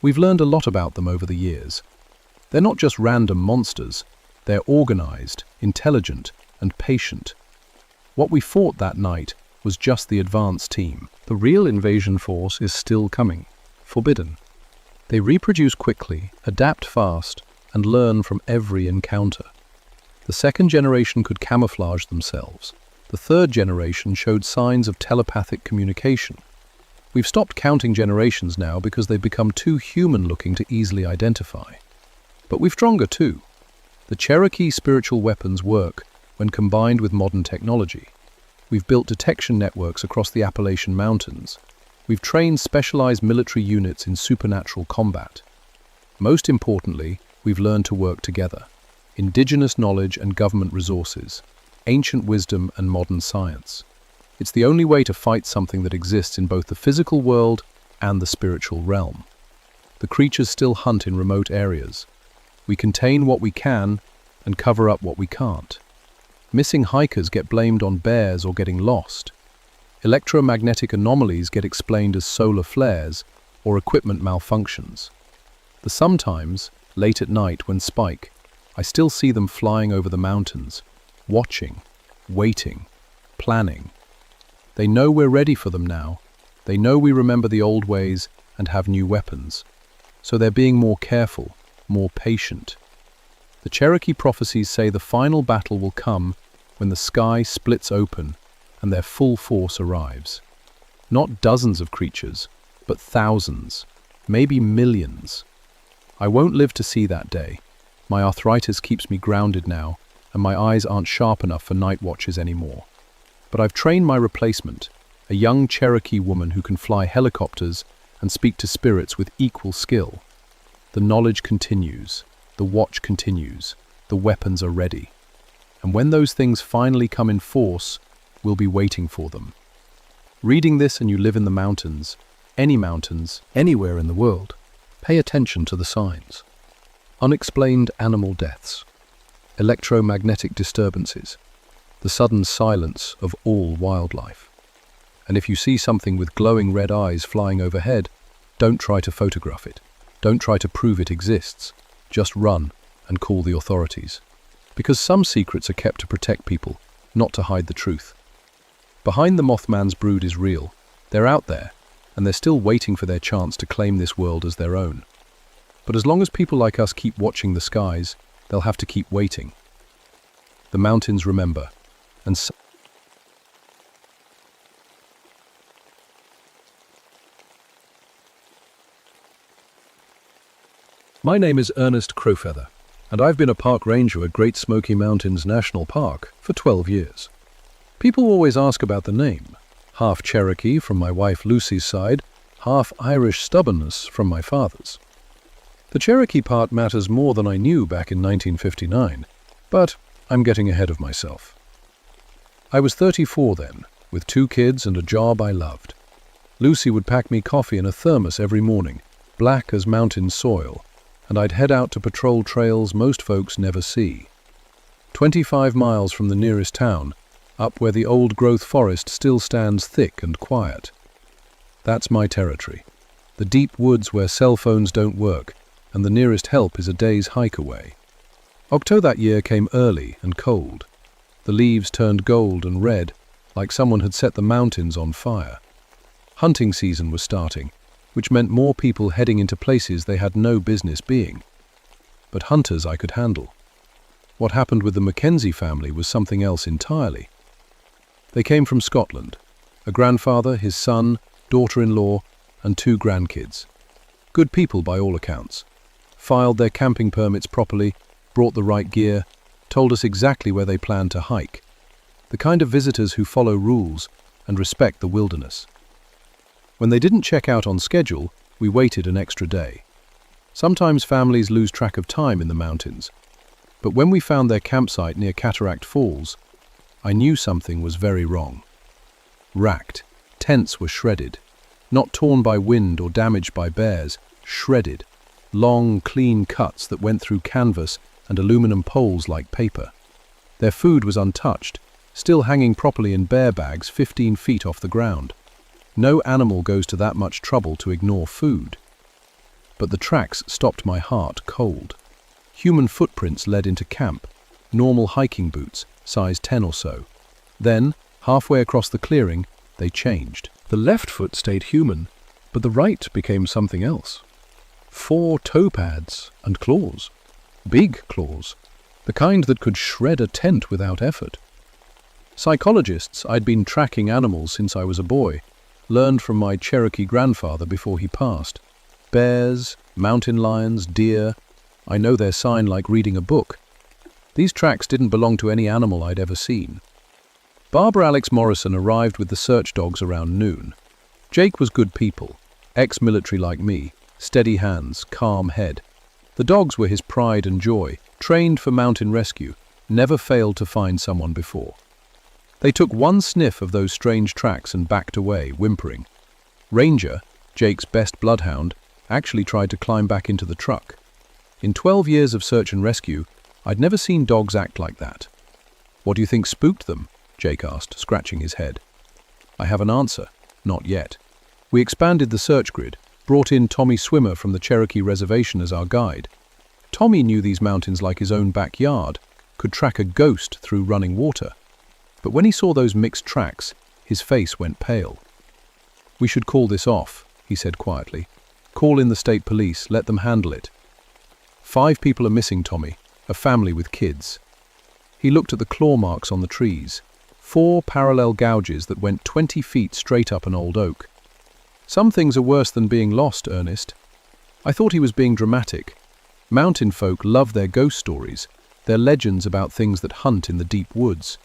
We've learned a lot about them over the years. They're not just random monsters, they're organized, intelligent, and patient. What we fought that night was just the advance team. The real invasion force is still coming, forbidden. They reproduce quickly, adapt fast, and learn from every encounter. The second generation could camouflage themselves. The third generation showed signs of telepathic communication. We've stopped counting generations now because they've become too human-looking to easily identify. But we're stronger too. The Cherokee spiritual weapons work when combined with modern technology. We've built detection networks across the Appalachian Mountains. We've trained specialized military units in supernatural combat. Most importantly, we've learned to work together. Indigenous knowledge and government resources, ancient wisdom and modern science. It's the only way to fight something that exists in both the physical world and the spiritual realm. The creatures still hunt in remote areas. We contain what we can and cover up what we can't. Missing hikers get blamed on bears or getting lost. Electromagnetic anomalies get explained as solar flares or equipment malfunctions. Sometimes, late at night when spike, I still see them flying over the mountains, watching, waiting, planning. They know we're ready for them now. They know we remember the old ways and have new weapons. So they're being more careful, more patient. The Cherokee prophecies say the final battle will come when the sky splits open and their full force arrives. Not dozens of creatures, but thousands, maybe millions. I won't live to see that day. My arthritis keeps me grounded now, and my eyes aren't sharp enough for night watches anymore. But I've trained my replacement, a young Cherokee woman who can fly helicopters and speak to spirits with equal skill. The knowledge continues, the watch continues, the weapons are ready. And when those things finally come in force, we'll be waiting for them. Reading this and you live in the mountains, anywhere in the world, pay attention to the signs. Unexplained animal deaths, electromagnetic disturbances, the sudden silence of all wildlife. And if you see something with glowing red eyes flying overhead, don't try to photograph it. Don't try to prove it exists. Just run and call the authorities. Because some secrets are kept to protect people, not to hide the truth. Behind the Mothman's brood is real. They're out there, and they're still waiting for their chance to claim this world as their own. But as long as people like us keep watching the skies, they'll have to keep waiting. The mountains remember, and My name is Ernest Crowfeather, and I've been a park ranger at Great Smoky Mountains National Park for 12 years. People always ask about the name. Half Cherokee from my wife Lucy's side, half Irish stubbornness from my father's. The Cherokee part matters more than I knew back in 1959, but I'm getting ahead of myself. I was 34 then, with 2 kids and a job I loved. Lucy would pack me coffee in a thermos every morning, black as mountain soil, and I'd head out to patrol trails most folks never see. 25 miles from the nearest town, up where the old-growth forest still stands thick and quiet. That's my territory, the deep woods where cell phones don't work, and the nearest help is a day's hike away. October that year came early and cold. The leaves turned gold and red, like someone had set the mountains on fire. Hunting season was starting, which meant more people heading into places they had no business being. But hunters I could handle. What happened with the Mackenzie family was something else entirely. They came from Scotland, a grandfather, his son, daughter-in-law, and 2 grandkids. Good people by all accounts. Filed their camping permits properly, brought the right gear, told us exactly where they planned to hike. The kind of visitors who follow rules and respect the wilderness. When they didn't check out on schedule, we waited an extra day. Sometimes families lose track of time in the mountains, but when we found their campsite near Cataract Falls, I knew something was very wrong. Racked, tents were shredded, not torn by wind or damaged by bears, shredded, long, clean cuts that went through canvas and aluminum poles like paper. Their food was untouched, still hanging properly in bear bags 15 feet off the ground. No animal goes to that much trouble to ignore food. But the tracks stopped my heart cold. Human footprints led into camp, normal hiking boots, size 10 or so. Then, halfway across the clearing, they changed. The left foot stayed human, but the right became something else. 4 toe pads and claws. Big claws. The kind that could shred a tent without effort. Psychologists, I'd been tracking animals since I was a boy, learned from my Cherokee grandfather before he passed. Bears, mountain lions, deer. I know their sign like reading a book. These tracks didn't belong to any animal I'd ever seen. Barbara Alex Morrison arrived with the search dogs around noon. Jake was good people, ex-military like me, steady hands, calm head. The dogs were his pride and joy, trained for mountain rescue, never failed to find someone before. They took one sniff of those strange tracks and backed away, whimpering. Ranger, Jake's best bloodhound, actually tried to climb back into the truck. In 12 years of search and rescue, I'd never seen dogs act like that. "What do you think spooked them?" Jake asked, scratching his head. I have an answer. Not yet. We expanded the search grid, brought in Tommy Swimmer from the Cherokee Reservation as our guide. Tommy knew these mountains like his own backyard, could track a ghost through running water. But when he saw those mixed tracks, his face went pale. "We should call this off," he said quietly. "Call in the state police, let them handle it. 5 people are missing, Tommy, a family with kids." He looked at the claw marks on the trees, 4 parallel gouges that went 20 feet straight up an old oak. "Some things are worse than being lost, Ernest." I thought he was being dramatic. Mountain folk love their ghost stories, their legends about things that hunt in the deep woods.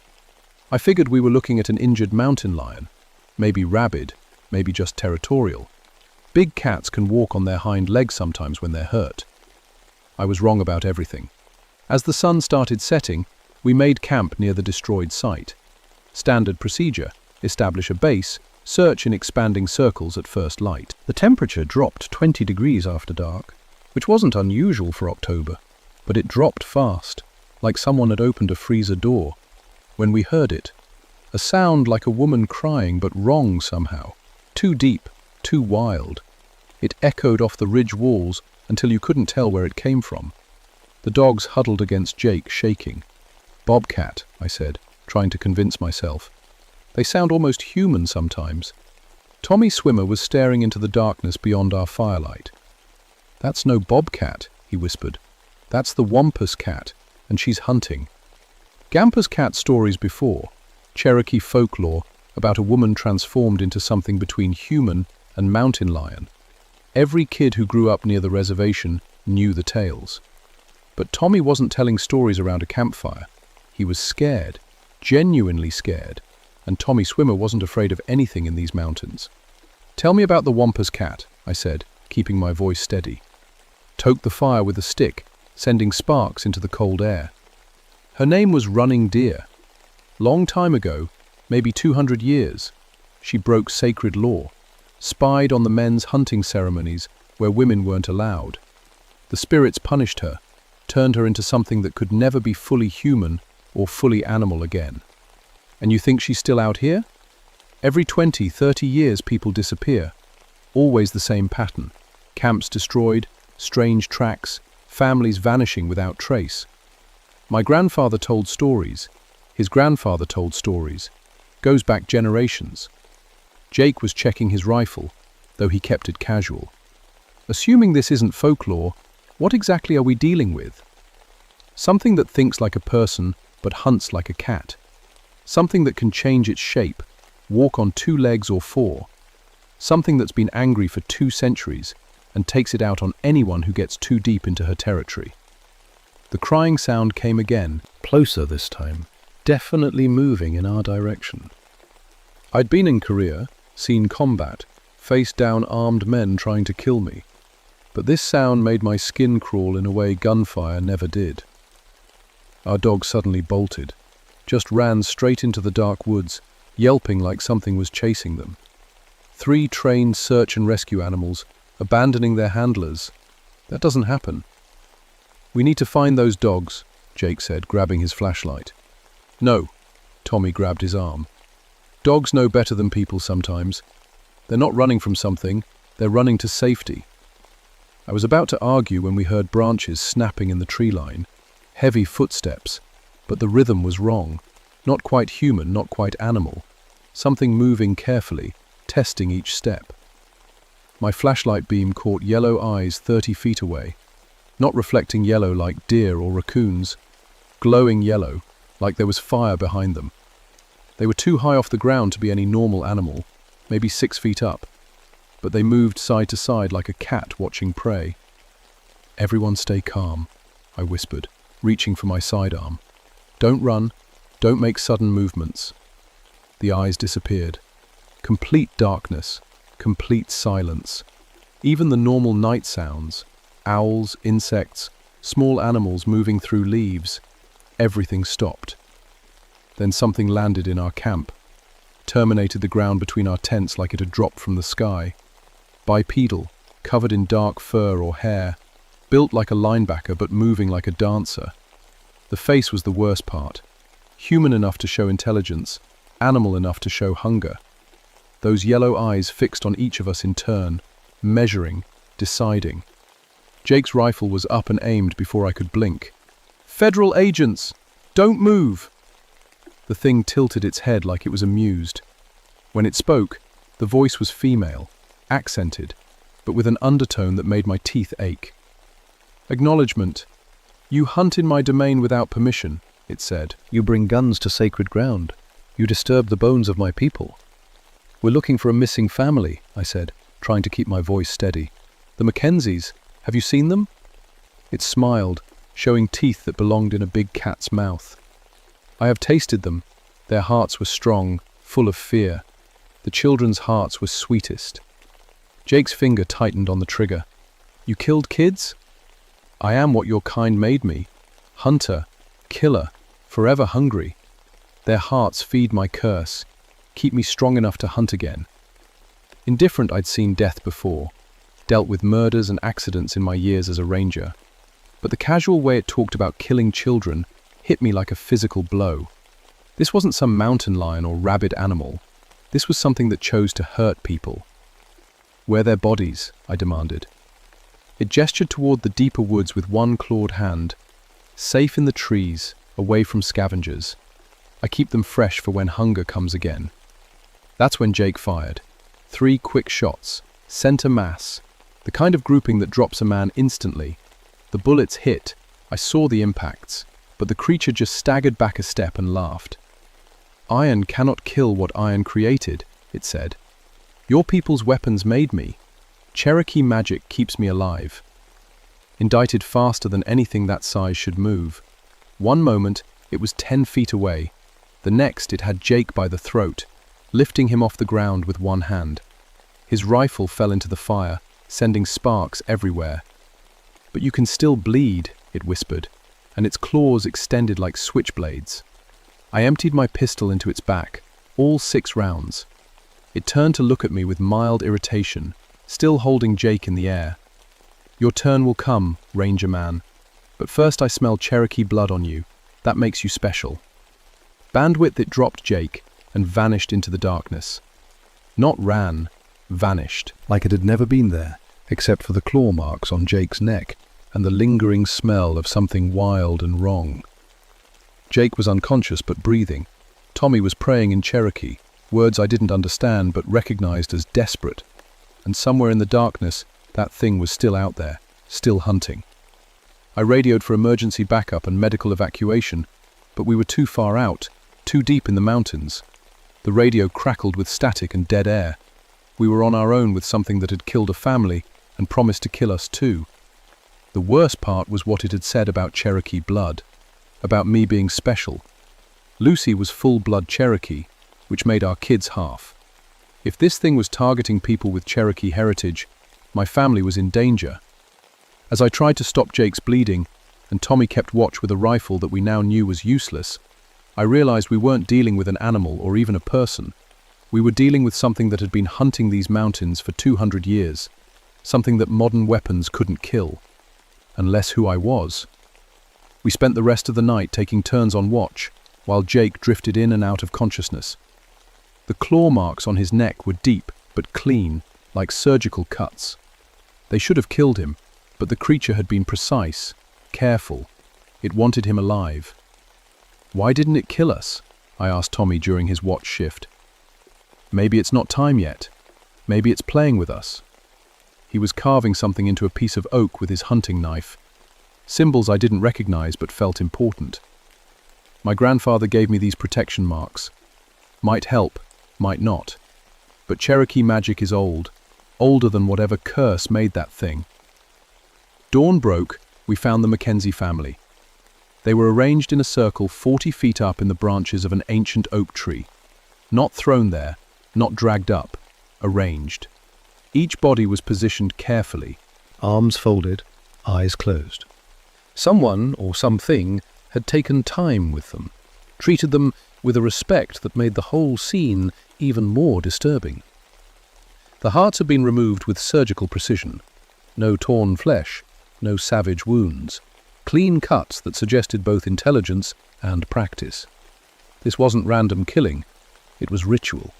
I figured we were looking at an injured mountain lion, maybe rabid, maybe just territorial. Big cats can walk on their hind legs sometimes when they're hurt. I was wrong about everything. As the sun started setting, we made camp near the destroyed site. Standard procedure: establish a base, search in expanding circles at first light. The temperature dropped 20 degrees after dark, which wasn't unusual for October, but it dropped fast, like someone had opened a freezer door. When we heard it, a sound like a woman crying but wrong somehow, too deep, too wild. It echoed off the ridge walls until you couldn't tell where it came from. The dogs huddled against Jake, shaking. "Bobcat," I said, trying to convince myself. "They sound almost human sometimes." Tommy Swimmer was staring into the darkness beyond our firelight. "That's no bobcat," he whispered. "That's the wampus cat, and she's hunting." Gampus cat stories before, Cherokee folklore about a woman transformed into something between human and mountain lion. Every kid who grew up near the reservation knew the tales. But Tommy wasn't telling stories around a campfire. He was scared, genuinely scared, and Tommy Swimmer wasn't afraid of anything in these mountains. "Tell me about the wampus cat," I said, keeping my voice steady. Toked the fire with a stick, sending sparks into the cold air. Her name was Running Deer. Long time ago, maybe 200 years, she broke sacred law, spied on the men's hunting ceremonies where women weren't allowed. The spirits punished her, turned her into something that could never be fully human or fully animal again. And you think she's still out here? Every 20, 30 years people disappear. Always the same pattern. Camps destroyed, strange tracks, families vanishing without trace. My grandfather told stories. His grandfather told stories. Goes back generations. Jake was checking his rifle, though he kept it casual. Assuming this isn't folklore, what exactly are we dealing with? Something that thinks like a person but hunts like a cat. Something that can change its shape, walk on 2 legs or 4. Something that's been angry for 2 centuries and takes it out on anyone who gets too deep into her territory. The crying sound came again, closer this time, definitely moving in our direction. I'd been in Korea, seen combat, faced down armed men trying to kill me, but this sound made my skin crawl in a way gunfire never did. Our dog suddenly bolted, just ran straight into the dark woods, yelping like something was chasing them. 3 trained search and rescue animals abandoning their handlers. That doesn't happen. "We need to find those dogs," Jake said, grabbing his flashlight. "No," Tommy grabbed his arm. "Dogs know better than people sometimes. They're not running from something, they're running to safety. I was about to argue when we heard branches snapping in the tree line, heavy footsteps, but the rhythm was wrong. Not quite human, not quite animal. Something moving carefully, testing each step. My flashlight beam caught yellow eyes 30 feet away, not reflecting yellow like deer or raccoons, glowing yellow, like there was fire behind them. They were too high off the ground to be any normal animal, maybe 6 feet up, but they moved side to side like a cat watching prey. "Everyone stay calm," I whispered, reaching for my sidearm. "Don't run, don't make sudden movements." The eyes disappeared. Complete darkness, complete silence. Even the normal night sounds, owls, insects, small animals moving through leaves, everything stopped. Then something landed in our camp, terminated the ground between our tents like it had dropped from the sky. Bipedal, covered in dark fur or hair, built like a linebacker but moving like a dancer. The face was the worst part. Human enough to show intelligence, animal enough to show hunger. Those yellow eyes fixed on each of us in turn, measuring, deciding. Jake's rifle was up and aimed before I could blink. "Federal agents! Don't move!" The thing tilted its head like it was amused. When it spoke, the voice was female, accented, but with an undertone that made my teeth ache. "Acknowledgement. You hunt in my domain without permission," it said. "You bring guns to sacred ground. You disturb the bones of my people." "We're looking for a missing family," I said, trying to keep my voice steady. "The Mackenzies. Have you seen them?" It smiled, showing teeth that belonged in a big cat's mouth. "I have tasted them. Their hearts were strong, full of fear. The children's hearts were sweetest." Jake's finger tightened on the trigger. "You killed kids?" "I am what your kind made me. Hunter, killer, forever hungry. Their hearts feed my curse, keep me strong enough to hunt again." Indifferent, I'd seen death before, dealt with murders and accidents in my years as a ranger. But the casual way it talked about killing children hit me like a physical blow. This wasn't some mountain lion or rabid animal. This was something that chose to hurt people. "Where their bodies?" I demanded. It gestured toward the deeper woods with one clawed hand. "Safe in the trees, away from scavengers. I keep them fresh for when hunger comes again." That's when Jake fired. 3 quick shots, center mass, the kind of grouping that drops a man instantly. The bullets hit, I saw the impacts, but the creature just staggered back a step and laughed. "Iron cannot kill what iron created," it said. "Your people's weapons made me. Cherokee magic keeps me alive." Indicted faster than anything that size should move. One moment, it was 10 feet away. The next, it had Jake by the throat, lifting him off the ground with one hand. His rifle fell into the fire, sending sparks everywhere. "But you can still bleed," it whispered, and its claws extended like switchblades. I emptied my pistol into its back, all 6 rounds. It turned to look at me with mild irritation, still holding Jake in the air. "Your turn will come, Ranger Man. But first I smell Cherokee blood on you. That makes you special." Bandwidth, it dropped Jake and vanished into the darkness. Not ran, vanished. Like it had never been there, except for the claw marks on Jake's neck and the lingering smell of something wild and wrong. Jake was unconscious but breathing. Tommy was praying in Cherokee, words I didn't understand but recognized as desperate. And somewhere in the darkness, that thing was still out there, still hunting. I radioed for emergency backup and medical evacuation, but we were too far out, too deep in the mountains. The radio crackled with static and dead air. We were on our own with something that had killed a family and promised to kill us too. The worst part was what it had said about Cherokee blood, about me being special. Lucy was full-blood Cherokee, which made our kids half. If this thing was targeting people with Cherokee heritage, my family was in danger. As I tried to stop Jake's bleeding, and Tommy kept watch with a rifle that we now knew was useless, I realized we weren't dealing with an animal or even a person. We were dealing with something that had been hunting these mountains for 200 years, something that modern weapons couldn't kill. Unless who I was. We spent the rest of the night taking turns on watch, while Jake drifted in and out of consciousness. The claw marks on his neck were deep, but clean, like surgical cuts. They should have killed him, but the creature had been precise, careful. It wanted him alive. "Why didn't it kill us?" I asked Tommy during his watch shift. "Maybe it's not time yet. Maybe it's playing with us." He was carving something into a piece of oak with his hunting knife. Symbols I didn't recognize but felt important. My grandfather gave me these protection marks. Might help, might not. But Cherokee magic is old, older than whatever curse made that thing. Dawn broke, we found the Mackenzie family. They were arranged in a circle 40 feet up in the branches of an ancient oak tree. Not thrown there, not dragged up, arranged. Each body was positioned carefully, Arms folded, eyes closed. Someone, or something, had taken time with them, treated them with a respect that made the whole scene even more disturbing. The hearts had been removed with surgical precision. No torn flesh, no savage wounds. Clean cuts that suggested both intelligence and practice. This wasn't random killing, it was ritual.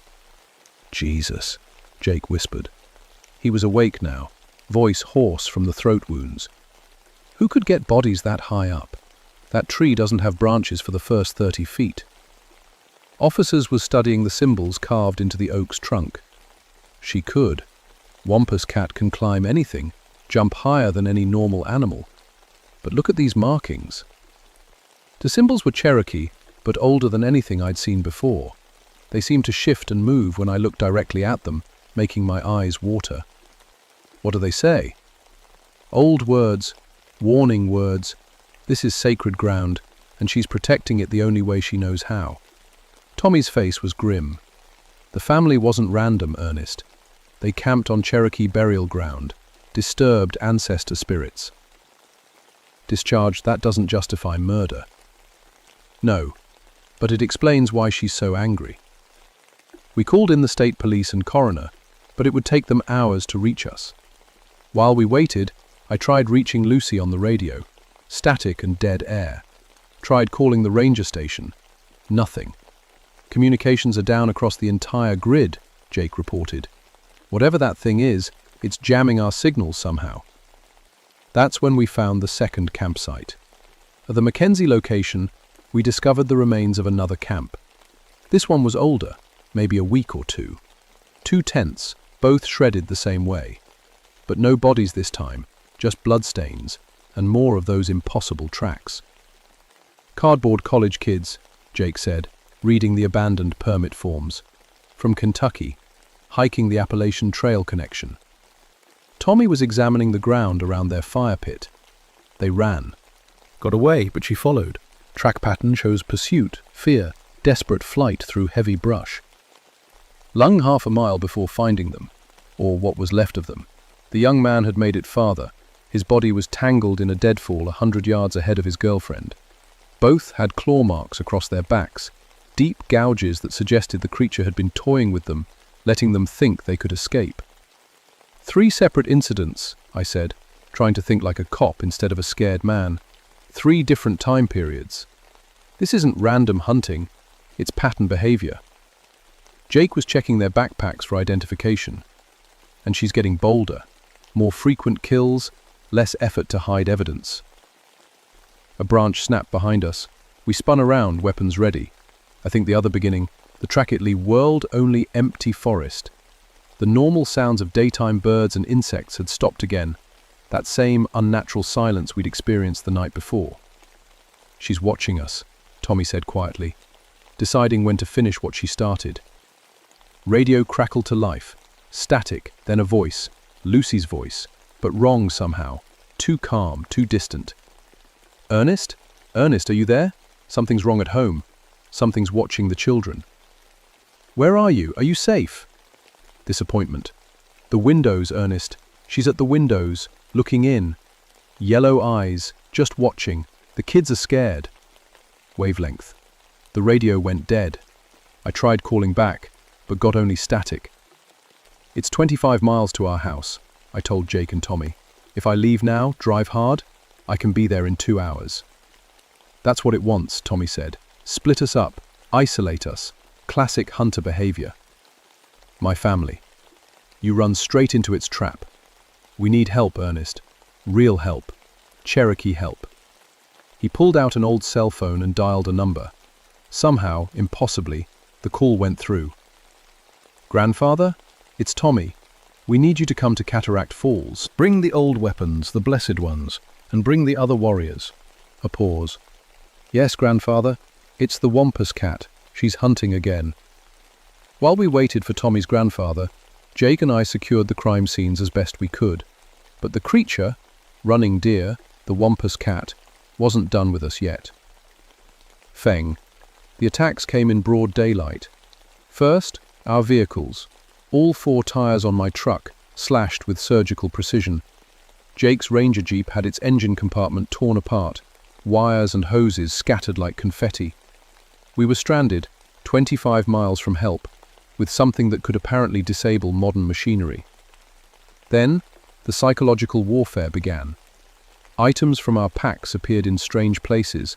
"Jesus," Jake whispered. He was awake now, voice hoarse from the throat wounds. Who could get bodies that high up? That tree doesn't have branches for the first 30 feet. Officers were studying the symbols carved into the oak's trunk. She could. Wampus cat can climb anything, jump higher than any normal animal. But look at these markings. The symbols were Cherokee, but older than anything I'd seen before. They seemed to shift and move when I looked directly at them, making my eyes water. What do they say? Old words, warning words. This is sacred ground, and she's protecting it the only way she knows how. Tommy's face was grim. The family wasn't random, Ernest. They camped on Cherokee burial ground, disturbed ancestor spirits. Discharge, that doesn't justify murder. No, but it explains why she's so angry. We called in the state police and coroner, but it would take them hours to reach us. While we waited, I tried reaching Lucy on the radio. Static and dead air. Tried calling the ranger station. Nothing. Communications are down across the entire grid, Jake reported. Whatever that thing is, it's jamming our signals somehow. That's when we found the second campsite. At the Mackenzie location, we discovered the remains of another camp. This one was older, maybe a week or two. 2 tents, both shredded the same way. But no bodies this time, just bloodstains, and more of those impossible tracks. "Cardboard college kids," Jake said, reading the abandoned permit forms. "From Kentucky, hiking the Appalachian Trail connection." Tommy was examining the ground around their fire pit. They ran. Got away, but she followed. Track pattern shows pursuit, fear, desperate flight through heavy brush. Lung half a mile before finding them, or what was left of them. The young man had made it farther. His body was tangled in a deadfall 100 yards ahead of his girlfriend. Both had claw marks across their backs, deep gouges that suggested the creature had been toying with them, letting them think they could escape. 3 separate incidents, I said, trying to think like a cop instead of a scared man. 3 different time periods. This isn't random hunting, it's pattern behavior. Jake was checking their backpacks for identification. And she's getting bolder. More frequent kills, less effort to hide evidence. A branch snapped behind us. We spun around, weapons ready. I think the other beginning, the Tracketly world-only empty forest. The normal sounds of daytime birds and insects had stopped again, that same unnatural silence we'd experienced the night before. "She's watching us," Tommy said quietly, deciding when to finish what she started. Radio crackled to life, static, then a voice, Lucy's voice, but wrong somehow, too calm, too distant. "Ernest? Ernest, are you there? Something's wrong at home. Something's watching the children." "Where are you? Are you safe?" Disappointment. "The windows, Ernest. She's at the windows, looking in. Yellow eyes, just watching. The kids are scared." Wavelength. The radio went dead. I tried calling back, but got only static. "It's 25 miles to our house," I told Jake and Tommy. "If I leave now, drive hard, I can be there in 2 hours." "That's what it wants," Tommy said. "Split us up, isolate us. Classic hunter behavior." My family. You run straight into its trap. We need help, Ernest. Real help. Cherokee help. He pulled out an old cell phone and dialed a number. Somehow, impossibly, the call went through. Grandfather? It's Tommy. We need you to come to Cataract Falls. Bring the old weapons, the blessed ones, and bring the other warriors. A pause. Yes, Grandfather. It's the Wampus cat. She's hunting again. While we waited for Tommy's grandfather, Jake and I secured the crime scenes as best we could. But the creature, running deer, the Wampus cat, wasn't done with us yet. Feng. The attacks came in broad daylight. First, our vehicles. All 4 tires on my truck, slashed with surgical precision. Jake's Ranger Jeep had its engine compartment torn apart, wires and hoses scattered like confetti. We were stranded, 25 miles from help, with something that could apparently disable modern machinery. Then, the psychological warfare began. Items from our packs appeared in strange places.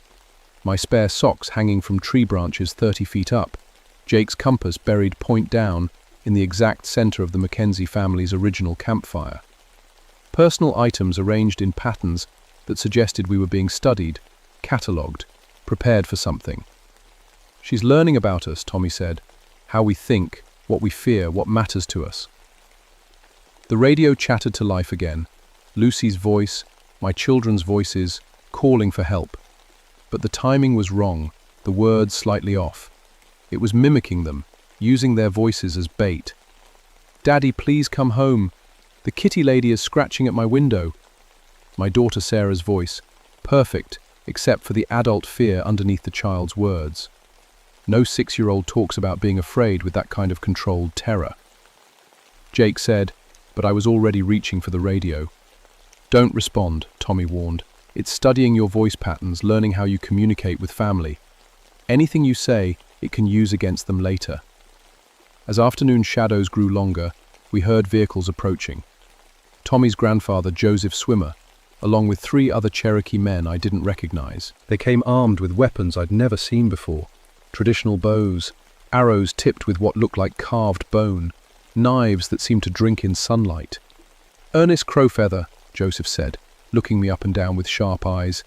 My spare socks hanging from tree branches 30 feet up, Jake's compass buried point down in the exact center of the Mackenzie family's original campfire. Personal items arranged in patterns that suggested we were being studied, catalogued, prepared for something. She's learning about us, Tommy said. How we think, what we fear, what matters to us. The radio chattered to life again. Lucy's voice, my children's voices, calling for help. But the timing was wrong, the words slightly off. It was mimicking them, using their voices as bait. Daddy, please come home. The kitty lady is scratching at my window. My daughter Sarah's voice, perfect, except for the adult fear underneath the child's words. No 6-year-old talks about being afraid with that kind of controlled terror. Jake said, but I was already reaching for the radio. Don't respond, Tommy warned. It's studying your voice patterns, learning how you communicate with family. Anything you say, it can use against them later. As afternoon shadows grew longer, we heard vehicles approaching. Tommy's grandfather, Joseph Swimmer, along with 3 other Cherokee men I didn't recognize. They came armed with weapons I'd never seen before. Traditional bows, arrows tipped with what looked like carved bone, knives that seemed to drink in sunlight. Ernest Crowfeather, Joseph said, looking me up and down with sharp eyes.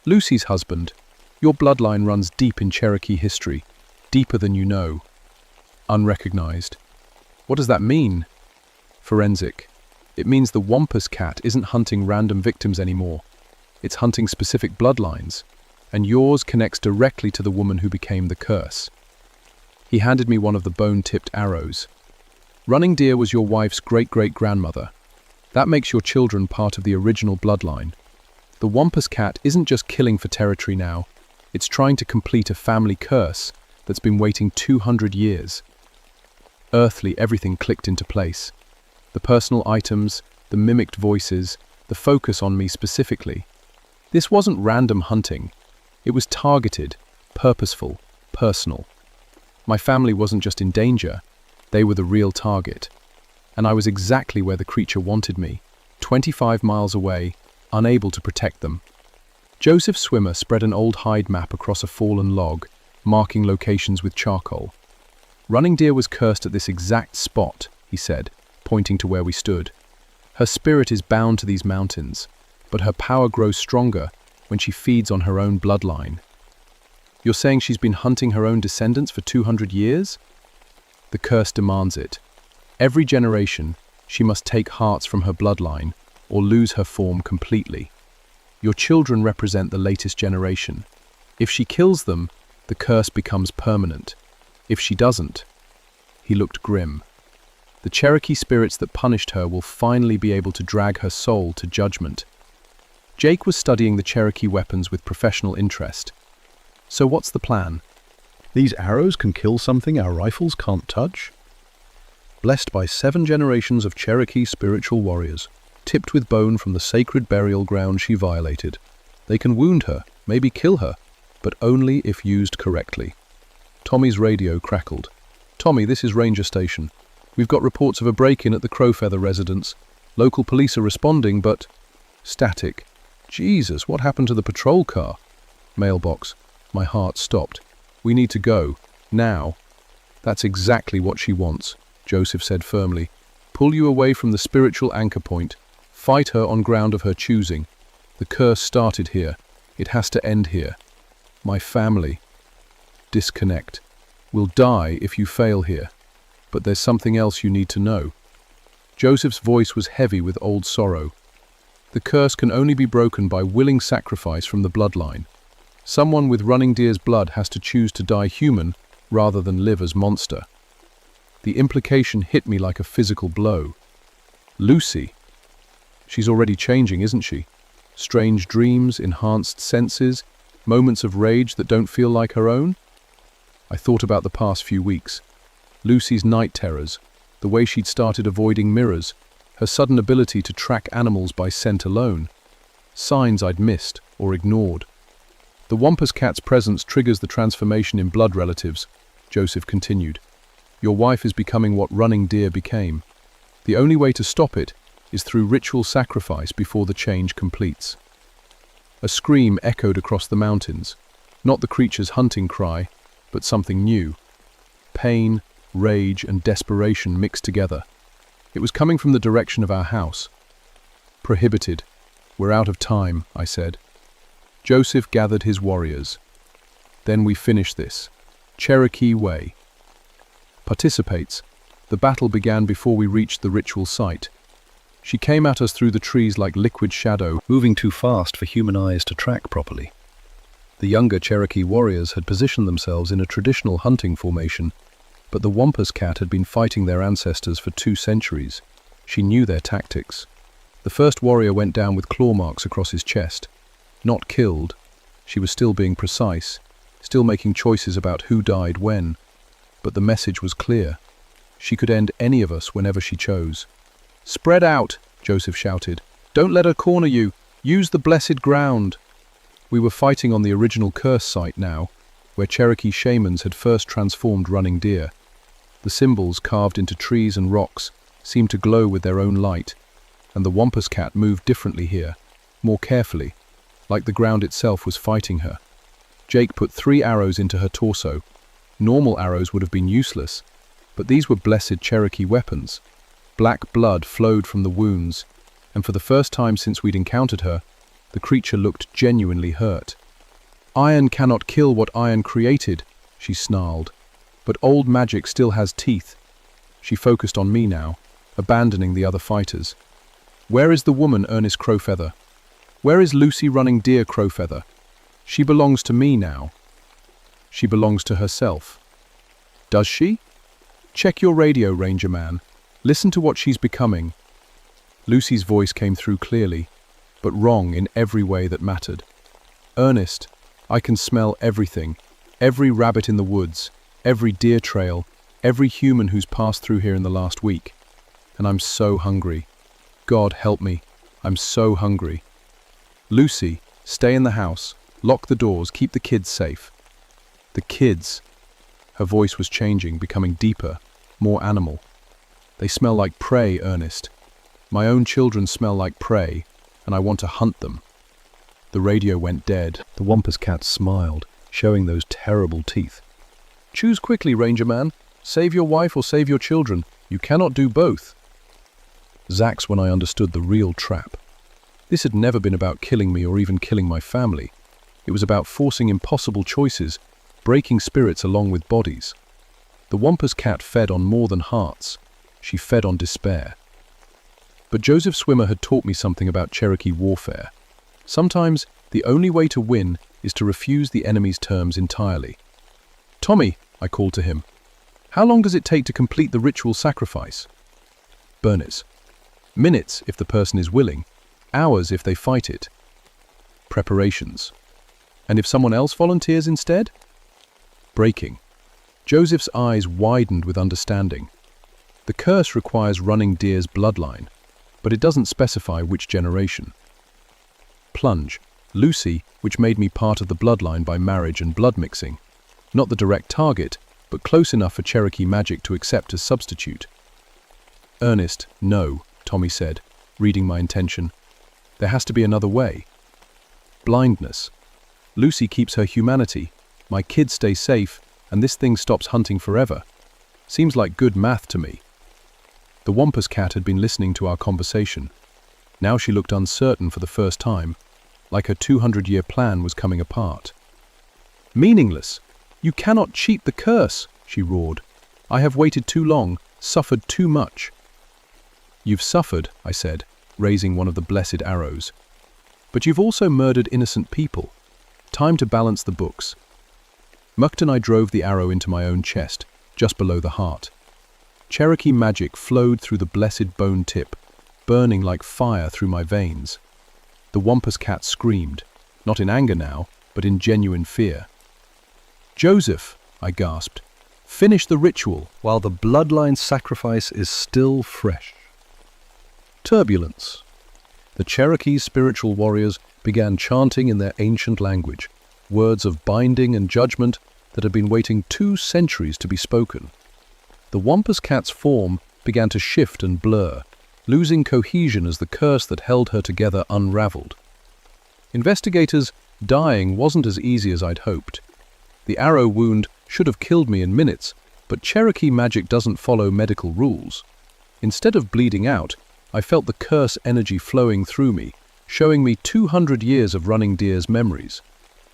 Lucy's husband. Your bloodline runs deep in Cherokee history, deeper than you know. Unrecognized. What does that mean? Forensic. It means the Wampus cat isn't hunting random victims anymore. It's hunting specific bloodlines. And yours connects directly to the woman who became the curse. He handed me one of the bone-tipped arrows. Running deer was your wife's great-great-grandmother. That makes your children part of the original bloodline. The Wampus cat isn't just killing for territory now. It's trying to complete a family curse that's been waiting 200 years. Earthly, everything clicked into place. The personal items, the mimicked voices, the focus on me specifically. This wasn't random hunting. It was targeted, purposeful, personal. My family wasn't just in danger, they were the real target. And I was exactly where the creature wanted me, 25 miles away, unable to protect them. Joseph Swimmer spread an old hide map across a fallen log, marking locations with charcoal. Running deer was cursed at this exact spot, he said, pointing to where we stood. Her spirit is bound to these mountains, but her power grows stronger when she feeds on her own bloodline. You're saying she's been hunting her own descendants for 200 years? The curse demands it. Every generation, she must take hearts from her bloodline or lose her form completely. Your children represent the latest generation. If she kills them, the curse becomes permanent. If she doesn't, he looked grim. The Cherokee spirits that punished her will finally be able to drag her soul to judgment. Jake was studying the Cherokee weapons with professional interest. So what's the plan? These arrows can kill something our rifles can't touch? Blessed by 7 generations of Cherokee spiritual warriors, tipped with bone from the sacred burial ground she violated. They can wound her, maybe kill her, but only if used correctly. Tommy's radio crackled. Tommy, this is Ranger Station. We've got reports of a break-in at the Crowfeather residence. Local police are responding, but... Static. Jesus, what happened to the patrol car? Mailbox. My heart stopped. We need to go. Now. That's exactly what she wants, Joseph said firmly. pull you away from the spiritual anchor point, fight her on ground of her choosing. The curse started here. It has to end here. My family. Disconnect. We'll die if you fail here. But there's something else you need to know. Joseph's voice was heavy with old sorrow. The curse can only be broken by willing sacrifice from the bloodline. Someone with running deer's blood has to choose to die human rather than live as monster. The implication hit me like a physical blow. Lucy. She's already changing, isn't she? Strange dreams, enhanced senses, moments of rage that don't feel like her own? I thought about the past few weeks. Lucy's night terrors, the way she'd started avoiding mirrors, her sudden ability to track animals by scent alone. Signs I'd missed or ignored. The Wampus cat's presence triggers the transformation in blood relatives, Joseph continued. Your wife is becoming what running deer became. The only way to stop it is through ritual sacrifice before the change completes. A scream echoed across the mountains, not the creature's hunting cry, but something new. Pain, rage, and desperation mixed together. It was coming from the direction of our house. Prohibited. We're out of time, I said. Joseph gathered his warriors. Then we finish this. Cherokee Way. Participates. The battle began before we reached the ritual site. She came at us through the trees like liquid shadow, moving too fast for human eyes to track properly. The younger Cherokee warriors had positioned themselves in a traditional hunting formation, but the Wampus cat had been fighting their ancestors for 2 centuries. She knew their tactics. The first warrior went down with claw marks across his chest. Not killed. She was still being precise, still making choices about who died when. But the message was clear. She could end any of us whenever she chose. Spread out, Joseph shouted. Don't let her corner you. Use the blessed ground. We were fighting on the original curse site now, where Cherokee shamans had first transformed running deer. The symbols carved into trees and rocks seemed to glow with their own light, and the Wampus cat moved differently here, more carefully, like the ground itself was fighting her. Jake put 3 arrows into her torso. Normal arrows would have been useless, but these were blessed Cherokee weapons. Black blood flowed from the wounds, and for the first time since we'd encountered her, the creature looked genuinely hurt. Iron cannot kill what iron created, she snarled, but old magic still has teeth. She focused on me now, abandoning the other fighters. Where is the woman, Ernest Crowfeather? Where is Lucy running deer Crowfeather? She belongs to me now. She belongs to herself. Does she? Check your radio, Ranger Man. Listen to what she's becoming. Lucy's voice came through clearly, but wrong in every way that mattered. Ernest, I can smell everything. Every rabbit in the woods, every deer trail, every human who's passed through here in the last week. And I'm so hungry. God help me. I'm so hungry. Lucy, stay in the house. Lock the doors. Keep the kids safe. The kids. Her voice was changing, becoming deeper, more animal. They smell like prey, Ernest. My own children smell like prey, and I want to hunt them. The radio went dead. The Wampus cat smiled, showing those terrible teeth. Choose quickly, Ranger Man. Save your wife or save your children. You cannot do both. That's when I understood the real trap. This had never been about killing me or even killing my family. It was about forcing impossible choices, breaking spirits along with bodies. The Wampus cat fed on more than hearts. She fed on despair. But Joseph Swimmer had taught me something about Cherokee warfare. Sometimes the only way to win is to refuse the enemy's terms entirely. Tommy, I called to him. How long does it take to complete the ritual sacrifice? Bernice. Minutes if the person is willing. Hours if they fight it. Preparations. And if someone else volunteers instead? Breaking. Joseph's eyes widened with understanding. The curse requires running deer's bloodline, but it doesn't specify which generation. Plunge. Lucy, which made me part of the bloodline by marriage and blood mixing. Not the direct target, but close enough for Cherokee magic to accept as substitute. Ernest, no, Tommy said, reading my intention. There has to be another way. Blindness. Lucy keeps her humanity, my kids stay safe, and this thing stops hunting forever. Seems like good math to me. The Wampus cat had been listening to our conversation. Now she looked uncertain for the first time, like her 200-year plan was coming apart. "Meaningless! You cannot cheat the curse!" she roared. "I have waited too long, suffered too much." "You've suffered," I said, raising one of the blessed arrows. "But you've also murdered innocent people. Time to balance the books." Mucked and I drove the arrow into my own chest, just below the heart. Cherokee magic flowed through the blessed bone tip, burning like fire through my veins. The Wampus cat screamed, not in anger now, but in genuine fear. "Joseph," I gasped, "finish the ritual while the bloodline sacrifice is still fresh." Turbulence. The Cherokee spiritual warriors began chanting in their ancient language, words of binding and judgment that had been waiting 2 centuries to be spoken. The Wampus cat's form began to shift and blur, losing cohesion as the curse that held her together unraveled. Investigators, dying wasn't as easy as I'd hoped. The arrow wound should have killed me in minutes, but Cherokee magic doesn't follow medical rules. Instead of bleeding out, I felt the curse energy flowing through me, showing me 200 years of Running Deer's memories.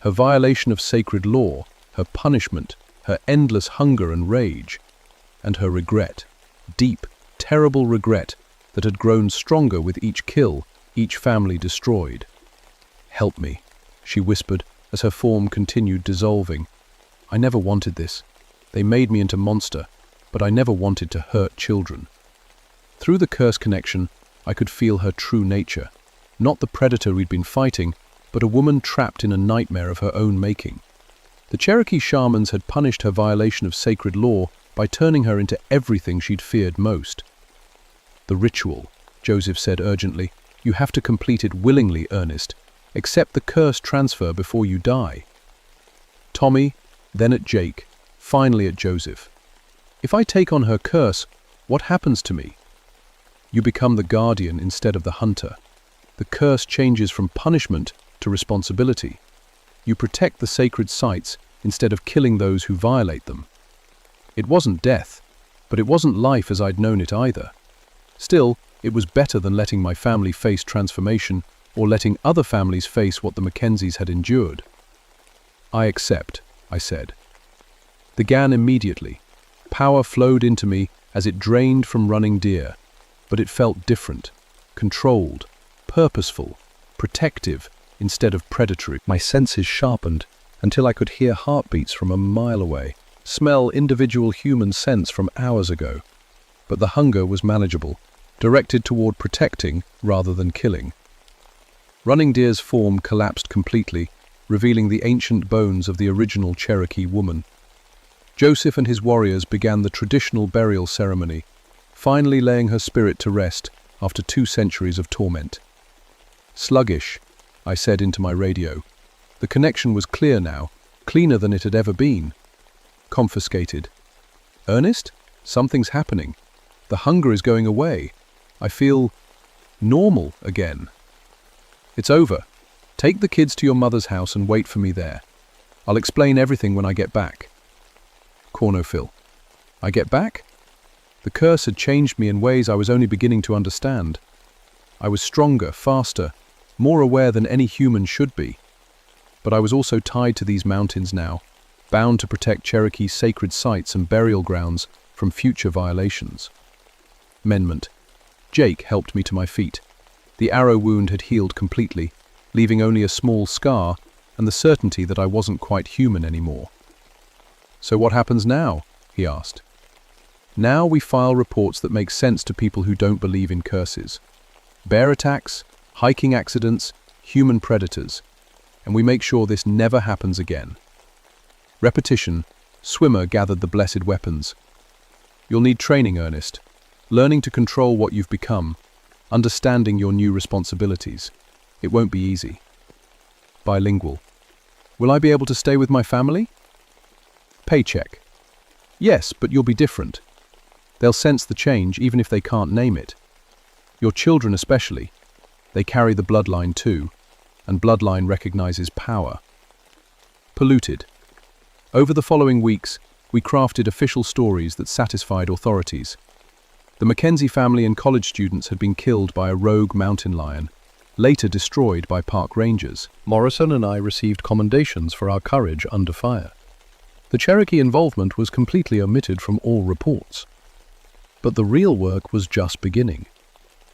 Her violation of sacred law, her punishment, her endless hunger and rage, and her regret, deep, terrible regret that had grown stronger with each kill, each family destroyed. "Help me," she whispered as her form continued dissolving. "I never wanted this. They made me into monster, but I never wanted to hurt children." Through the curse connection, I could feel her true nature. Not the predator we'd been fighting, but a woman trapped in a nightmare of her own making. The Cherokee shamans had punished her violation of sacred law by turning her into everything she'd feared most. "The ritual," Joseph said urgently. "You have to complete it willingly, Ernest. Accept the curse transfer before you die." Tommy, then at Jake, finally at Joseph. "If I take on her curse, what happens to me?" "You become the guardian instead of the hunter. The curse changes from punishment to responsibility. You protect the sacred sites instead of killing those who violate them." It wasn't death, but it wasn't life as I'd known it either. Still, it was better than letting my family face transformation or letting other families face what the Mackenzies had endured. "I accept," I said. The gan immediately. Power flowed into me as it drained from Running Deer, but it felt different, controlled, purposeful, protective instead of predatory. My senses sharpened until I could hear heartbeats from a mile away, smell individual human scents from hours ago. But the hunger was manageable, directed toward protecting rather than killing. Running Deer's form collapsed completely, revealing the ancient bones of the original Cherokee woman. Joseph and his warriors began the traditional burial ceremony, finally laying her spirit to rest after 2 centuries of torment. "Sluggish," I said into my radio. The connection was clear now, cleaner than it had ever been. "Confiscated." "Ernest? Something's happening. The hunger is going away. I feel normal again." "It's over. Take the kids to your mother's house and wait for me there. I'll explain everything when I get back." Cornfill. I get back? The curse had changed me in ways I was only beginning to understand. I was stronger, faster, more aware than any human should be. But I was also tied to these mountains now, bound to protect Cherokee's sacred sites and burial grounds from future violations. Amendment. Jake helped me to my feet. The arrow wound had healed completely, leaving only a small scar and the certainty that I wasn't quite human anymore. "So what happens now?" he asked. "Now we file reports that make sense to people who don't believe in curses. Bear attacks, hiking accidents, human predators. And we make sure this never happens again." Repetition. Swimmer gathered the blessed weapons. "You'll need training, Ernest. Learning to control what you've become. Understanding your new responsibilities. It won't be easy." Bilingual. "Will I be able to stay with my family?" Paycheck. "Yes, but you'll be different. They'll sense the change even if they can't name it. Your children especially. They carry the bloodline too, and bloodline recognizes power." Polluted. Over the following weeks, we crafted official stories that satisfied authorities. The Mackenzie family and college students had been killed by a rogue mountain lion, later destroyed by park rangers. Morrison and I received commendations for our courage under fire. The Cherokee involvement was completely omitted from all reports. But the real work was just beginning.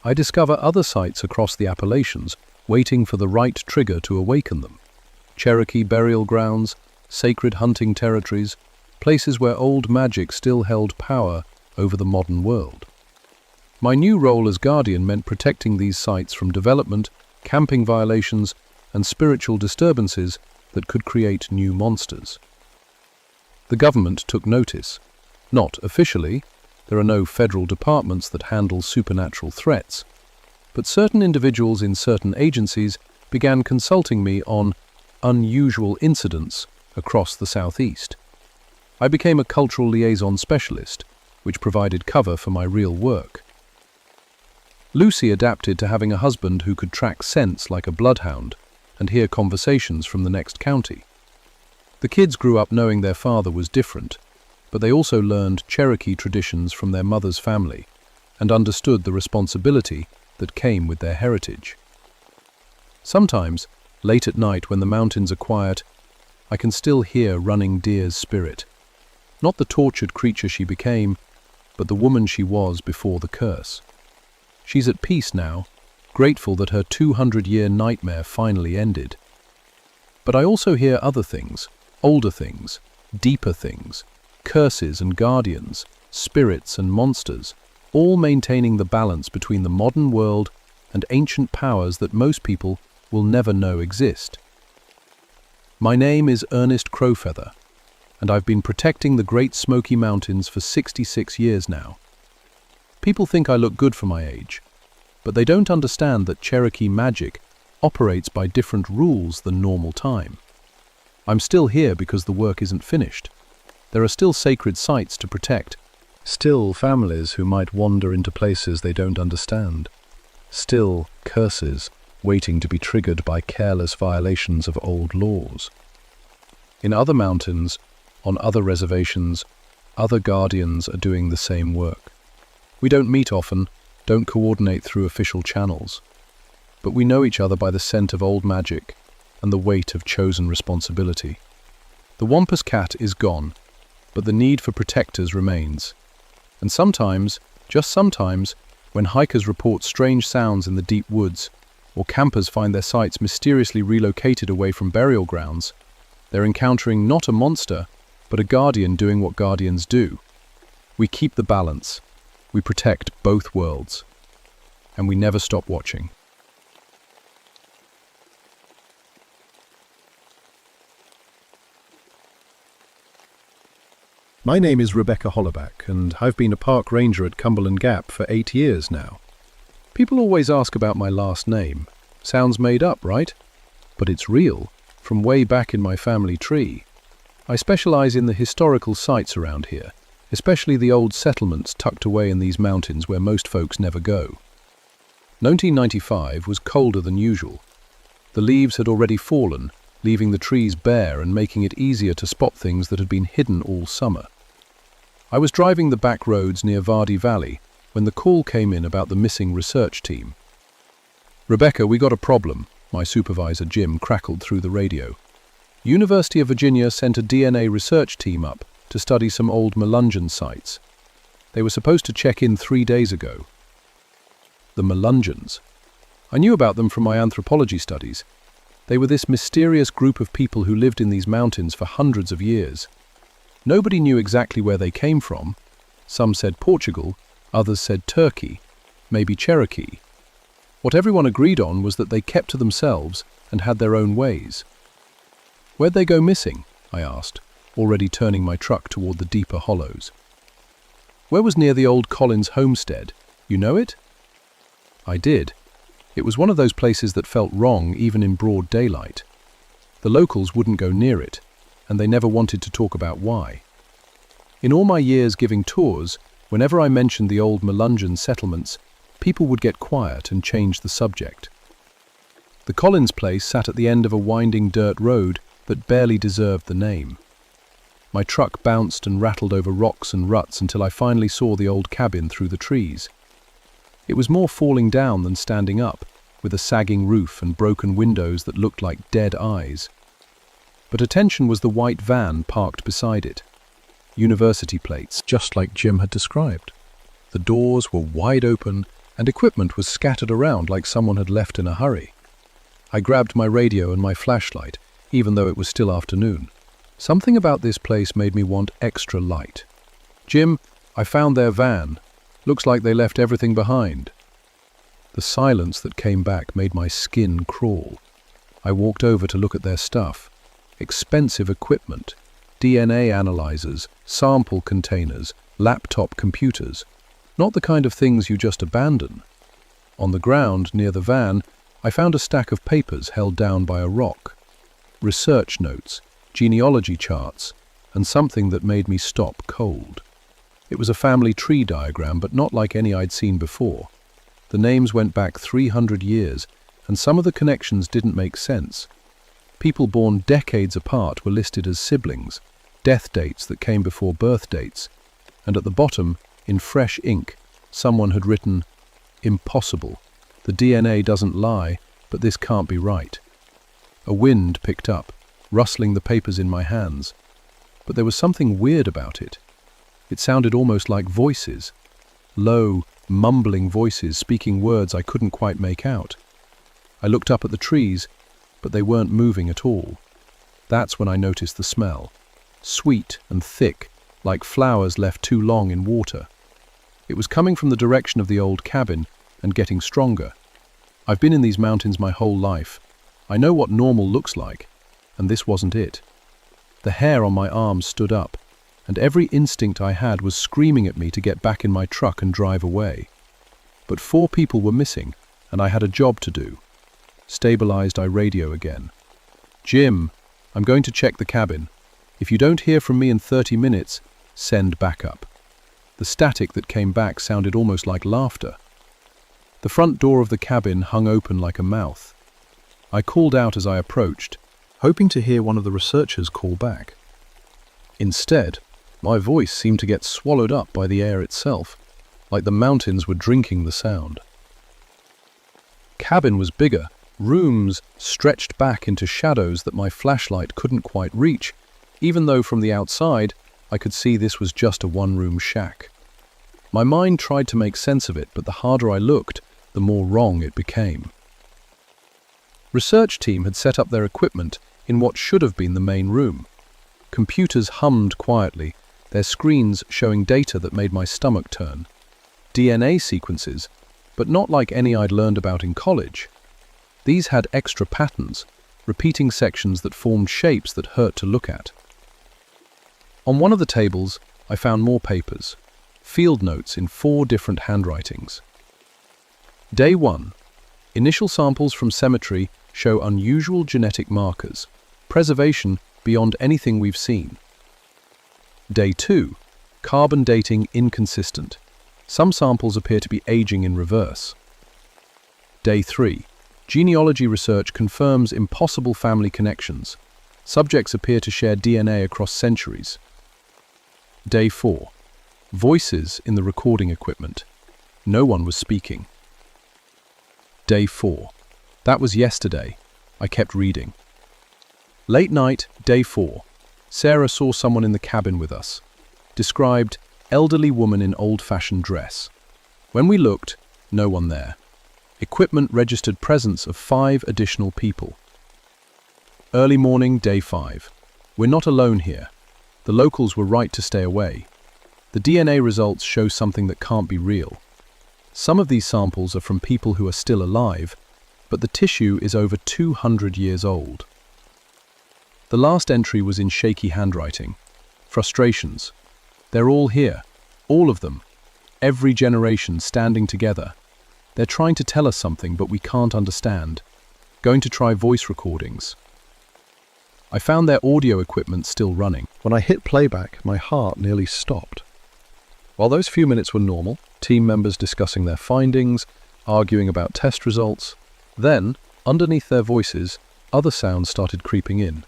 I discover other sites across the Appalachians waiting for the right trigger to awaken them. Cherokee burial grounds, sacred hunting territories, places where old magic still held power over the modern world. My new role as guardian meant protecting these sites from development, camping violations, and spiritual disturbances that could create new monsters. The government took notice. Not officially, there are no federal departments that handle supernatural threats, but certain individuals in certain agencies began consulting me on unusual incidents across the Southeast. I became a cultural liaison specialist, which provided cover for my real work. Lucy adapted to having a husband who could track scents like a bloodhound and hear conversations from the next county. The kids grew up knowing their father was different, but they also learned Cherokee traditions from their mother's family and understood the responsibility that came with their heritage. Sometimes, late at night when the mountains are quiet, I can still hear Running Deer's spirit. Not the tortured creature she became, but the woman she was before the curse. She's at peace now, grateful that her 200-year nightmare finally ended. But I also hear other things, older things, deeper things, curses and guardians, spirits and monsters, all maintaining the balance between the modern world and ancient powers that most people will never know exist. My name is Ernest Crowfeather, and I've been protecting the Great Smoky Mountains for 66 years now. People think I look good for my age, but they don't understand that Cherokee magic operates by different rules than normal time. I'm still here because the work isn't finished. There are still sacred sites to protect, still families who might wander into places they don't understand, still curses waiting to be triggered by careless violations of old laws. In other mountains, on other reservations, other guardians are doing the same work. We don't meet often, don't coordinate through official channels, but we know each other by the scent of old magic and the weight of chosen responsibility. The Wampus cat is gone, but the need for protectors remains. And sometimes, just sometimes, when hikers report strange sounds in the deep woods, or campers find their sites mysteriously relocated away from burial grounds, they're encountering not a monster, but a guardian doing what guardians do. We keep the balance. We protect both worlds. And we never stop watching. My name is Rebecca Hollaback, and I've been a park ranger at Cumberland Gap for 8 years now. People always ask about my last name. Sounds made up, right? But it's real, from way back in my family tree. I specialize in the historical sites around here, especially the old settlements tucked away in these mountains where most folks never go. 1995 was colder than usual. The leaves had already fallen, leaving the trees bare and making it easier to spot things that had been hidden all summer. I was driving the back roads near Vardy Valley when the call came in about the missing research team. "Rebecca, we got a problem," my supervisor Jim crackled through the radio. "University of Virginia sent a DNA research team up to study some old Melungeon sites. They were supposed to check in 3 days ago." The Melungeons. I knew about them from my anthropology studies. They were this mysterious group of people who lived in these mountains for hundreds of years. Nobody knew exactly where they came from. Some said Portugal, others said Turkey, maybe Cherokee. What everyone agreed on was that they kept to themselves and had their own ways. "Where'd they go missing?" I asked, already turning my truck toward the deeper hollows. "Where was near the old Collins homestead? You know it?" I did. It was one of those places that felt wrong even in broad daylight. The locals wouldn't go near it, and they never wanted to talk about why. In all my years giving tours, whenever I mentioned the old Melungeon settlements, people would get quiet and change the subject. The Collins place sat at the end of a winding dirt road that barely deserved the name. My truck bounced and rattled over rocks and ruts until I finally saw the old cabin through the trees. It was more falling down than standing up, with a sagging roof and broken windows that looked like dead eyes. But attention was the white van parked beside it. University plates, just like Jim had described. The doors were wide open and equipment was scattered around like someone had left in a hurry. I grabbed my radio and my flashlight, even though it was still afternoon. Something about this place made me want extra light. "Jim, I found their van. Looks like they left everything behind." The silence that came back made my skin crawl. I walked over to look at their stuff. Expensive equipment, DNA analyzers, sample containers, laptop computers. Not the kind of things you just abandon. On the ground near the van, I found a stack of papers held down by a rock. Research notes, genealogy charts, and something that made me stop cold. It was a family tree diagram, but not like any I'd seen before. The names went back 300 years, and some of the connections didn't make sense. People born decades apart were listed as siblings, death dates that came before birth dates, and at the bottom, in fresh ink, someone had written, "Impossible. The DNA doesn't lie, but this can't be right." A wind picked up, rustling the papers in my hands, but there was something weird about it. It sounded almost like voices, low, mumbling voices speaking words I couldn't quite make out. I looked up at the trees, but they weren't moving at all. That's when I noticed the smell, sweet and thick, like flowers left too long in water. It was coming from the direction of the old cabin and getting stronger. I've been in these mountains my whole life. I know what normal looks like, and this wasn't it. The hair on my arms stood up, and every instinct I had was screaming at me to get back in my truck and drive away. But 4 people were missing, and I had a job to do. Stabilized, I radio again. "Jim, I'm going to check the cabin. If you don't hear from me in 30 minutes, send backup." The static that came back sounded almost like laughter. The front door of the cabin hung open like a mouth. I called out as I approached, hoping to hear one of the researchers call back. Instead, my voice seemed to get swallowed up by the air itself, like the mountains were drinking the sound. Cabin was bigger, rooms stretched back into shadows that my flashlight couldn't quite reach, even though from the outside I could see this was just a one-room shack. My mind tried to make sense of it, but the harder I looked, the more wrong it became. Research team had set up their equipment in what should have been the main room. Computers hummed quietly, their screens showing data that made my stomach turn. DNA sequences, but not like any I'd learned about in college. These had extra patterns, repeating sections that formed shapes that hurt to look at. On one of the tables, I found more papers, field notes in 4 different handwritings. Day 1. Initial samples from cemetery show unusual genetic markers, preservation beyond anything we've seen. Day 2. Carbon dating inconsistent. Some samples appear to be aging in reverse. Day 3. Genealogy research confirms impossible family connections. Subjects appear to share DNA across centuries. Day 4. Voices in the recording equipment. No one was speaking. Day 4. That was yesterday. I kept reading. Late night, day 4. Sarah saw someone in the cabin with us. Described, elderly woman in old-fashioned dress. When we looked, no one there. Equipment registered presence of 5 additional people. Early morning, day 5. We're not alone here. The locals were right to stay away. The DNA results show something that can't be real. Some of these samples are from people who are still alive, but the tissue is over 200 years old. The last entry was in shaky handwriting. Frustrations. They're all here. All of them. Every generation standing together. They're trying to tell us something, but we can't understand. Going to try voice recordings. I found their audio equipment still running. When I hit playback, my heart nearly stopped. While those few minutes were normal, team members discussing their findings, arguing about test results, then, underneath their voices, other sounds started creeping in.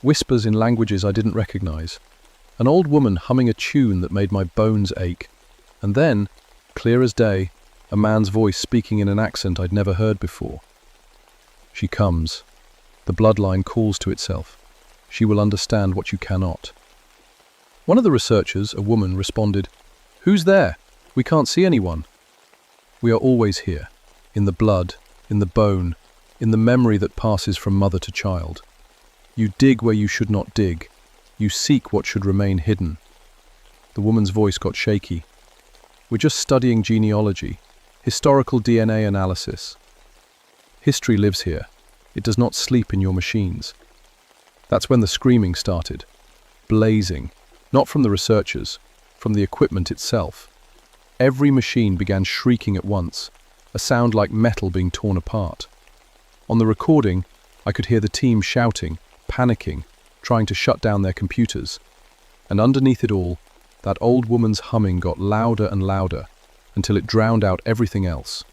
Whispers in languages I didn't recognize. An old woman humming a tune that made my bones ache. And then, clear as day, a man's voice speaking in an accent I'd never heard before. She comes. The bloodline calls to itself. She will understand what you cannot. One of the researchers, a woman, responded, "Who's there? We can't see anyone." We are always here, in the blood, in the bone, in the memory that passes from mother to child. You dig where you should not dig. You seek what should remain hidden. The woman's voice got shaky. We're just studying genealogy, historical DNA analysis. History lives here. It does not sleep in your machines. That's when the screaming started. Blazing, not from the researchers, from the equipment itself. Every machine began shrieking at once, a sound like metal being torn apart. On the recording, I could hear the team shouting, panicking, trying to shut down their computers. And underneath it all, that old woman's humming got louder and louder until it drowned out everything else.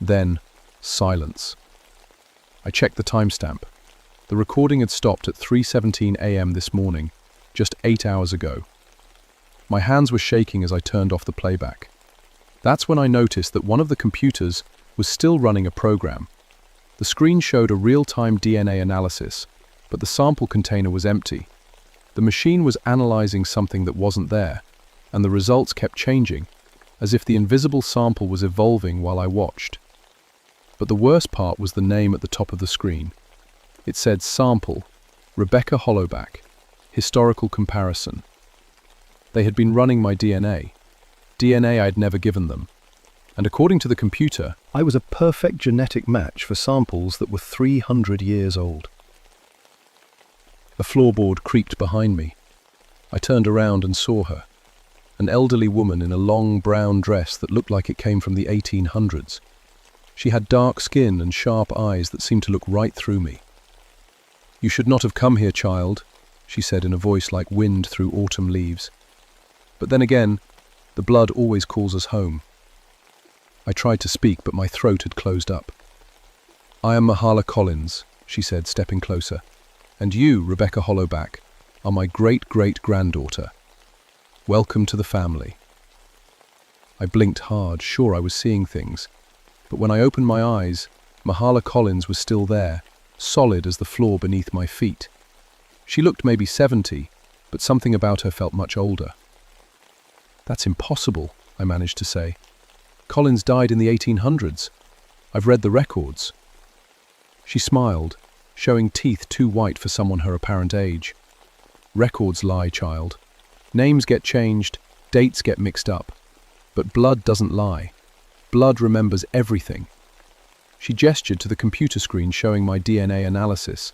Then, silence. I checked the timestamp. The recording had stopped at 3:17 a.m. this morning, just 8 hours ago. My hands were shaking as I turned off the playback. That's when I noticed that one of the computers was still running a program. The screen showed a real-time DNA analysis, but the sample container was empty. The machine was analyzing something that wasn't there, and the results kept changing, as if the invisible sample was evolving while I watched. But the worst part was the name at the top of the screen. It said Sample, Rebecca Hollowback, Historical Comparison. They had been running my DNA I'd never given them. And according to the computer, I was a perfect genetic match for samples that were 300 years old. A floorboard creaked behind me. I turned around and saw her, an elderly woman in a long brown dress that looked like it came from the 1800s. She had dark skin and sharp eyes that seemed to look right through me. "You should not have come here, child," she said in a voice like wind through autumn leaves. But then again, the blood always calls us home. I tried to speak, but my throat had closed up. "I am Mahala Collins," she said, stepping closer. "And you, Rebecca Hollowback, are my great-great-granddaughter. Welcome to the family." I blinked hard, sure I was seeing things. But when I opened my eyes, Mahala Collins was still there, solid as the floor beneath my feet. She looked maybe 70, but something about her felt much older. "That's impossible," I managed to say. "Collins died in the 1800s. I've read the records." She smiled, showing teeth too white for someone her apparent age. "Records lie, child. Names get changed, dates get mixed up. But blood doesn't lie. Blood remembers everything." She gestured to the computer screen showing my DNA analysis.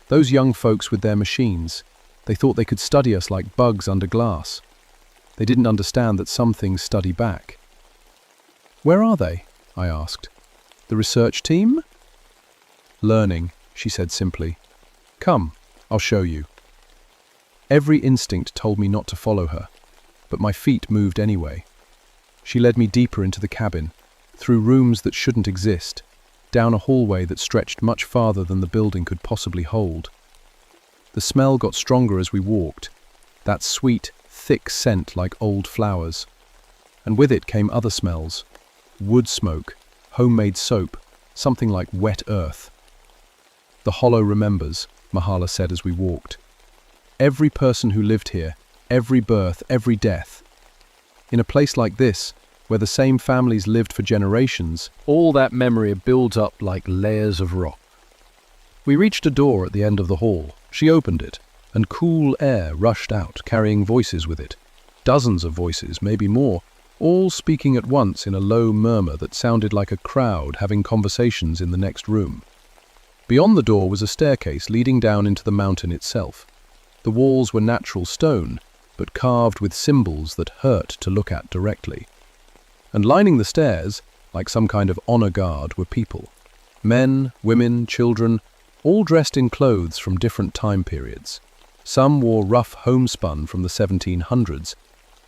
Those young folks with their machines, they thought they could study us like bugs under glass. They didn't understand that some things study back. "Where are they?" I asked. "The research team?" "Learning," she said simply. "Come, I'll show you." Every instinct told me not to follow her, but my feet moved anyway. She led me deeper into the cabin, through rooms that shouldn't exist, down a hallway that stretched much farther than the building could possibly hold. The smell got stronger as we walked, that sweet, thick scent like old flowers. And with it came other smells: wood smoke, homemade soap, something like wet earth. "The Hollow remembers," Mahala said as we walked. "Every person who lived here, every birth, every death. In a place like this, where the same families lived for generations, all that memory builds up like layers of rock." We reached a door at the end of the hall. She opened it, and cool air rushed out, carrying voices with it. Dozens of voices, maybe more, all speaking at once in a low murmur that sounded like a crowd having conversations in the next room. Beyond the door was a staircase leading down into the mountain itself. The walls were natural stone, but carved with symbols that hurt to look at directly. And lining the stairs, like some kind of honor guard, were people. Men, women, children, all dressed in clothes from different time periods. Some wore rough homespun from the 1700s.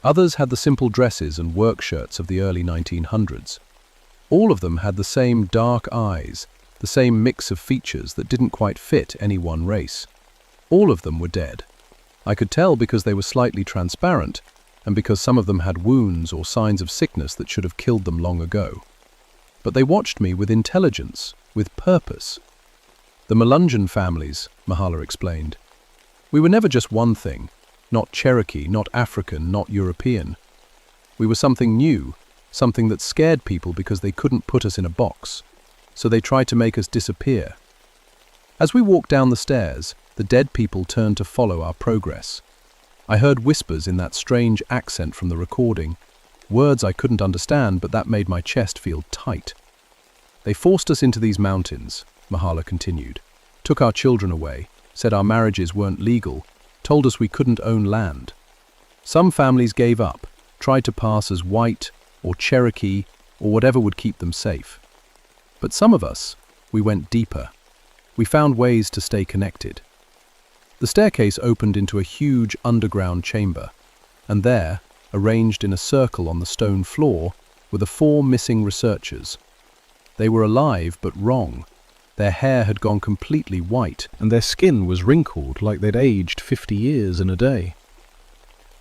Others had the simple dresses and work shirts of the early 1900s. All of them had the same dark eyes, the same mix of features that didn't quite fit any one race. All of them were dead. I could tell because they were slightly transparent, and because some of them had wounds or signs of sickness that should have killed them long ago. But they watched me with intelligence, with purpose. The Melungeon families, Mahala explained. We were never just one thing, not Cherokee, not African, not European. We were something new, something that scared people because they couldn't put us in a box, so they tried to make us disappear. As we walked down the stairs, the dead people turned to follow our progress. I heard whispers in that strange accent from the recording, words I couldn't understand, but that made my chest feel tight. They forced us into these mountains, Mahala continued, took our children away, said our marriages weren't legal, told us we couldn't own land. Some families gave up, tried to pass as white or Cherokee or whatever would keep them safe. But some of us, we went deeper. We found ways to stay connected. The staircase opened into a huge underground chamber, and there, arranged in a circle on the stone floor, were the 4 missing researchers. They were alive but wrong. Their hair had gone completely white, and their skin was wrinkled like they'd aged 50 years in a day.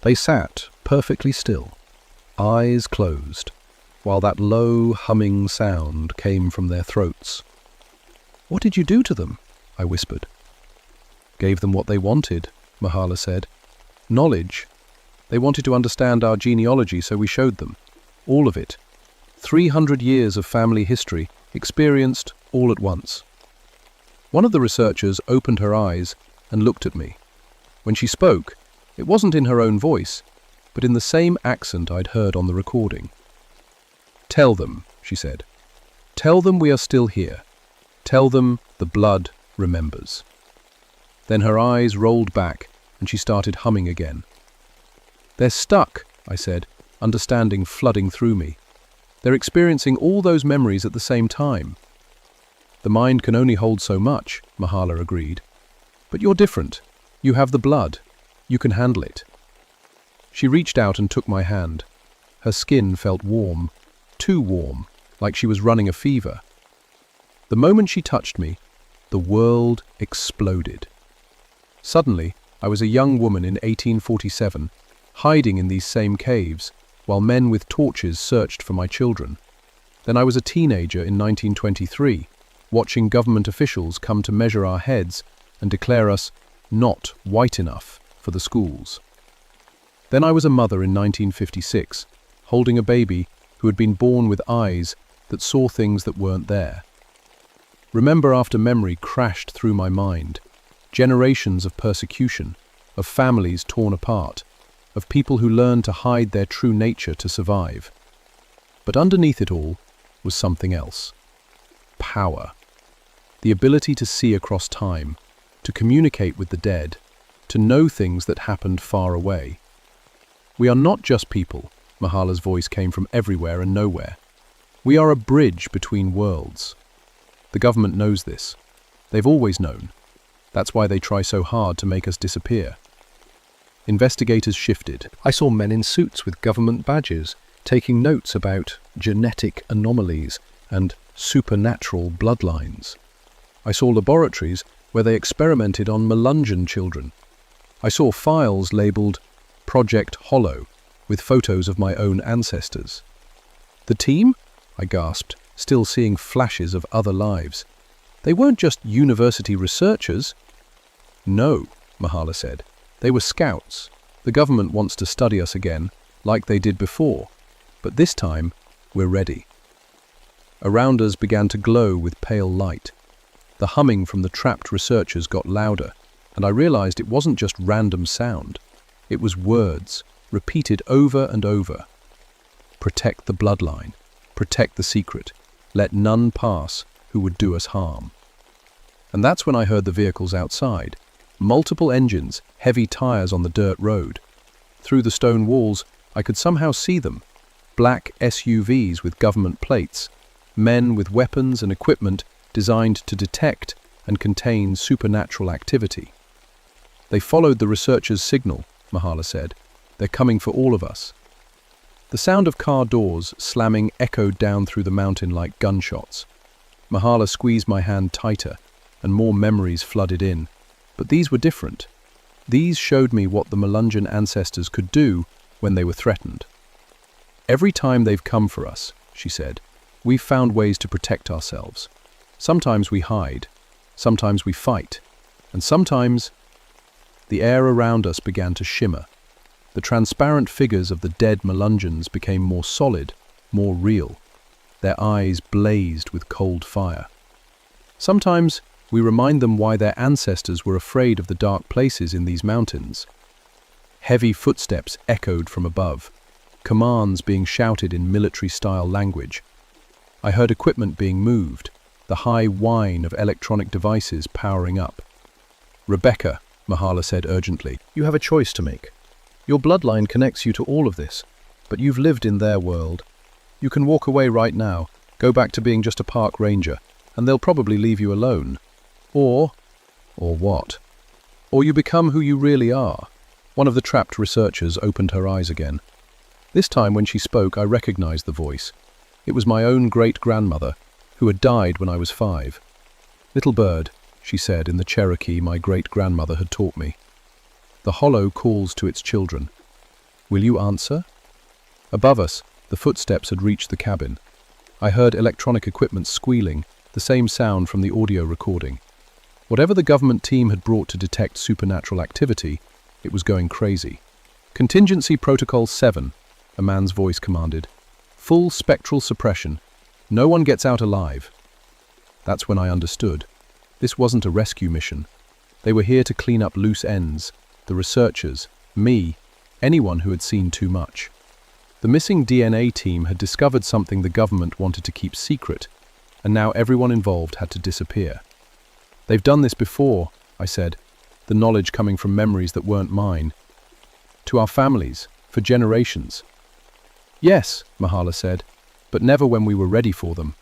They sat perfectly still, eyes closed, while that low, humming sound came from their throats. "What did you do to them?" I whispered. "Gave them what they wanted," Mahala said. "Knowledge. They wanted to understand our genealogy, so we showed them. All of it. 300 years of family history, experienced all at once." One of the researchers opened her eyes and looked at me. When she spoke, it wasn't in her own voice, but in the same accent I'd heard on the recording. "Tell them," she said. "Tell them we are still here. Tell them the blood remembers." Then her eyes rolled back and she started humming again. "They're stuck," I said, understanding flooding through me. "They're experiencing all those memories at the same time." "The mind can only hold so much," Mahala agreed. "But you're different. You have the blood. You can handle it." She reached out and took my hand. Her skin felt warm, too warm, like she was running a fever. The moment she touched me, the world exploded. Suddenly, I was a young woman in 1847, hiding in these same caves, while men with torches searched for my children. Then I was a teenager in 1923, watching government officials come to measure our heads and declare us not white enough for the schools. Then I was a mother in 1956, holding a baby who had been born with eyes that saw things that weren't there. Remember after memory crashed through my mind, generations of persecution, of families torn apart, of people who learned to hide their true nature to survive. But underneath it all was something else. Power. The ability to see across time, to communicate with the dead, to know things that happened far away. "We are not just people," Mahala's voice came from everywhere and nowhere. "We are a bridge between worlds." The government knows this. They've always known. That's why they try so hard to make us disappear. Investigators shifted. I saw men in suits with government badges, taking notes about genetic anomalies and supernatural bloodlines. I saw laboratories where they experimented on Melungeon children. I saw files labelled Project Hollow, with photos of my own ancestors. "The team?" I gasped, still seeing flashes of other lives. "They weren't just university researchers." "No," Mahala said. "They were scouts. The government wants to study us again, like they did before. But this time, we're ready." Around us began to glow with pale light. The humming from the trapped researchers got louder, and I realized it wasn't just random sound. It was words, repeated over and over. "Protect the bloodline. Protect the secret. Let none pass who would do us harm." And that's when I heard the vehicles outside. Multiple engines, heavy tires on the dirt road. Through the stone walls, I could somehow see them. Black SUVs with government plates. Men with weapons and equipment designed to detect and contain supernatural activity. "They followed the researchers' signal," Mahala said. "They're coming for all of us." The sound of car doors slamming echoed down through the mountain like gunshots. Mahala squeezed my hand tighter, and more memories flooded in. But these were different. These showed me what the Melungeon ancestors could do when they were threatened. Every time they've come for us, she said, we've found ways to protect ourselves. Sometimes we hide, sometimes we fight, and sometimes the air around us began to shimmer. The transparent figures of the dead Melungeons became more solid, more real. Their eyes blazed with cold fire. Sometimes we remind them why their ancestors were afraid of the dark places in these mountains. Heavy footsteps echoed from above, commands being shouted in military-style language. I heard equipment being moved, the high whine of electronic devices powering up. "Rebecca," Mahala said urgently, "You have a choice to make. Your bloodline connects you to all of this, but you've lived in their world. You can walk away right now, go back to being just a park ranger, and they'll probably leave you alone. Or what? Or you become who you really are." One of the trapped researchers opened her eyes again. This time when she spoke, I recognized the voice. It was my own great-grandmother, who had died when I was 5. "Little bird," she said in the Cherokee my great-grandmother had taught me. "The hollow calls to its children. Will you answer?" Above us, the footsteps had reached the cabin. I heard electronic equipment squealing, the same sound from the audio recording. Whatever the government team had brought to detect supernatural activity, it was going crazy. "Contingency Protocol 7, a man's voice commanded. "Full spectral suppression. No one gets out alive." That's when I understood. This wasn't a rescue mission. They were here to clean up loose ends, the researchers, me, anyone who had seen too much. The missing DNA team had discovered something the government wanted to keep secret, and now everyone involved had to disappear. "They've done this before," I said, the knowledge coming from memories that weren't mine. "To our families, for generations." "Yes," Mahala said, "but never when we were ready for them."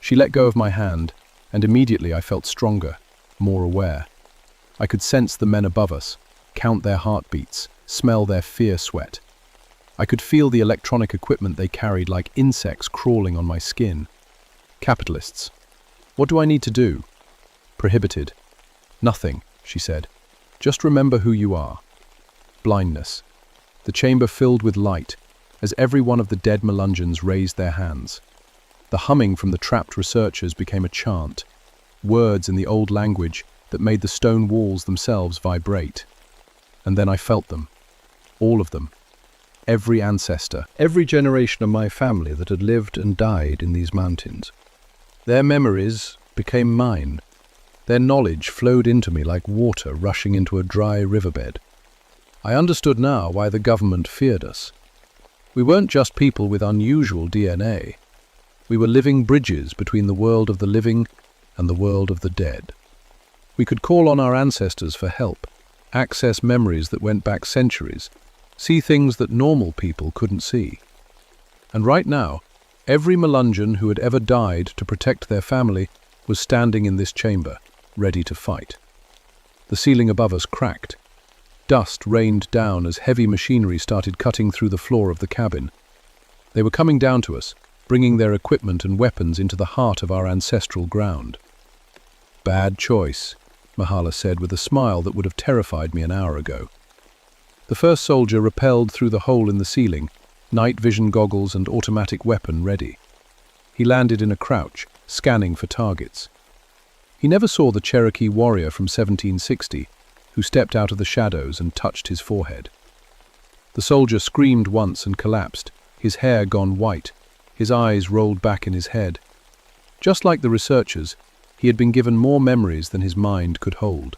She let go of my hand, and immediately I felt stronger, more aware. I could sense the men above us, count their heartbeats, smell their fear sweat. I could feel the electronic equipment they carried like insects crawling on my skin. Capitalists. "What do I need to do?" "Prohibited." "Nothing," she said. "Just remember who you are." Blindness. The chamber filled with light, as every one of the dead Melungeons raised their hands. The humming from the trapped researchers became a chant, words in the old language that made the stone walls themselves vibrate. And then I felt them. All of them. Every ancestor, every generation of my family that had lived and died in these mountains. Their memories became mine. Their knowledge flowed into me like water rushing into a dry riverbed. I understood now why the government feared us. We weren't just people with unusual DNA. We were living bridges between the world of the living and the world of the dead. We could call on our ancestors for help, access memories that went back centuries, see things that normal people couldn't see. And right now, every Melungeon who had ever died to protect their family was standing in this chamber, ready to fight. The ceiling above us cracked. Dust rained down as heavy machinery started cutting through the floor of the cabin. They were coming down to us, bringing their equipment and weapons into the heart of our ancestral ground. "Bad choice," Mahala said with a smile that would have terrified me an hour ago. The first soldier rappelled through the hole in the ceiling, night vision goggles and automatic weapon ready. He landed in a crouch, scanning for targets. He never saw the Cherokee warrior from 1760, who stepped out of the shadows and touched his forehead. The soldier screamed once and collapsed, his hair gone white, his eyes rolled back in his head. Just like the researchers, he had been given more memories than his mind could hold.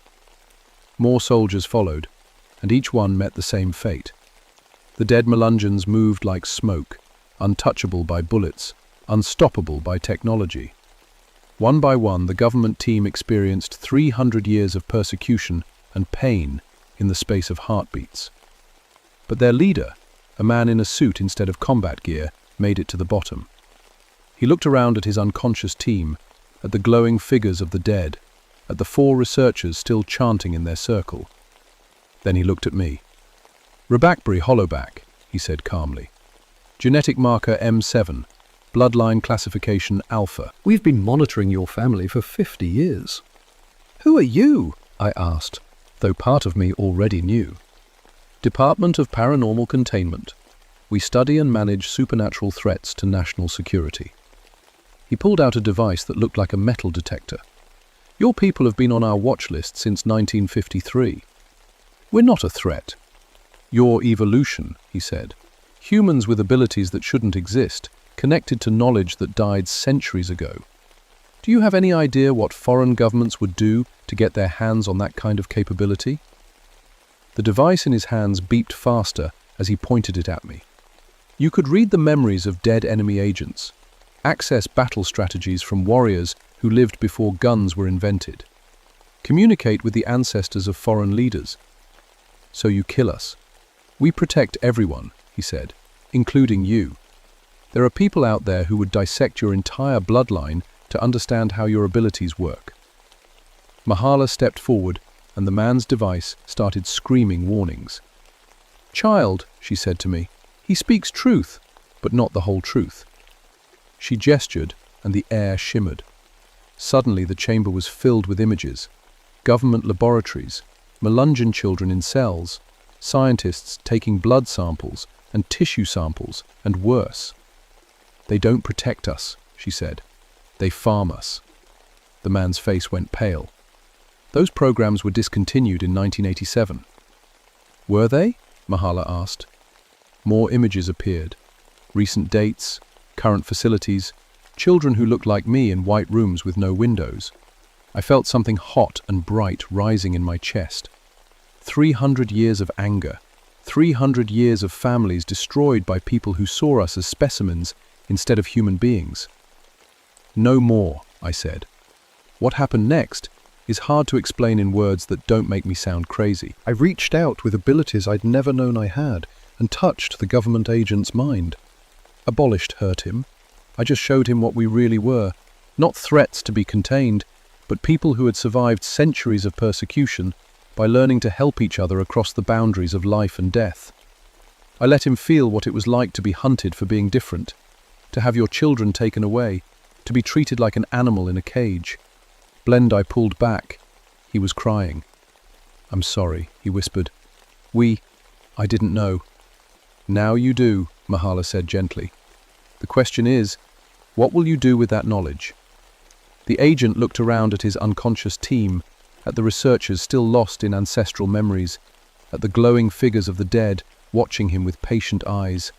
More soldiers followed, and each one met the same fate. The dead Melungeons moved like smoke, untouchable by bullets, unstoppable by technology. One by one, the government team experienced 300 years of persecution and pain in the space of heartbeats. But their leader, a man in a suit instead of combat gear, made it to the bottom. He looked around at his unconscious team, at the glowing figures of the dead, at the 4 researchers still chanting in their circle. Then he looked at me. "Rebakbury Hollowback," he said calmly. "Genetic marker M7, bloodline classification Alpha. We've been monitoring your family for 50 years. "Who are you?" I asked, though part of me already knew. Department of Paranormal Containment. We study and manage supernatural threats to national security. He pulled out a device that looked like a metal detector. Your people have been on our watch list since 1953. We're not a threat. Your evolution, he said. Humans with abilities that shouldn't exist, connected to knowledge that died centuries ago. Do you have any idea what foreign governments would do to get their hands on that kind of capability? The device in his hands beeped faster as he pointed it at me. You could read the memories of dead enemy agents, access battle strategies from warriors who lived before guns were invented, communicate with the ancestors of foreign leaders. So you kill us. We protect everyone, he said, including you. There are people out there who would dissect your entire bloodline to understand how your abilities work. Mahala stepped forward, and the man's device started screaming warnings. Child, she said to me, he speaks truth, but not the whole truth. She gestured, and the air shimmered. Suddenly the chamber was filled with images. Government laboratories, Melungeon children in cells, scientists taking blood samples and tissue samples, and worse. They don't protect us, she said. They farm us. The man's face went pale. Those programs were discontinued in 1987. Were they? Mahala asked. More images appeared. Recent dates, current facilities, children who looked like me in white rooms with no windows. I felt something hot and bright rising in my chest. 300 years of anger. 300 years of families destroyed by people who saw us as specimens instead of human beings. No more, I said. What happened next is hard to explain in words that don't make me sound crazy. I reached out with abilities I'd never known I had and touched the government agent's mind. Abolished hurt him. I just showed him what we really were, not threats to be contained, but people who had survived centuries of persecution by learning to help each other across the boundaries of life and death. I let him feel what it was like to be hunted for being different, to have your children taken away, to be treated like an animal in a cage. Blendeye pulled back. He was crying. I'm sorry, he whispered. I didn't know. Now you do, Mahala said gently. The question is, what will you do with that knowledge? The agent looked around at his unconscious team, at the researchers still lost in ancestral memories, at the glowing figures of the dead watching him with patient eyes.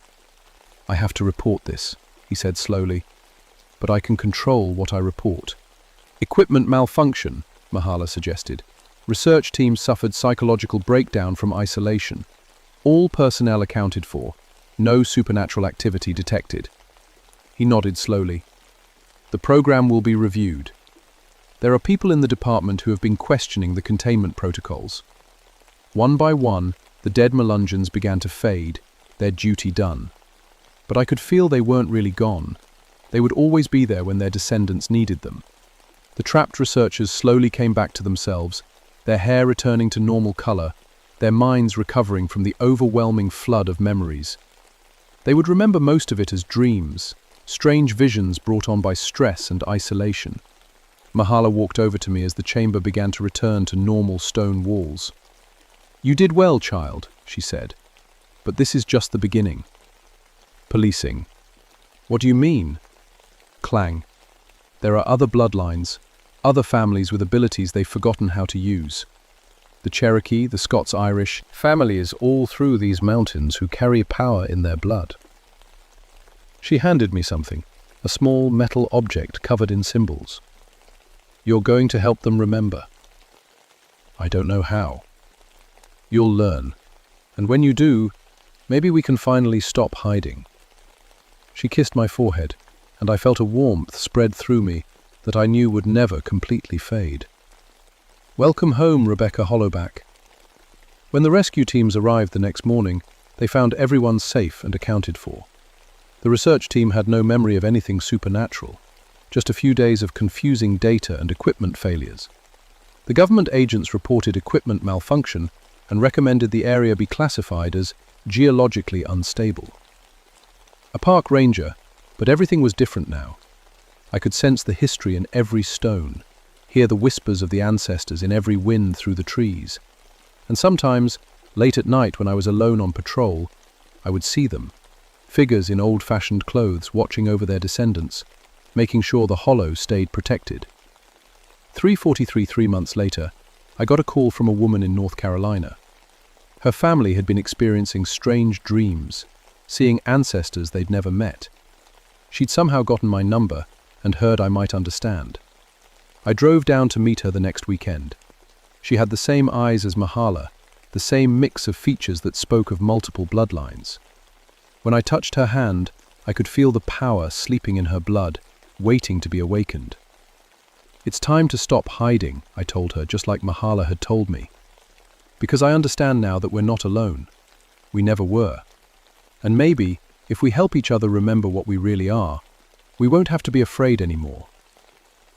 I have to report this, he said slowly, but I can control what I report. Equipment malfunction, Mahala suggested. Research teams suffered psychological breakdown from isolation. All personnel accounted for. No supernatural activity detected. He nodded slowly. The program will be reviewed. There are people in the department who have been questioning the containment protocols. One by one, the dead Melungeons began to fade, their duty done. But I could feel they weren't really gone. They would always be there when their descendants needed them. The trapped researchers slowly came back to themselves, their hair returning to normal color, their minds recovering from the overwhelming flood of memories. They would remember most of it as dreams, strange visions brought on by stress and isolation. Mahala walked over to me as the chamber began to return to normal stone walls. You did well, child, she said, but this is just the beginning. Policing. What do you mean? Clang. There are other bloodlines, other families with abilities they've forgotten how to use. The Cherokee, the Scots-Irish, families all through these mountains who carry power in their blood. She handed me something, a small metal object covered in symbols. You're going to help them remember. I don't know how. You'll learn, and when you do, maybe we can finally stop hiding. She kissed my forehead, and I felt a warmth spread through me that I knew would never completely fade. Welcome home, Rebecca Hollowback. When the rescue teams arrived the next morning, they found everyone safe and accounted for. The research team had no memory of anything supernatural, just a few days of confusing data and equipment failures. The government agents reported equipment malfunction and recommended the area be classified as geologically unstable. A park ranger, but everything was different now. I could sense the history in every stone, hear the whispers of the ancestors in every wind through the trees. And sometimes, late at night when I was alone on patrol, I would see them, figures in old-fashioned clothes watching over their descendants, making sure the hollow stayed protected. 3:43 3 months later, I got a call from a woman in North Carolina. Her family had been experiencing strange dreams, seeing ancestors they'd never met. She'd somehow gotten my number and heard I might understand. I drove down to meet her the next weekend. She had the same eyes as Mahala, the same mix of features that spoke of multiple bloodlines. When I touched her hand, I could feel the power sleeping in her blood, waiting to be awakened. "It's time to stop hiding," I told her, just like Mahala had told me. "Because I understand now that we're not alone. We never were. And maybe, if we help each other remember what we really are, we won't have to be afraid anymore."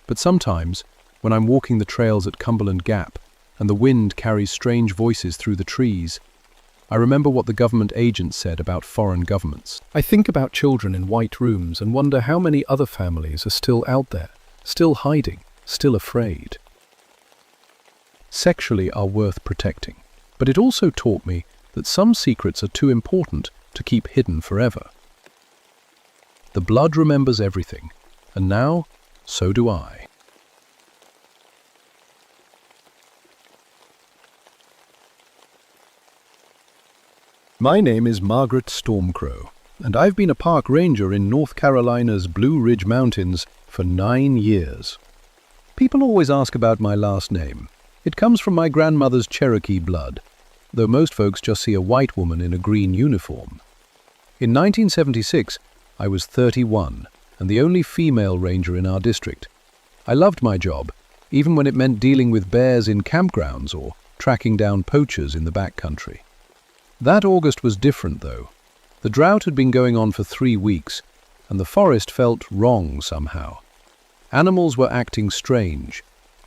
But sometimes, when I'm walking the trails at Cumberland Gap, and the wind carries strange voices through the trees, I remember what the government agents said about foreign governments. I think about children in white rooms and wonder how many other families are still out there, still hiding, still afraid. Sexually are worth protecting, but it also taught me that some secrets are too important to keep hidden forever. The blood remembers everything, and now, so do I. My name is Margaret Stormcrow, and I've been a park ranger in North Carolina's Blue Ridge Mountains for 9 years. People always ask about my last name. It comes from my grandmother's Cherokee blood, though most folks just see a white woman in a green uniform. In 1976, I was 31 and the only female ranger in our district. I loved my job, even when it meant dealing with bears in campgrounds or tracking down poachers in the backcountry. That August was different, though. The drought had been going on for 3 weeks, and the forest felt wrong somehow. Animals were acting strange.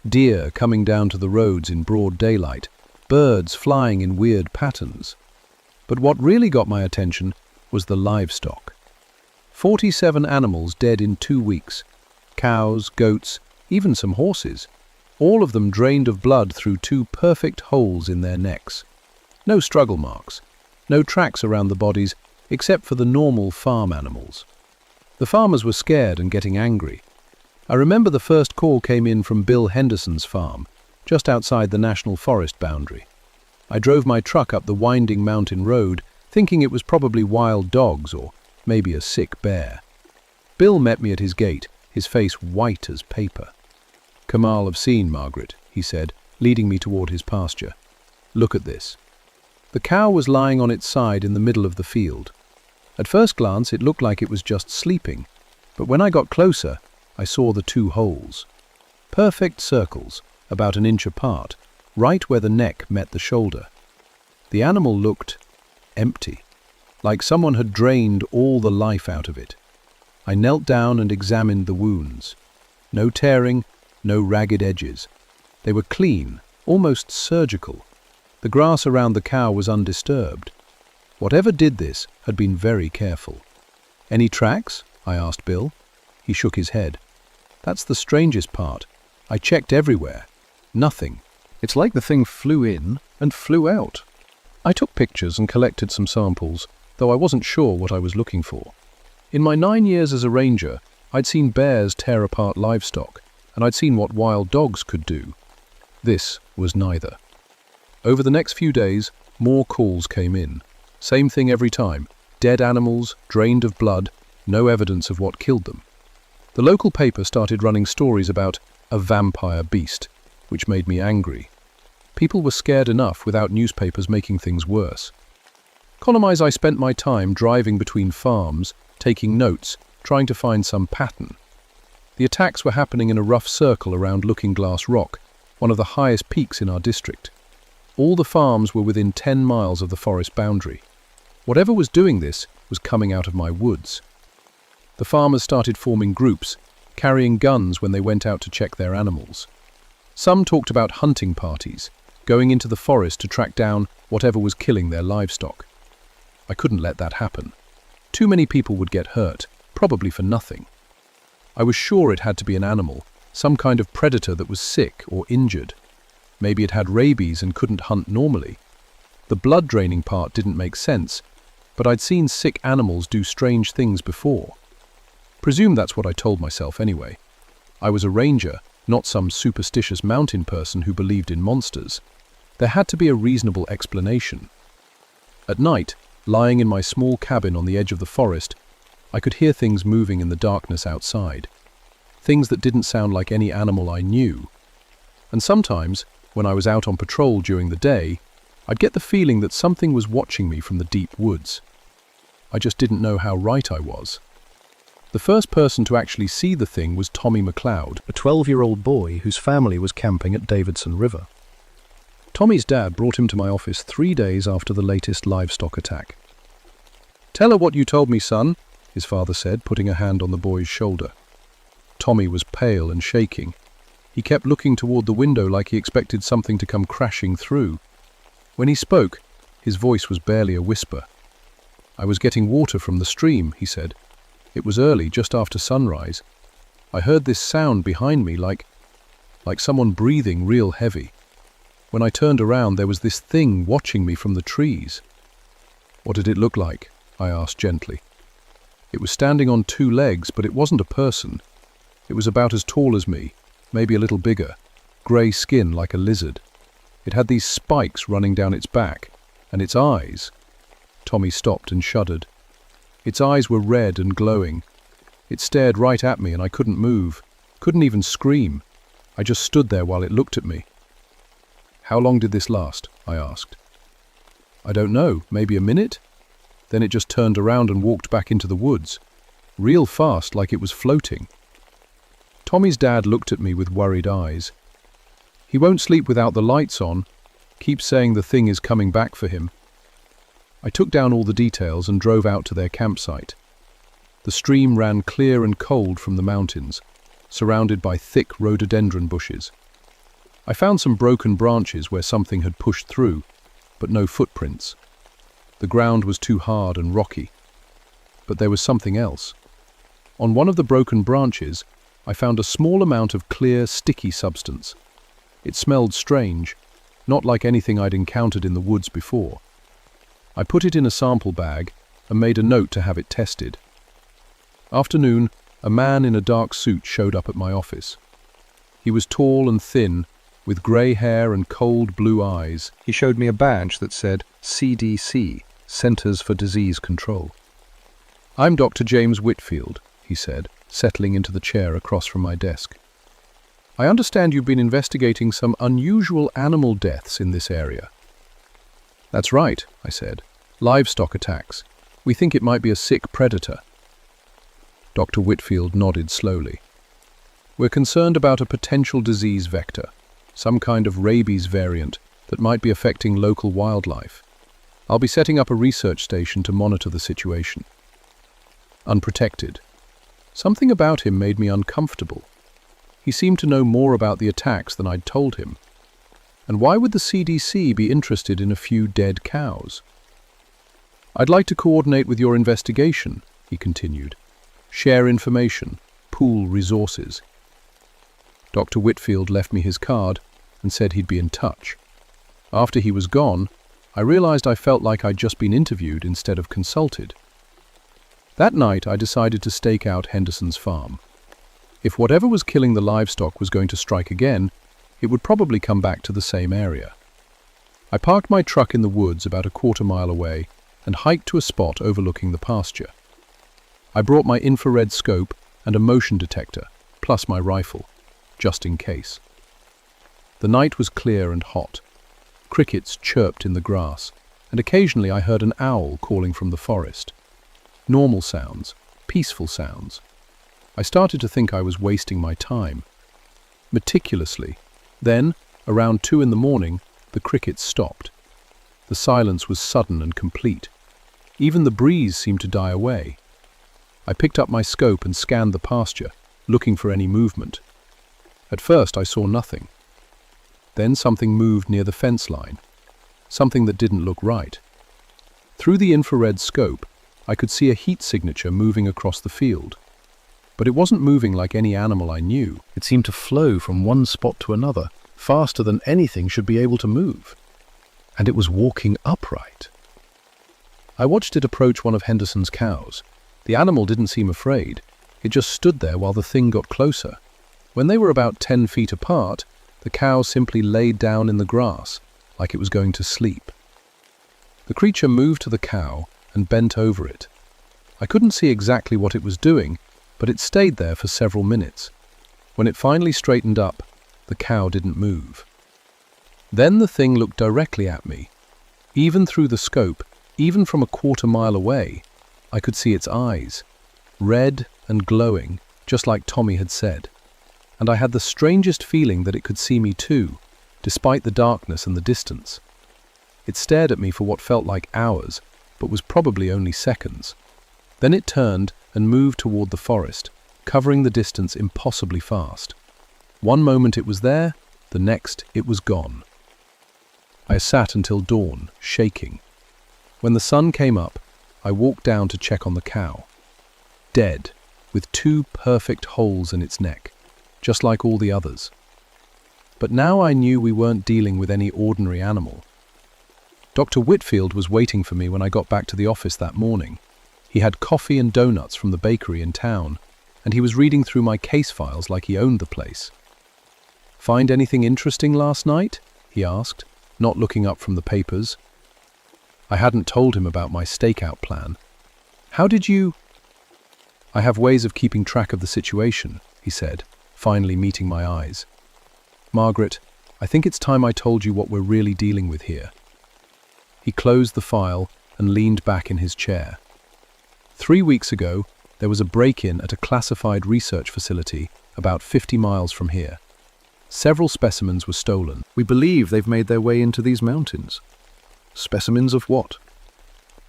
Deer coming down to the roads in broad daylight, birds flying in weird patterns. But what really got my attention was the livestock. 47 animals dead in 2 weeks. Cows, goats, even some horses. All of them drained of blood through 2 perfect holes in their necks. No struggle marks, no tracks around the bodies except for the normal farm animals. The farmers were scared and getting angry. I remember the first call came in from Bill Henderson's farm, just outside the National Forest boundary. I drove my truck up the winding mountain road, thinking it was probably wild dogs or maybe a sick bear. Bill met me at his gate, his face white as paper. "Kamal have seen, Margaret," he said, leading me toward his pasture. "Look at this." The cow was lying on its side in the middle of the field. At first glance, it looked like it was just sleeping, but when I got closer, I saw the 2 holes. Perfect circles, about 1 inch apart, right where the neck met the shoulder. The animal looked empty, like someone had drained all the life out of it. I knelt down and examined the wounds. No tearing, no ragged edges. They were clean, almost surgical. The grass around the cow was undisturbed. Whatever did this had been very careful. "Any tracks?" I asked Bill. He shook his head. "That's the strangest part. I checked everywhere. Nothing. It's like the thing flew in and flew out." I took pictures and collected some samples, though I wasn't sure what I was looking for. In my 9 years as a ranger, I'd seen bears tear apart livestock, and I'd seen what wild dogs could do. This was neither. Over the next few days, more calls came in. Same thing every time. Dead animals, drained of blood, no evidence of what killed them. The local paper started running stories about a vampire beast, which made me angry. People were scared enough without newspapers making things worse. Column-wise, I spent my time driving between farms, taking notes, trying to find some pattern. The attacks were happening in a rough circle around Looking Glass Rock, one of the highest peaks in our district. All the farms were within 10 miles of the forest boundary. Whatever was doing this was coming out of my woods. The farmers started forming groups, carrying guns when they went out to check their animals. Some talked about hunting parties, going into the forest to track down whatever was killing their livestock. I couldn't let that happen. Too many people would get hurt, probably for nothing. I was sure it had to be an animal, some kind of predator that was sick or injured. Maybe it had rabies and couldn't hunt normally. The blood draining part didn't make sense, but I'd seen sick animals do strange things before. Presume that's what I told myself anyway. I was a ranger, not some superstitious mountain person who believed in monsters. There had to be a reasonable explanation. At night, lying in my small cabin on the edge of the forest, I could hear things moving in the darkness outside. Things that didn't sound like any animal I knew. And sometimes, when I was out on patrol during the day, I'd get the feeling that something was watching me from the deep woods. I just didn't know how right I was. The first person to actually see the thing was Tommy McLeod, a 12-year-old boy whose family was camping at Davidson River. Tommy's dad brought him to my office 3 days after the latest livestock attack. "Tell her what you told me, son," his father said, putting a hand on the boy's shoulder. Tommy was pale and shaking. He kept looking toward the window like he expected something to come crashing through. When he spoke, his voice was barely a whisper. "I was getting water from the stream," he said. "It was early, just after sunrise. I heard this sound behind me like someone breathing real heavy. When I turned around, there was this thing watching me from the trees." "What did it look like?" I asked gently. "It was standing on 2 legs, but it wasn't a person. It was about as tall as me, maybe a little bigger, grey skin like a lizard. It had these spikes running down its back, and its eyes—" Tommy stopped and shuddered. "Its eyes were red and glowing. It stared right at me and I couldn't move, couldn't even scream. I just stood there while it looked at me." "How long did this last?" I asked. "I don't know, maybe a minute? Then it just turned around and walked back into the woods, real fast, like it was floating." Tommy's dad looked at me with worried eyes. "He won't sleep without the lights on. Keeps saying the thing is coming back for him." I took down all the details and drove out to their campsite. The stream ran clear and cold from the mountains, surrounded by thick rhododendron bushes. I found some broken branches where something had pushed through, but no footprints. The ground was too hard and rocky. But there was something else. On one of the broken branches, I found a small amount of clear, sticky substance. It smelled strange, not like anything I'd encountered in the woods before. I put it in a sample bag and made a note to have it tested. Afternoon, a man in a dark suit showed up at my office. He was tall and thin, with grey hair and cold blue eyes. He showed me a badge that said CDC, Centers for Disease Control. "I'm Dr. James Whitfield," he said, settling into the chair across from my desk. "I understand you've been investigating some unusual animal deaths in this area." "That's right," I said. "Livestock attacks. We think it might be a sick predator." Dr. Whitfield nodded slowly. "We're concerned about a potential disease vector, some kind of rabies variant that might be affecting local wildlife. I'll be setting up a research station to monitor the situation." Unprotected. Something about him made me uncomfortable. He seemed to know more about the attacks than I'd told him. And why would the CDC be interested in a few dead cows? "I'd like to coordinate with your investigation," he continued. "Share information, pool resources." Dr. Whitfield left me his card and said he'd be in touch. After he was gone, I realized I felt like I'd just been interviewed instead of consulted. That night, I decided to stake out Henderson's farm. If whatever was killing the livestock was going to strike again, it would probably come back to the same area. I parked my truck in the woods about a quarter-mile away and hiked to a spot overlooking the pasture. I brought my infrared scope and a motion detector, plus my rifle, just in case. The night was clear and hot. Crickets chirped in the grass, and occasionally I heard an owl calling from the forest. Normal sounds, peaceful sounds. I started to think I was wasting my time. Meticulously. Then, around 2 a.m, the crickets stopped. The silence was sudden and complete. Even the breeze seemed to die away. I picked up my scope and scanned the pasture, looking for any movement. At first I saw nothing. Then something moved near the fence line. Something that didn't look right. Through the infrared scope, I could see a heat signature moving across the field. But it wasn't moving like any animal I knew. It seemed to flow from one spot to another, faster than anything should be able to move. And it was walking upright. I watched it approach one of Henderson's cows. The animal didn't seem afraid. It just stood there while the thing got closer. When they were about 10 feet apart, the cow simply laid down in the grass, like it was going to sleep. The creature moved to the cow and bent over it. I couldn't see exactly what it was doing, but it stayed there for several minutes. When it finally straightened up, the cow didn't move. Then the thing looked directly at me. Even through the scope, even from a quarter-mile away, I could see its eyes, red and glowing, just like Tommy had said. And I had the strangest feeling that it could see me too, despite the darkness and the distance. It stared at me for what felt like hours, but was probably only seconds. Then it turned and moved toward the forest, covering the distance impossibly fast. One moment it was there, the next it was gone. I sat until dawn, shaking. When the sun came up, I walked down to check on the cow. Dead, with 2 perfect holes in its neck, just like all the others. But now I knew we weren't dealing with any ordinary animal. Dr. Whitfield was waiting for me when I got back to the office that morning. He had coffee and donuts from the bakery in town, and he was reading through my case files like he owned the place. "Find anything interesting last night?" he asked, not looking up from the papers. I hadn't told him about my stakeout plan. "How did you—" "I have ways of keeping track of the situation," he said, finally meeting my eyes. "Margaret, I think it's time I told you what we're really dealing with here." He closed the file and leaned back in his chair. 3 weeks ago, there was a break-in at a classified research facility about 50 miles from here. Several specimens were stolen. We believe they've made their way into these mountains. Specimens of what?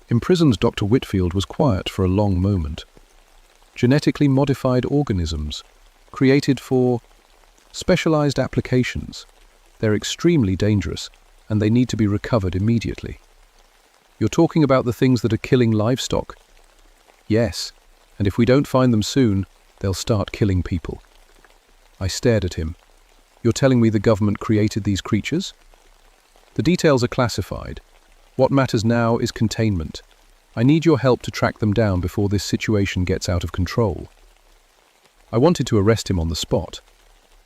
Imprisoned Dr. Whitfield was quiet for a long moment. Genetically modified organisms, created for specialized applications. They're extremely dangerous, and they need to be recovered immediately. You're talking about the things that are killing livestock? Yes, and if we don't find them soon, they'll start killing people. I stared at him. You're telling me the government created these creatures? The details are classified. What matters now is containment. I need your help to track them down before this situation gets out of control. I wanted to arrest him on the spot.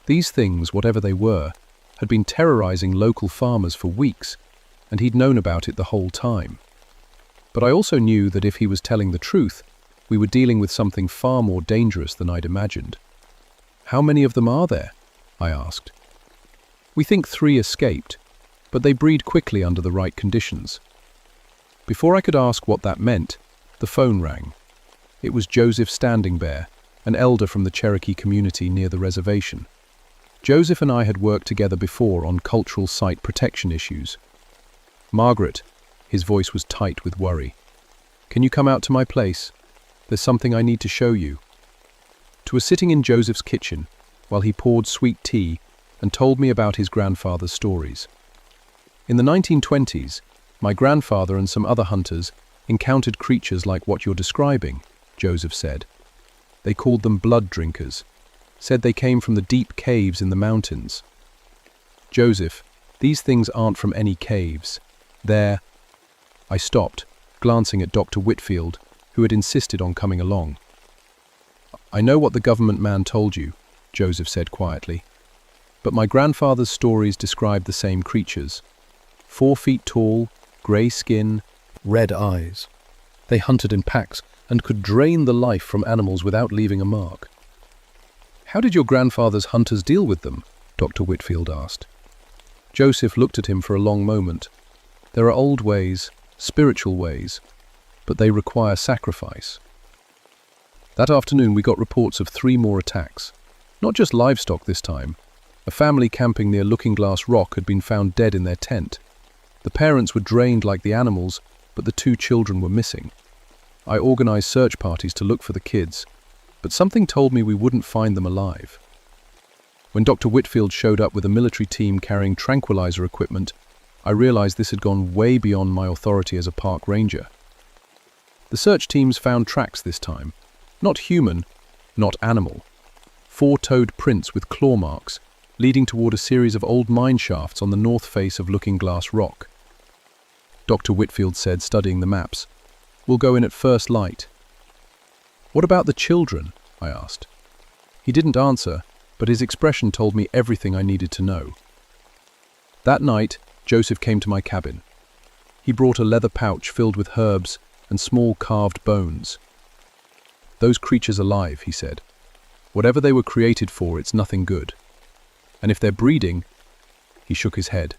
These things, whatever they were, had been terrorizing local farmers for weeks, and he'd known about it the whole time. But I also knew that if he was telling the truth, we were dealing with something far more dangerous than I'd imagined. "How many of them are there?" I asked. "We think 3 escaped, but they breed quickly under the right conditions." Before I could ask what that meant, the phone rang. It was Joseph Standing Bear, an elder from the Cherokee community near the reservation. Joseph and I had worked together before on cultural site protection issues. "Margaret," his voice was tight with worry, "can you come out to my place? There's something I need to show you." I was sitting in Joseph's kitchen while he poured sweet tea and told me about his grandfather's stories. In the 1920s, my grandfather and some other hunters encountered creatures like what you're describing, Joseph said. They called them blood drinkers, said they came from the deep caves in the mountains. "Joseph, these things aren't from any caves. They're—" I stopped, glancing at Dr. Whitfield, who had insisted on coming along. "I know what the government man told you," Joseph said quietly, "but my grandfather's stories described the same creatures. 4 feet tall, grey skin, red eyes. They hunted in packs and could drain the life from animals without leaving a mark." "How did your grandfather's hunters deal with them?" Dr. Whitfield asked. Joseph looked at him for a long moment. "There are old ways, spiritual ways, but they require sacrifice." That afternoon we got reports of 3 more attacks. Not just livestock this time. A family camping near Looking Glass Rock had been found dead in their tent. The parents were drained like the animals, but the 2 children were missing. I organized search parties to look for the kids, but something told me we wouldn't find them alive. When Dr. Whitfield showed up with a military team carrying tranquilizer equipment, I realized this had gone way beyond my authority as a park ranger. The search teams found tracks this time. Not human, not animal. 4-toed prints with claw marks, leading toward a series of old mine shafts on the north face of Looking Glass Rock. Dr. Whitfield said, studying the maps, "We'll go in at first light." "What about the children?" I asked. He didn't answer, but his expression told me everything I needed to know. That night, Joseph came to my cabin. He brought a leather pouch filled with herbs and small carved bones. "Those creatures alive," he said. "Whatever they were created for, it's nothing good. And if they're breeding—" He shook his head.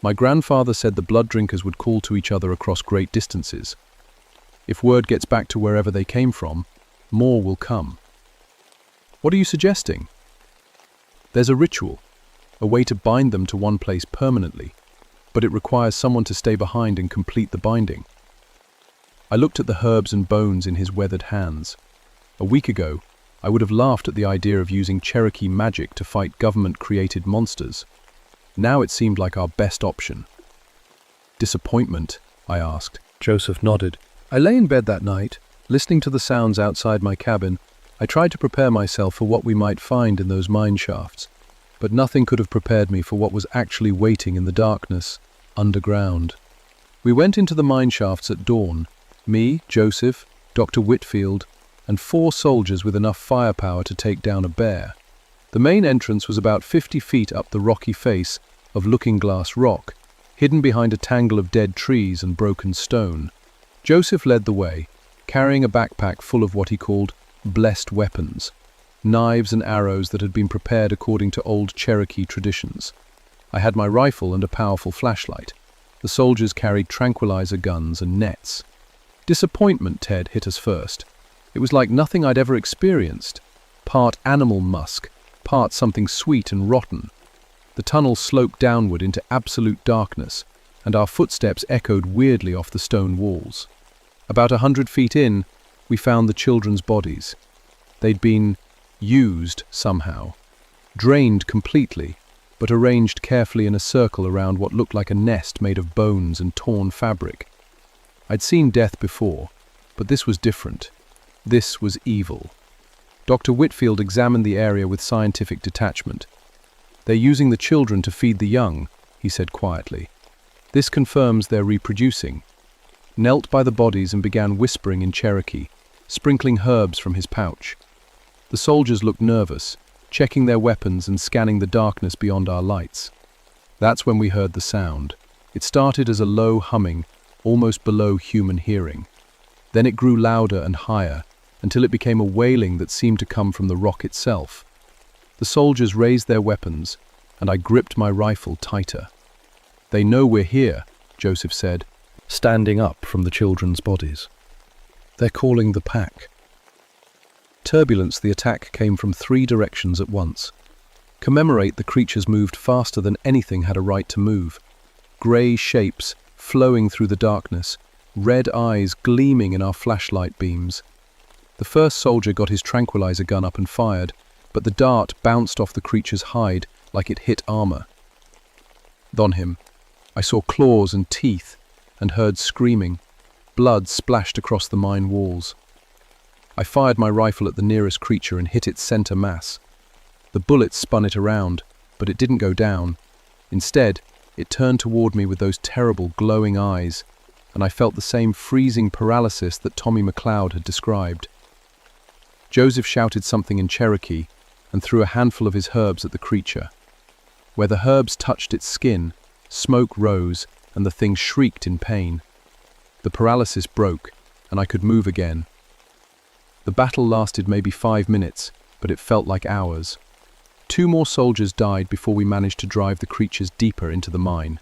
"My grandfather said the blood drinkers would call to each other across great distances. If word gets back to wherever they came from, more will come." "What are you suggesting?" "There's a ritual, a way to bind them to one place permanently, but it requires someone to stay behind and complete the binding." I looked at the herbs and bones in his weathered hands. A week ago, I would have laughed at the idea of using Cherokee magic to fight government-created monsters. Now it seemed like our best option. "Disappointment?" I asked. Joseph nodded. "I lay in bed that night, listening to the sounds outside my cabin. I tried to prepare myself for what we might find in those mine shafts, but nothing could have prepared me for what was actually waiting in the darkness, underground. We went into the mine shafts at dawn, me, Joseph, Dr. Whitfield, and 4 soldiers with enough firepower to take down a bear. The main entrance was about 50 feet up the rocky face of Looking Glass Rock, hidden behind a tangle of dead trees and broken stone. Joseph led the way, carrying a backpack full of what he called blessed weapons, knives and arrows that had been prepared according to old Cherokee traditions. I had my rifle and a powerful flashlight. The soldiers carried tranquilizer guns and nets. Disappointment, Ted, hit us first. It was like nothing I'd ever experienced. Part animal musk, part something sweet and rotten. The tunnel sloped downward into absolute darkness, and our footsteps echoed weirdly off the stone walls. About 100 feet in, we found the children's bodies. They'd been used somehow, drained completely, but arranged carefully in a circle around what looked like a nest made of bones and torn fabric. I'd seen death before, but this was different. This was evil. Dr. Whitfield examined the area with scientific detachment. "They're using the children to feed the young," he said quietly. "This confirms they're reproducing." Knelt by the bodies and began whispering in Cherokee, sprinkling herbs from his pouch. The soldiers looked nervous, checking their weapons and scanning the darkness beyond our lights. That's when we heard the sound. It started as a low humming, almost below human hearing. Then it grew louder and higher, until it became a wailing that seemed to come from the rock itself. The soldiers raised their weapons, and I gripped my rifle tighter. "They know we're here," Joseph said, standing up from the children's bodies. "They're calling the pack." Turbulence, the attack came from 3 directions at once. Commemorate, the creatures moved faster than anything had a right to move. Grey shapes flowing through the darkness, red eyes gleaming in our flashlight beams. The first soldier got his tranquilizer gun up and fired, but the dart bounced off the creature's hide like it hit armor. On him, I saw claws and teeth and heard screaming. Blood splashed across the mine walls. I fired my rifle at the nearest creature and hit its center mass. The bullet spun it around, but it didn't go down. Instead, it turned toward me with those terrible glowing eyes, and I felt the same freezing paralysis that Tommy McLeod had described. Joseph shouted something in Cherokee and threw a handful of his herbs at the creature. Where the herbs touched its skin, smoke rose and the thing shrieked in pain. The paralysis broke, and I could move again. The battle lasted maybe 5 minutes, but it felt like hours. 2 more soldiers died before we managed to drive the creatures deeper into the mine.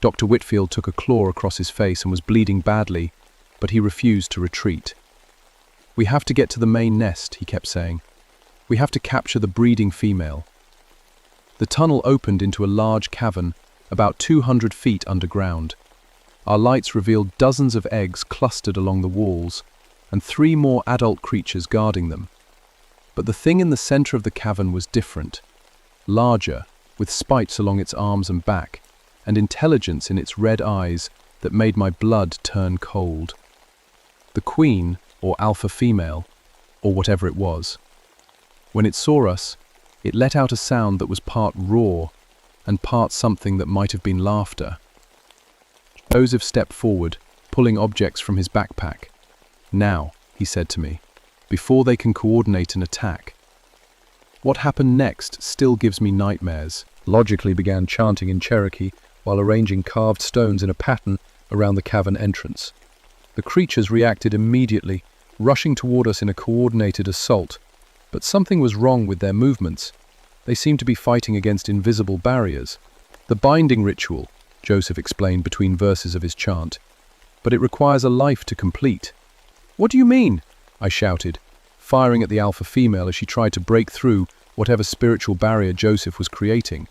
Dr. Whitfield took a claw across his face and was bleeding badly, but he refused to retreat. "We have to get to the main nest," he kept saying. "We have to capture the breeding female." The tunnel opened into a large cavern, about 200 feet underground. Our lights revealed dozens of eggs clustered along the walls, and 3 more adult creatures guarding them. But the thing in the center of the cavern was different. Larger, with spikes along its arms and back, and intelligence in its red eyes that made my blood turn cold. The queen, or alpha female, or whatever it was. When it saw us, It let out a sound that was part roar and part something that might have been laughter. Joseph stepped forward, pulling objects from his backpack. "Now," he said to me, "before they can coordinate an attack." What happened next still gives me nightmares. Logically began chanting in Cherokee while arranging carved stones in a pattern around the cavern entrance. The creatures reacted immediately, rushing toward us in a coordinated assault. But something was wrong with their movements. They seemed to be fighting against invisible barriers. "The binding ritual," Joseph explained between verses of his chant. "But it requires a life to complete." "What do you mean?" I shouted, firing at the alpha female as she tried to break through whatever spiritual barrier Joseph was creating.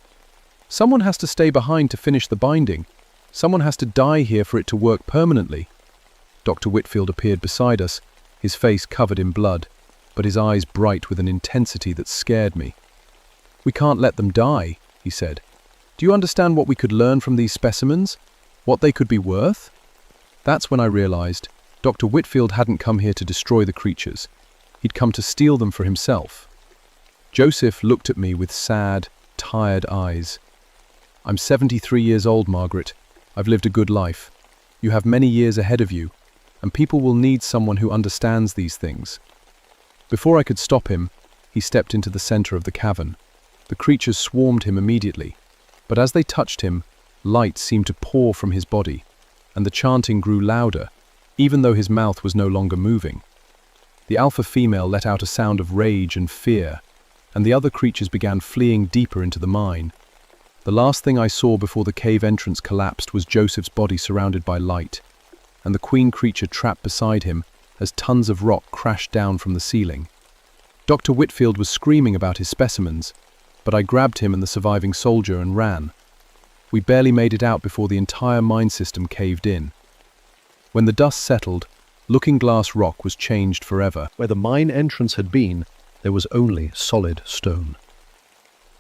"Someone has to stay behind to finish the binding. Someone has to die here for it to work permanently." Dr. Whitfield appeared beside us, his face covered in blood, but his eyes bright with an intensity that scared me. "We can't let them die," he said. "Do you understand what we could learn from these specimens? What they could be worth?" That's when I realized Dr. Whitfield hadn't come here to destroy the creatures. He'd come to steal them for himself. Joseph looked at me with sad, tired eyes. "I'm 73 years old, Margaret. I've lived a good life. You have many years ahead of you, and people will need someone who understands these things." Before I could stop him, he stepped into the center of the cavern. The creatures swarmed him immediately, but as they touched him, light seemed to pour from his body, and the chanting grew louder, even though his mouth was no longer moving. The alpha female let out a sound of rage and fear, and the other creatures began fleeing deeper into the mine. The last thing I saw before the cave entrance collapsed was Joseph's body surrounded by light, and the queen creature trapped beside him as tons of rock crashed down from the ceiling. Dr. Whitfield was screaming about his specimens, but I grabbed him and the surviving soldier and ran. We barely made it out before the entire mine system caved in. When the dust settled, Looking Glass Rock was changed forever. Where the mine entrance had been, there was only solid stone.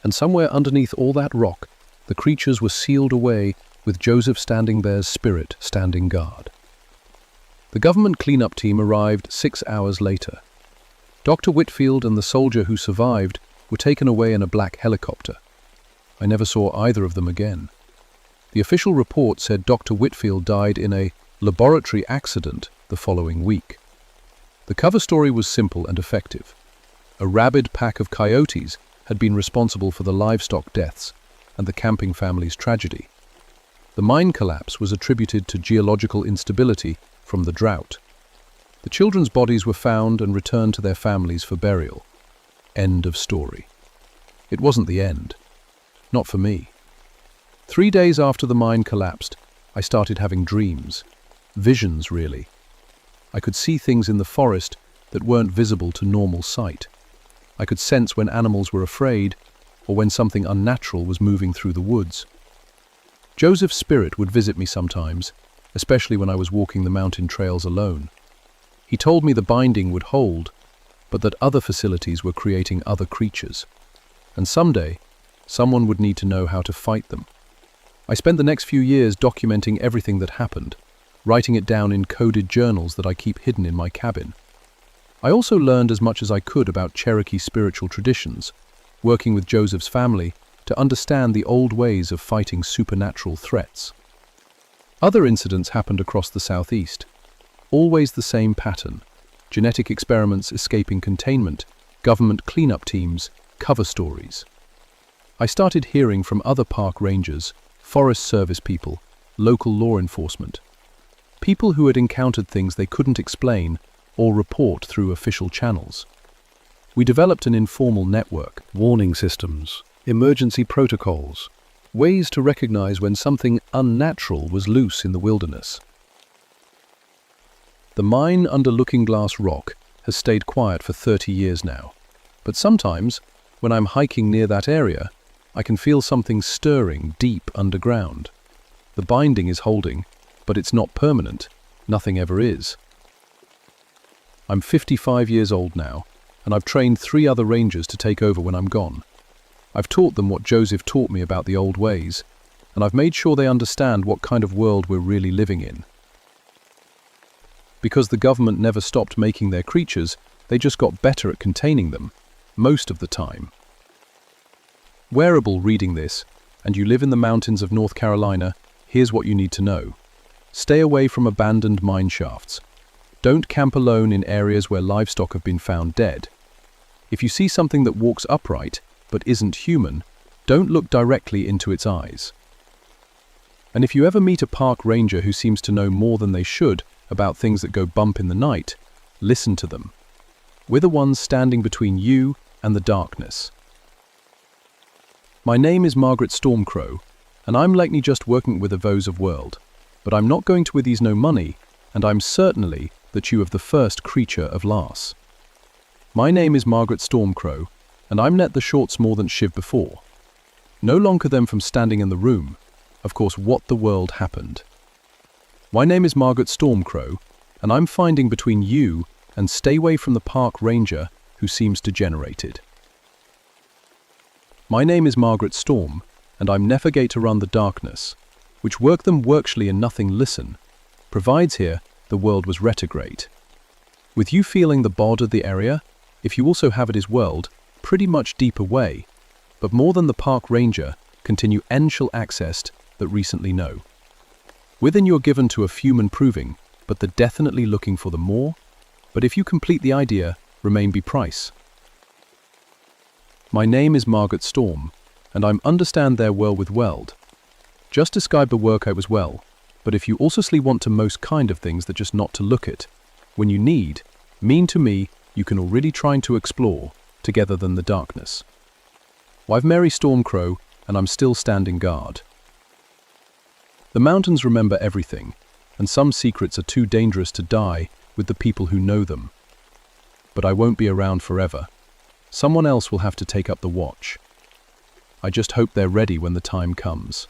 And somewhere underneath all that rock, the creatures were sealed away with Joseph Standing Bear's spirit standing guard. The government cleanup team arrived 6 hours later. Dr. Whitfield and the soldier who survived were taken away in a black helicopter. I never saw either of them again. The official report said Dr. Whitfield died in a laboratory accident the following week. The cover story was simple and effective. A rabid pack of coyotes had been responsible for the livestock deaths and the camping family's tragedy. The mine collapse was attributed to geological instability from the drought. The children's bodies were found and returned to their families for burial. End of story. It wasn't the end. Not for me. 3 days after the mine collapsed, I started having dreams. Visions, really. I could see things in the forest that weren't visible to normal sight. I could sense when animals were afraid or when something unnatural was moving through the woods. Joseph's spirit would visit me sometimes, especially when I was walking the mountain trails alone. He told me the binding would hold, but that other facilities were creating other creatures. And someday, someone would need to know how to fight them. I spent the next few years documenting everything that happened, writing it down in coded journals that I keep hidden in my cabin. I also learned as much as I could about Cherokee spiritual traditions, working with Joseph's family to understand the old ways of fighting supernatural threats. Other incidents happened across the southeast. Always the same pattern: genetic experiments escaping containment, government cleanup teams, cover stories. I started hearing from other park rangers, Forest Service people, local law enforcement. People who had encountered things they couldn't explain or report through official channels. We developed an informal network: warning systems, emergency protocols, ways to recognize when something unnatural was loose in the wilderness. The mine under Looking Glass Rock has stayed quiet for 30 years now, but sometimes, when I'm hiking near that area, I can feel something stirring deep underground. The binding is holding, but it's not permanent. Nothing ever is. I'm 55 years old now, and I've trained 3 other rangers to take over when I'm gone. I've taught them what Joseph taught me about the old ways, and I've made sure they understand what kind of world we're really living in. Because the government never stopped making their creatures, they just got better at containing them, most of the time. Wearable reading this, and you live in the mountains of North Carolina, here's what you need to know. Stay away from abandoned mine shafts. Don't camp alone in areas where livestock have been found dead. If you see something that walks upright but isn't human, don't look directly into its eyes. And if you ever meet a park ranger who seems to know more than they should about things that go bump in the night, listen to them. We're the ones standing between you and the darkness. My name is Margaret Stormcrow, and I'm likely just working with a Vose of World, but I'm not going to with these no money, and I'm certainly that you of the first creature of Lars. My name is Margaret Stormcrow, and I'm net the shorts more than Shiv before. No longer them from standing in the room, of course what the world happened. My name is Margaret Stormcrow, and I'm finding between you and stay away from the park ranger who seems degenerated. My name is Margaret Storm, and I'm navigate to run the darkness, which work them workshly and nothing listen, provides here the world was retrograde. With you feeling the bod of the area, if you also have it as world, pretty much deep away, but more than the park ranger, continue enshal accessed that recently know. Within you're given to a few improving, but the definitely looking for the more, but if you complete the idea, remain be price. My name is Margaret Storm, and I'm understand their well with weld. Just describe the work I was well, but if you also want to most kind of things that just not to look at, when you need, mean to me, you can already trying to explore, together than the darkness. I've Mary Stormcrow, and I'm still standing guard. The mountains remember everything, and some secrets are too dangerous to die with the people who know them. But I won't be around forever. Someone else will have to take up the watch. I just hope they're ready when the time comes.